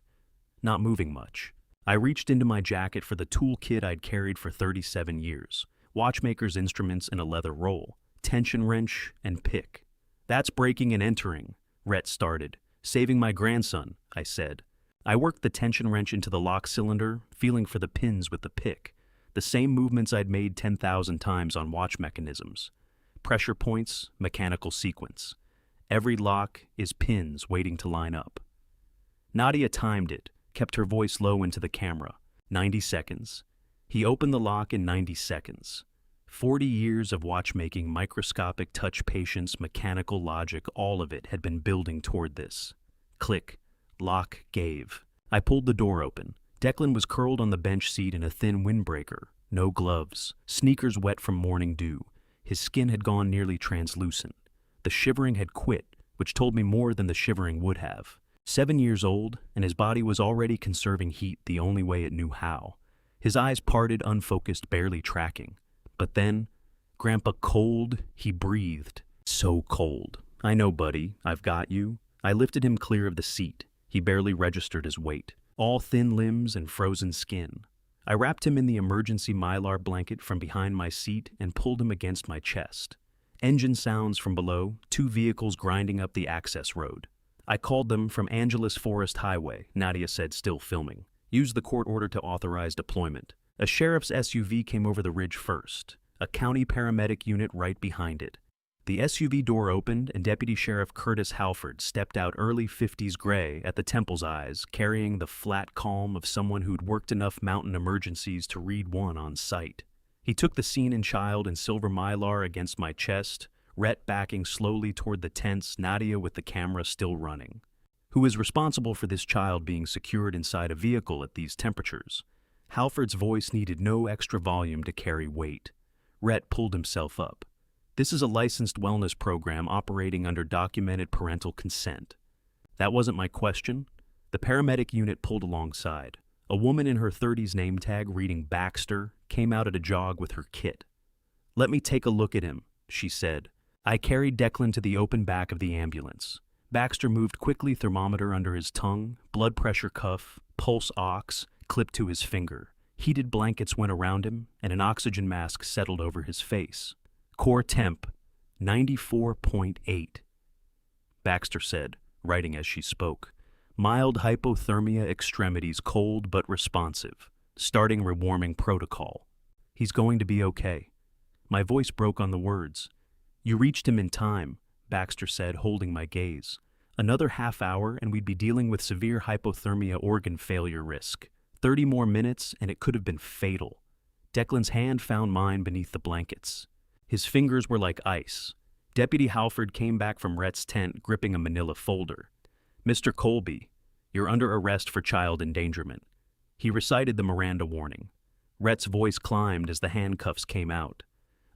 Not moving much. I reached into my jacket for the toolkit I'd carried for 37 years. Watchmaker's instruments in a leather roll. Tension wrench and pick. "That's breaking and entering," Rhett started. "Saving my grandson," I said. I worked the tension wrench into the lock cylinder, feeling for the pins with the pick. The same movements I'd made 10,000 times on watch mechanisms. Pressure points, mechanical sequence. Every lock is pins waiting to line up. Nadia timed it, kept her voice low into the camera. 90 seconds. He opened the lock in 90 seconds. 40 years of watchmaking, microscopic touch patience, mechanical logic, all of it had been building toward this. Click. Lock gave. I pulled the door open. Declan was curled on the bench seat in a thin windbreaker. No gloves. Sneakers wet from morning dew. His skin had gone nearly translucent. The shivering had quit, which told me more than the shivering would have. 7 years old, and his body was already conserving heat the only way it knew how. His eyes parted, unfocused, barely tracking. But then, Grandpa, cold, he breathed. So cold. I know, buddy, I've got you. I lifted him clear of the seat. He barely registered his weight. All thin limbs and frozen skin. I wrapped him in the emergency Mylar blanket from behind my seat and pulled him against my chest. Engine sounds from below, 2 vehicles grinding up the access road. I called them from Angeles Forest Highway, Nadia said, still filming. Used the court order to authorize deployment. A sheriff's SUV came over the ridge first, a county paramedic unit right behind it. The SUV door opened and Deputy Sheriff Curtis Halford stepped out, early 50s gray at the temple's eyes, carrying the flat calm of someone who'd worked enough mountain emergencies to read one on sight. He took the scene and child in silver Mylar against my chest, Rhett backing slowly toward the tents, Nadia with the camera still running. Who is responsible for this child being secured inside a vehicle at these temperatures? Halford's voice needed no extra volume to carry weight. Rhett pulled himself up. This is a licensed wellness program operating under documented parental consent. That wasn't my question. The paramedic unit pulled alongside. A woman in her 30s name tag reading Baxter came out at a jog with her kit. "Let me take a look at him," she said. I carried Declan to the open back of the ambulance. Baxter moved quickly, thermometer under his tongue, blood pressure cuff, pulse ox, clipped to his finger. Heated blankets went around him, and an oxygen mask settled over his face. Core temp, 94.8. Baxter said, writing as she spoke. Mild hypothermia, extremities cold but responsive. Starting rewarming protocol. He's going to be okay. My voice broke on the words. You reached him in time, Baxter said, holding my gaze. Another half hour and we'd be dealing with severe hypothermia, organ failure risk. 30 more minutes and it could have been fatal. Declan's hand found mine beneath the blankets. His fingers were like ice. Deputy Halford came back from Rhett's tent gripping a manila folder. Mr. Colby, you're under arrest for child endangerment. He recited the Miranda warning. Rhett's voice climbed as the handcuffs came out.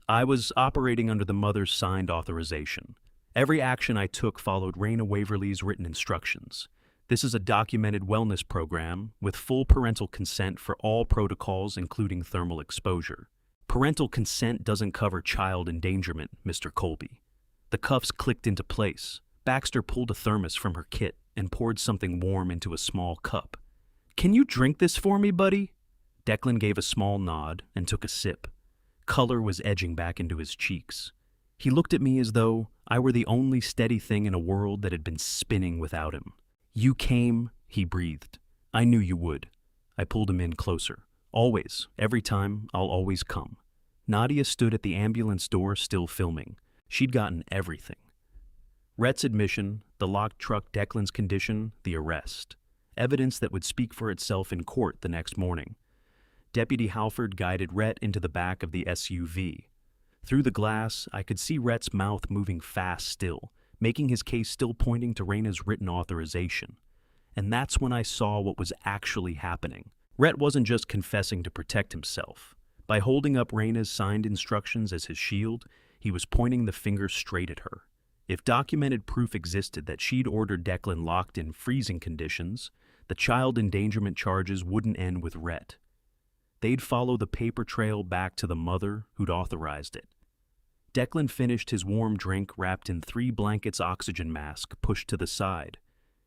I was operating under the mother's signed authorization. Every action I took followed Raina Waverly's written instructions. This is a documented wellness program with full parental consent for all protocols, including thermal exposure. Parental consent doesn't cover child endangerment, Mr. Colby. The cuffs clicked into place. Baxter pulled a thermos from her kit and poured something warm into a small cup. Can you drink this for me, buddy? Declan gave a small nod and took a sip. Color was edging back into his cheeks. He looked at me as though I were the only steady thing in a world that had been spinning without him. You came, he breathed. I knew you would. I pulled him in closer. Always, every time, I'll always come. Nadia stood at the ambulance door still filming. She'd gotten everything. Rhett's admission, the locked truck, Declan's condition, the arrest. Evidence that would speak for itself in court the next morning. Deputy Halford guided Rhett into the back of the SUV. Through the glass, I could see Rhett's mouth moving fast still, making his case still pointing to Raina's written authorization. And that's when I saw what was actually happening. Rhett wasn't just confessing to protect himself. By holding up Raina's signed instructions as his shield, he was pointing the finger straight at her. If documented proof existed that she'd ordered Declan locked in freezing conditions, the child endangerment charges wouldn't end with Rhett. They'd follow the paper trail back to the mother who'd authorized it. Declan finished his warm drink wrapped in 3 blankets, oxygen mask pushed to the side.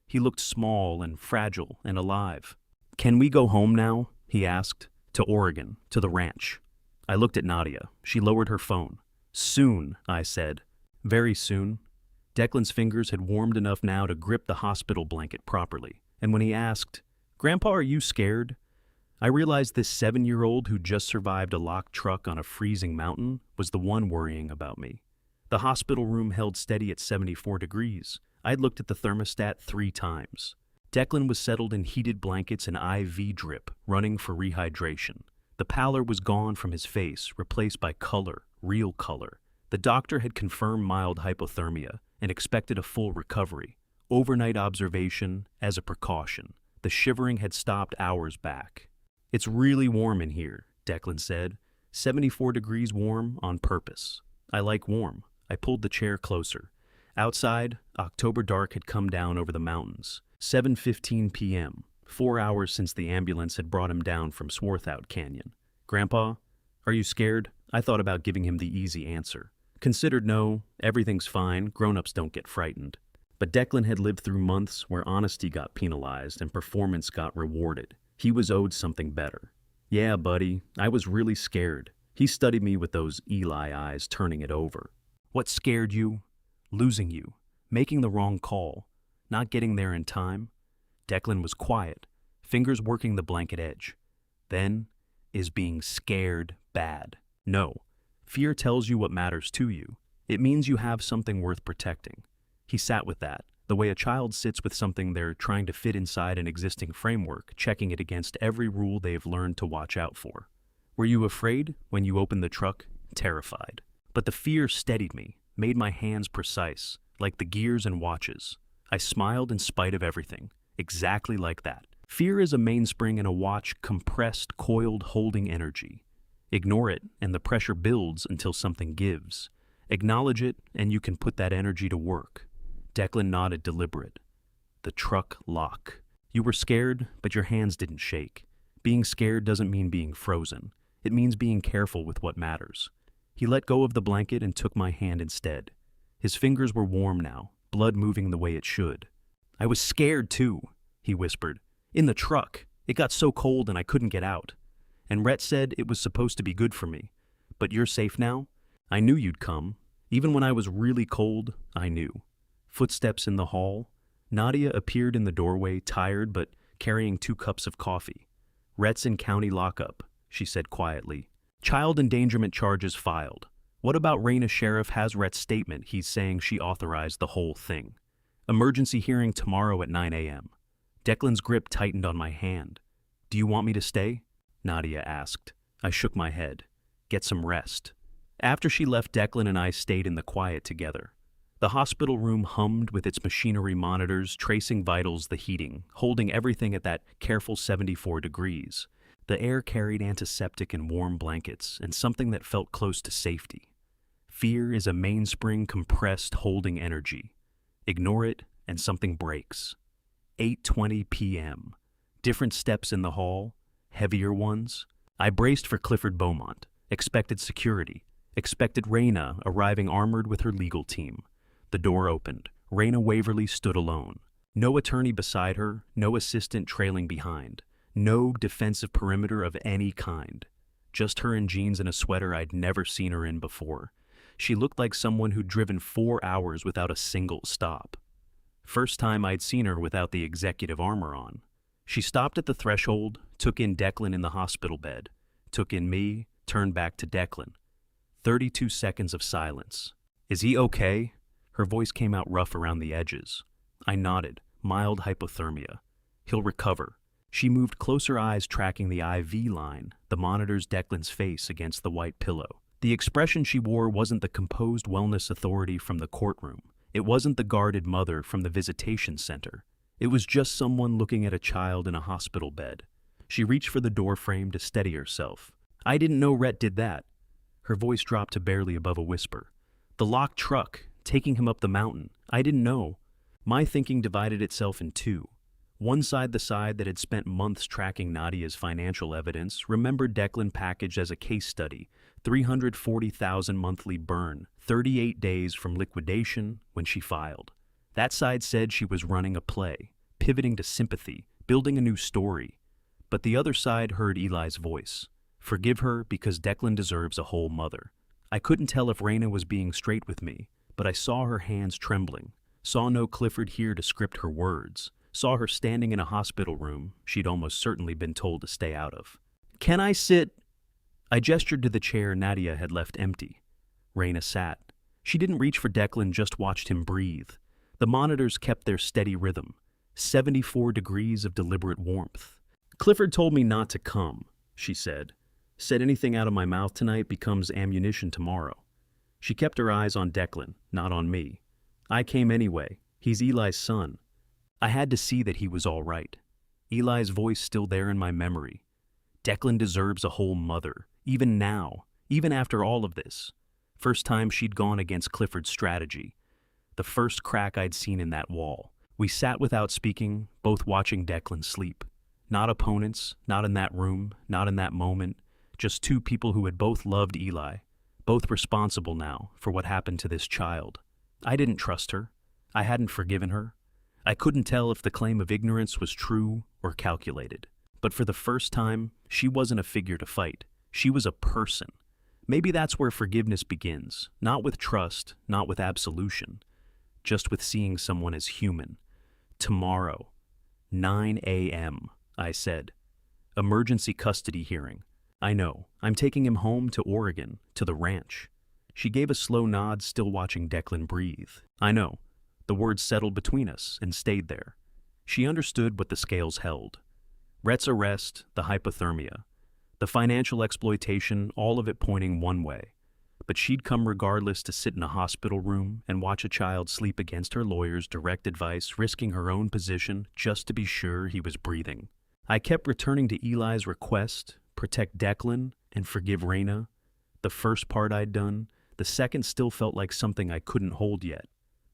He looked small and fragile and alive. Can we go home now? He asked. To Oregon, to the ranch. I looked at Nadia. She lowered her phone. Soon, I said. Very soon. Declan's fingers had warmed enough now to grip the hospital blanket properly. And when he asked, Grandpa, are you scared? I realized this 7-year-old who'd just survived a locked truck on a freezing mountain was the one worrying about me. The hospital room held steady at 74 degrees. I'd looked at the thermostat 3 times. Declan was settled in heated blankets and IV drip, running for rehydration. The pallor was gone from his face, replaced by color, real color. The doctor had confirmed mild hypothermia and expected a full recovery. Overnight observation as a precaution. The shivering had stopped hours back. It's really warm in here, Declan said. 74 degrees warm on purpose. I like warm. I pulled the chair closer. Outside, October dark had come down over the mountains. 7:15 p.m., 4 hours since the ambulance had brought him down from Swarthout Canyon. "Grandpa, are you scared?" I thought about giving him the easy answer. Considered no, everything's fine, grown-ups don't get frightened. But Declan had lived through months where honesty got penalized and performance got rewarded. He was owed something better. "Yeah, buddy, I was really scared." He studied me with those Eli eyes turning it over. "What scared you?" "Losing you. Making the wrong call. Not getting there in time." Declan was quiet, fingers working the blanket edge. "Then, is being scared bad?" "No. Fear tells you what matters to you. It means you have something worth protecting." He sat with that, the way a child sits with something they're trying to fit inside an existing framework, checking it against every rule they've learned to watch out for. "Were you afraid when you opened the truck?" "Terrified. But the fear steadied me, made my hands precise, like the gears and watches. I smiled in spite of everything, exactly like that. Fear is a mainspring in a watch, compressed, coiled, holding energy. Ignore it, and the pressure builds until something gives. Acknowledge it, and you can put that energy to work." Declan nodded, deliberate. "The truck lock. You were scared, but your hands didn't shake. Being scared doesn't mean being frozen. It means being careful with what matters." He let go of the blanket and took my hand instead. His fingers were warm now, blood moving the way it should. "I was scared too," he whispered. "In the truck. It got so cold and I couldn't get out. And Rhett said it was supposed to be good for me. But you're safe now? I knew you'd come. Even when I was really cold, I knew." Footsteps in the hall. Nadia appeared in the doorway, tired but carrying 2 cups of coffee. "Rhett's in county lockup," she said quietly. "Child endangerment charges filed. What about Raina Sheriff has Rhett's statement? He's saying she authorized the whole thing. Emergency hearing tomorrow at 9 a.m. Declan's grip tightened on my hand. "Do you want me to stay?" Nadia asked. I shook my head. "Get some rest." After she left, Declan and I stayed in the quiet together. The hospital room hummed with its machinery monitors, tracing vitals, the heating, holding everything at that careful 74 degrees. The air carried antiseptic and warm blankets, and something that felt close to safety. Fear is a mainspring, compressed, holding energy. Ignore it, and something breaks. 8:20 p.m. Different steps in the hall, heavier ones. I braced for Clifford Beaumont, expected security, expected Raina arriving armored with her legal team. The door opened. Raina Waverly stood alone. No attorney beside her, no assistant trailing behind. No defensive perimeter of any kind. Just her in jeans and a sweater I'd never seen her in before. She looked like someone who'd driven 4 hours without a single stop. First time I'd seen her without the executive armor on. She stopped at the threshold, took in Declan in the hospital bed, took in me, turned back to Declan. 32 seconds of silence. "Is he okay?" Her voice came out rough around the edges. I nodded. Mild hypothermia. "He'll recover." She moved closer, eyes tracking the IV line, the monitor's Declan's face against the white pillow. The expression she wore wasn't the composed wellness authority from the courtroom. It wasn't the guarded mother from the visitation center. It was just someone looking at a child in a hospital bed. She reached for the door frame to steady herself. "I didn't know Rhett did that." Her voice dropped to barely above a whisper. "The locked truck, taking him up the mountain. I didn't know." My thinking divided itself in two. One side, the side that had spent months tracking Nadia's financial evidence, remembered Declan packaged as a case study, $340,000 monthly burn, 38 days from liquidation when she filed. That side said she was running a play, pivoting to sympathy, building a new story. But the other side heard Eli's voice. Forgive her because Declan deserves a whole mother. I couldn't tell if Raina was being straight with me, but I saw her hands trembling, saw no Clifford here to script her words, saw her standing in a hospital room she'd almost certainly been told to stay out of. "Can I sit?" I gestured to the chair Nadia had left empty. Raina sat. She didn't reach for Declan, just watched him breathe. The monitors kept their steady rhythm, 74 degrees of deliberate warmth. "Clifford told me not to come," she said. "Said anything out of my mouth tonight becomes ammunition tomorrow." She kept her eyes on Declan, not on me. "I came anyway. He's Eli's son." I had to see that he was all right. Eli's voice still there in my memory. Declan deserves a whole mother, even now, even after all of this. First time she'd gone against Clifford's strategy. the first crack I'd seen in that wall. We sat without speaking, both watching Declan sleep. Not opponents, not in that room, not in that moment, just two people who had both loved Eli, both responsible now for what happened to this child. I didn't trust her. I hadn't forgiven her. I couldn't tell if the claim of ignorance was true or calculated. But for the first time, she wasn't a figure to fight. She was a person. Maybe that's where forgiveness begins, not with trust, not with absolution, just with seeing someone as human. Tomorrow, 9 a.m., I said. Emergency custody hearing. I know. I'm taking him home to Oregon, to the ranch. She gave a slow nod, still watching Declan breathe. I know. The words settled between us and stayed there. She understood what the scales held. Rhett's arrest, the hypothermia, the financial exploitation, all of it pointing one way. But she'd come regardless to sit in a hospital room and watch a child sleep against her lawyer's direct advice, risking her own position just to be sure he was breathing. I kept returning to Eli's request, protect Declan and forgive Raina. The first part I'd done, the second still felt like something I couldn't hold yet.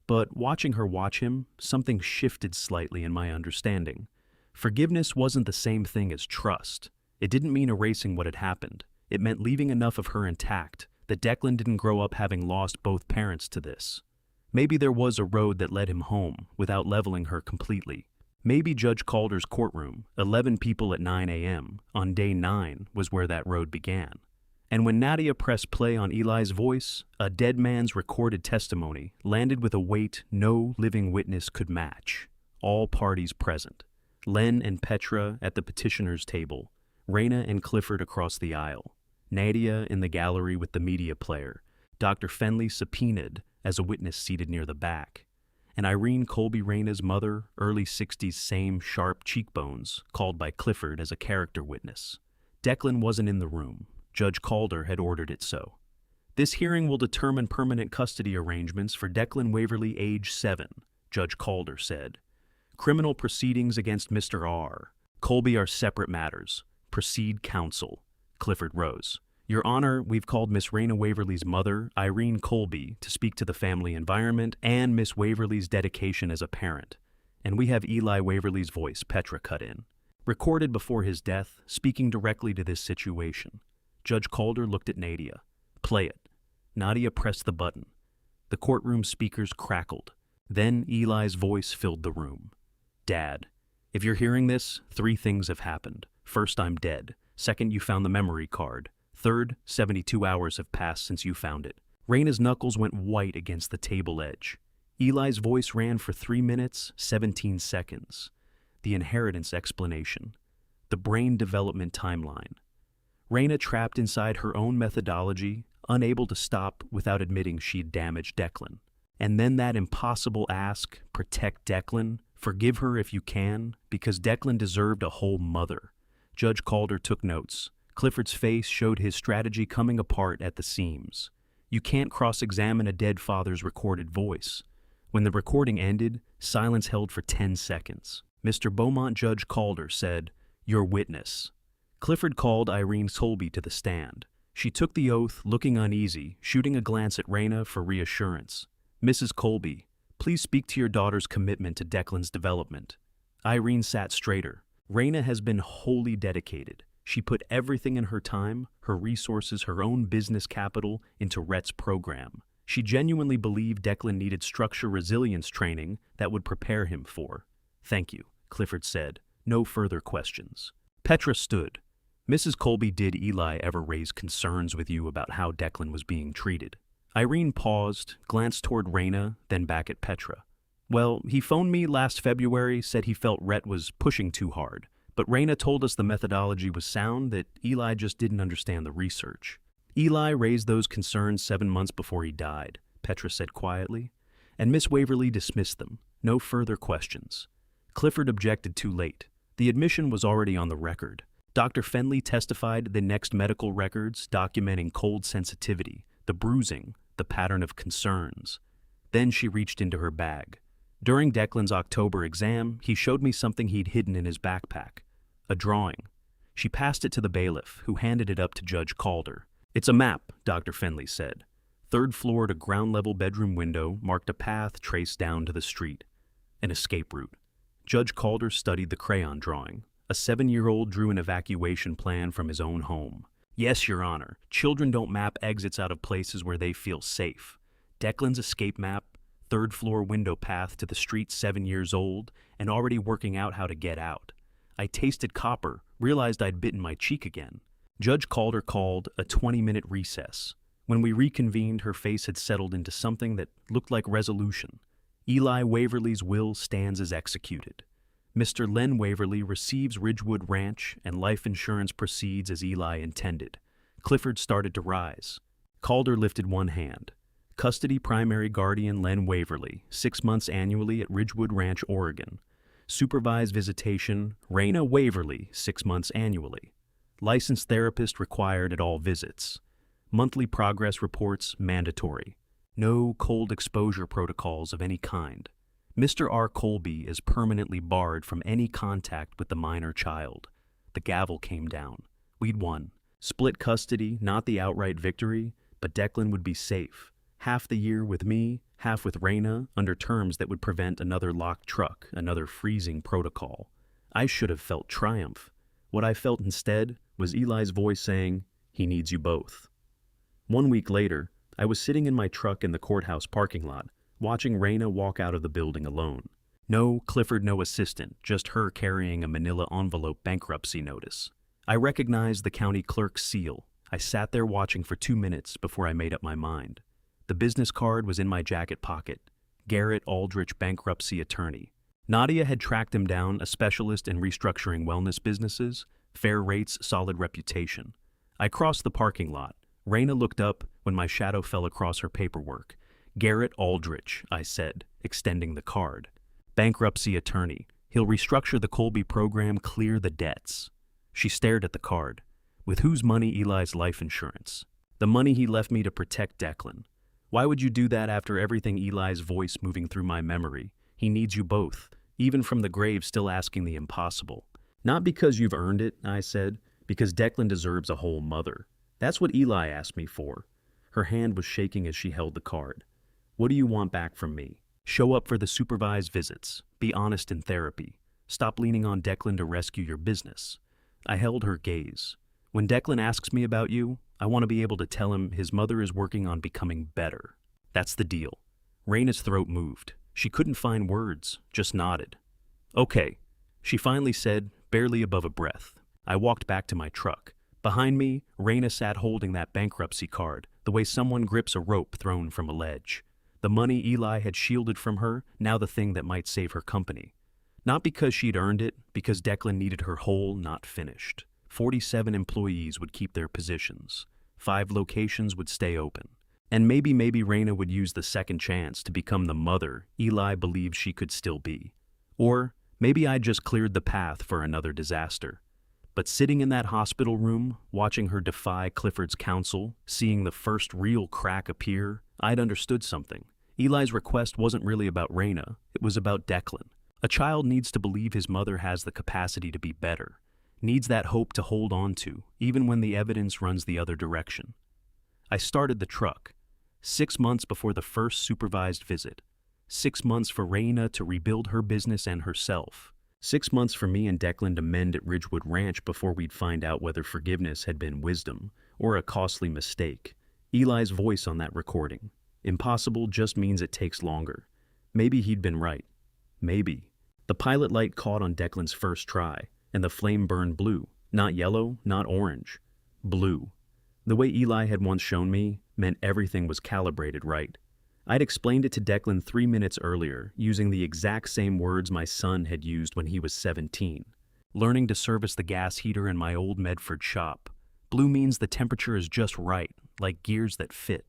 But watching her watch him, something shifted slightly in my understanding. Forgiveness wasn't the same thing as trust. It didn't mean erasing what had happened. It meant leaving enough of her intact, that Declan didn't grow up having lost both parents to this. Maybe there was a road that led him home without leveling her completely. Maybe Judge Calder's courtroom, 11 people at 9 a.m., on day 9 was where that road began. And when Nadia pressed play on Eli's voice, a dead man's recorded testimony landed with a weight no living witness could match. All parties present. Len and Petra at the petitioner's table, Raina and Clifford across the aisle, Nadia in the gallery with the media player, Dr. Fenley subpoenaed as a witness seated near the back, and Irene Colby, Raina's mother, early 60s, same sharp cheekbones, called by Clifford as a character witness. Declan wasn't in the room. Judge Calder had ordered it so. This hearing will determine permanent custody arrangements for Declan Waverly, age 7, Judge Calder said. Criminal proceedings against Mr. R. Colby are separate matters. Proceed counsel. Clifford rose. Your Honor, we've called Miss Raina Waverly's mother, Irene Colby, to speak to the family environment and Miss Waverly's dedication as a parent. And we have Eli Waverly's voice, Petra cut in. Recorded before his death, speaking directly to this situation. Judge Calder looked at Nadia. Play it. Nadia pressed the button. The courtroom speakers crackled. Then Eli's voice filled the room. Dad, if you're hearing this, 3 things have happened. First, I'm dead. Second, you found the memory card. Third, 72 hours have passed since you found it. Raina's knuckles went white against the table edge. Eli's voice ran for 3 minutes, 17 seconds. The inheritance explanation. The brain development timeline. Raina trapped inside her own methodology, unable to stop without admitting she'd damaged Declan. And then that impossible ask, protect Declan, forgive her if you can, because Declan deserved a whole mother. Judge Calder took notes. Clifford's face showed his strategy coming apart at the seams. You can't cross-examine a dead father's recorded voice. When the recording ended, silence held for 10 seconds. Mr. Beaumont, Judge Calder said, Your witness. Clifford called Irene Colby to the stand. She took the oath, looking uneasy, shooting a glance at Raina for reassurance. Mrs. Colby, please speak to your daughter's commitment to Declan's development. Irene sat straighter. Raina has been wholly dedicated. She put everything in her time, her resources, her own business capital into Rhett's program. She genuinely believed Declan needed structure resilience training that would prepare him for. Thank you, Clifford said. No further questions. Petra stood. Mrs. Colby, did Eli ever raise concerns with you about how Declan was being treated? Irene paused, glanced toward Raina, then back at Petra. Well, he phoned me last February, said he felt Rhett was pushing too hard. But Raina told us the methodology was sound, that Eli just didn't understand the research. Eli raised those concerns 7 months before he died, Petra said quietly, and Miss Waverly dismissed them. No further questions. Clifford objected too late. The admission was already on the record. Dr. Fenley testified the next medical records documenting cold sensitivity, the bruising, the pattern of concerns. Then she reached into her bag. During Declan's October exam, he showed me something he'd hidden in his backpack. A drawing. She passed it to the bailiff, who handed it up to Judge Calder. It's a map, Dr. Fenley said. Third floor to ground level bedroom window marked a path traced down to the street. An escape route. Judge Calder studied the crayon drawing. A 7-year-old drew an evacuation plan from his own home. Yes, Your Honor, children don't map exits out of places where they feel safe. Declan's escape map, third floor window path to the street, 7 years old, and already working out how to get out. I tasted copper, realized I'd bitten my cheek again. Judge Calder called a 20-minute recess. When we reconvened, her face had settled into something that looked like resolution. Eli Waverly's will stands as executed. Mr. Len Waverly receives Ridgewood Ranch, and life insurance proceeds as Eli intended. Clifford started to rise. Calder lifted one hand. Custody primary guardian Len Waverly, 6 months annually at Ridgewood Ranch, Oregon. Supervised visitation, Raina Waverly, 6 months annually. Licensed therapist required at all visits. Monthly progress reports mandatory. No cold exposure protocols of any kind. Mr. R. Colby is permanently barred from any contact with the minor child. The gavel came down. We'd won. Split custody, not the outright victory, but Declan would be safe. Half the year with me, half with Raina, under terms that would prevent another locked truck, another freezing protocol. I should have felt triumph. What I felt instead was Eli's voice saying, "He needs you both." 1 week later, I was sitting in my truck in the courthouse parking lot, watching Raina walk out of the building alone. No Clifford, no assistant, just her carrying a manila envelope bankruptcy notice. I recognized the county clerk's seal. I sat there watching for 2 minutes before I made up my mind. The business card was in my jacket pocket. Garrett Aldrich, bankruptcy attorney. Nadia had tracked him down, a specialist in restructuring wellness businesses, fair rates, solid reputation. I crossed the parking lot. Raina looked up when my shadow fell across her paperwork. Garrett Aldrich, I said, extending the card. Bankruptcy attorney. He'll restructure the Colby program, clear the debts. She stared at the card. With whose money? Eli's life insurance. The money he left me to protect Declan. Why would you do that after everything? Eli's voice moving through my memory. He needs you both, even from the grave, still asking the impossible. Not because you've earned it, I said, because Declan deserves a whole mother. That's what Eli asked me for. Her hand was shaking as she held the card. What do you want back from me? Show up for the supervised visits. Be honest in therapy. Stop leaning on Declan to rescue your business. I held her gaze. When Declan asks me about you, I want to be able to tell him his mother is working on becoming better. That's the deal. Raina's throat moved. She couldn't find words, just nodded. Okay, she finally said, barely above a breath. I walked back to my truck. Behind me, Raina sat holding that bankruptcy card, the way someone grips a rope thrown from a ledge. The money Eli had shielded from her, now the thing that might save her company. Not because she'd earned it, because Declan needed her whole, not finished. 47 employees would keep their positions. 5 locations would stay open. And maybe Raina would use the second chance to become the mother Eli believed she could still be. Or maybe I'd just cleared the path for another disaster. But sitting in that hospital room, watching her defy Clifford's counsel, seeing the first real crack appear, I'd understood something. Eli's request wasn't really about Raina, it was about Declan. A child needs to believe his mother has the capacity to be better, needs that hope to hold on to, even when the evidence runs the other direction. I started the truck. 6 months before the first supervised visit. 6 months for Raina to rebuild her business and herself. 6 months for me and Declan to mend at Ridgewood Ranch before we'd find out whether forgiveness had been wisdom or a costly mistake. Eli's voice on that recording. Impossible just means it takes longer. Maybe he'd been right. Maybe. The pilot light caught on Declan's first try, and the flame burned blue. Not yellow, not orange. Blue. The way Eli had once shown me meant everything was calibrated right. I'd explained it to Declan 3 minutes earlier, using the exact same words my son had used when he was 17. Learning to service the gas heater in my old Medford shop. Blue means the temperature is just right, like gears that fit.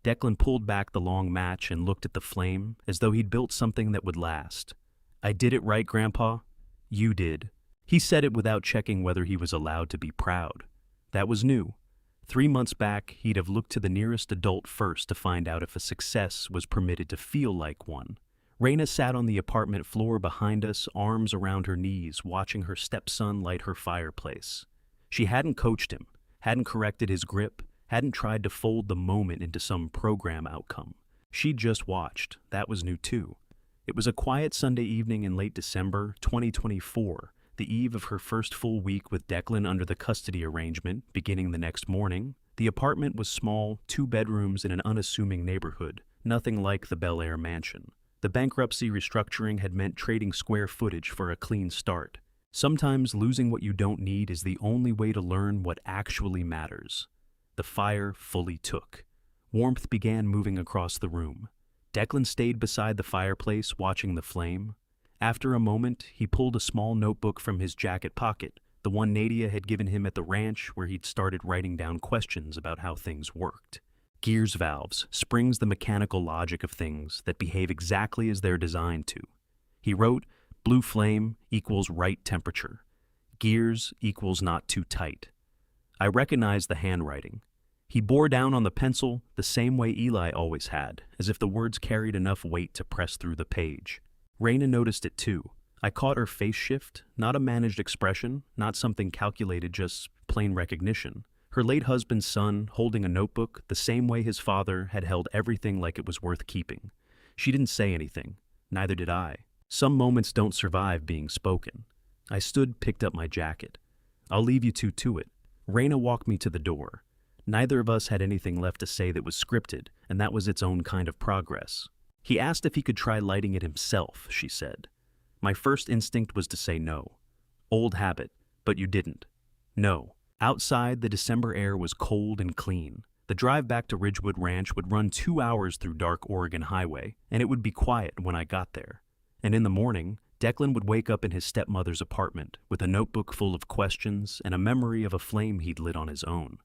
Declan pulled back the long match and looked at the flame as though he'd built something that would last. I did it right, Grandpa? You did. He said it without checking whether he was allowed to be proud. That was new. 3 months back, he'd have looked to the nearest adult first to find out if a success was permitted to feel like one. Raina sat on the apartment floor behind us, arms around her knees, watching her stepson light her fireplace. She hadn't coached him, hadn't corrected his grip, hadn't tried to fold the moment into some program outcome. She'd just watched. That was new too. It was a quiet Sunday evening in late December 2024, the eve of her first full week with Declan under the custody arrangement beginning the next morning. The apartment was small, 2 bedrooms in an unassuming neighborhood, nothing like the Bel Air mansion. The bankruptcy restructuring had meant trading square footage for a clean start. Sometimes losing what you don't need is the only way to learn what actually matters. The fire fully took. Warmth began moving across the room. Declan stayed beside the fireplace, watching the flame. After a moment, he pulled a small notebook from his jacket pocket, the one Nadia had given him at the ranch where he'd started writing down questions about how things worked. Gears valves, springs, the mechanical logic of things that behave exactly as they're designed to. He wrote, blue flame equals right temperature. Gears equals not too tight. I recognized the handwriting. He bore down on the pencil the same way Eli always had, as if the words carried enough weight to press through the page. Raina noticed it too. I caught her face shift, not a managed expression, not something calculated, just plain recognition. Her late husband's son, holding a notebook the same way his father had held everything like it was worth keeping. She didn't say anything. Neither did I. Some moments don't survive being spoken. I stood, picked up my jacket. I'll leave you two to it. Raina walked me to the door. Neither of us had anything left to say that was scripted, and that was its own kind of progress. He asked if he could try lighting it himself, she said. My first instinct was to say no. Old habit, but you didn't. No. Outside, the December air was cold and clean. The drive back to Ridgewood Ranch would run 2 hours through dark Oregon highway, and it would be quiet when I got there. And in the morning, Declan would wake up in his stepmother's apartment with a notebook full of questions and a memory of a flame he'd lit on his own.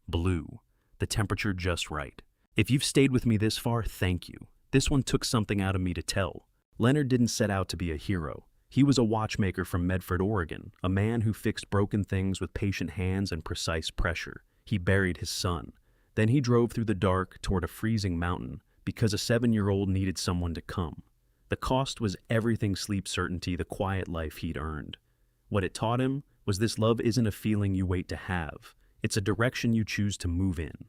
Blue. The temperature just right. If you've stayed with me this far, thank you. This one took something out of me to tell. Leonard didn't set out to be a hero. He was a watchmaker from Medford, Oregon, a man who fixed broken things with patient hands and precise pressure. He buried his son. Then he drove through the dark toward a freezing mountain because a 7-year-old needed someone to come. The cost was everything: sleep certainty, the quiet life he'd earned. What it taught him was this: love isn't a feeling you wait to have. It's a direction you choose to move in.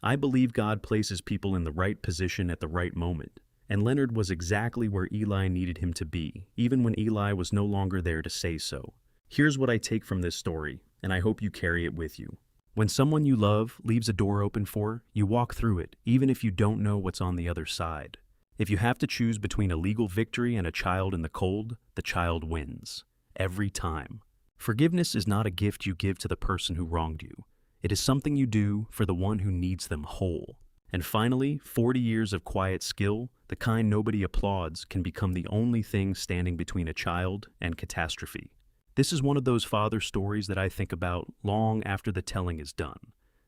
I believe God places people in the right position at the right moment, and Leonard was exactly where Eli needed him to be, even when Eli was no longer there to say so. Here's what I take from this story, and I hope you carry it with you. When someone you love leaves a door open for, you walk through it, even if you don't know what's on the other side. If you have to choose between a legal victory and a child in the cold, the child wins. Every time. Forgiveness is not a gift you give to the person who wronged you. It is something you do for the one who needs them whole. And finally, 40 years of quiet skill, the kind nobody applauds, can become the only thing standing between a child and catastrophe. This is one of those father stories that I think about long after the telling is done.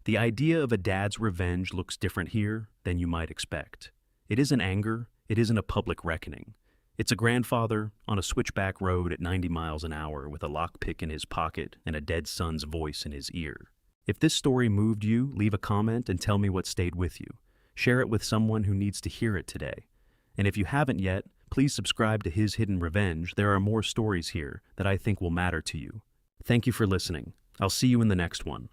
The idea of a dad's revenge looks different here than you might expect. It isn't anger, it isn't a public reckoning. It's a grandfather on a switchback road at 90 miles an hour with a lockpick in his pocket and a dead son's voice in his ear. If this story moved you, leave a comment and tell me what stayed with you. Share it with someone who needs to hear it today. And if you haven't yet, please subscribe to His Hidden Revenge. There are more stories here that I think will matter to you. Thank you for listening. I'll see you in the next one.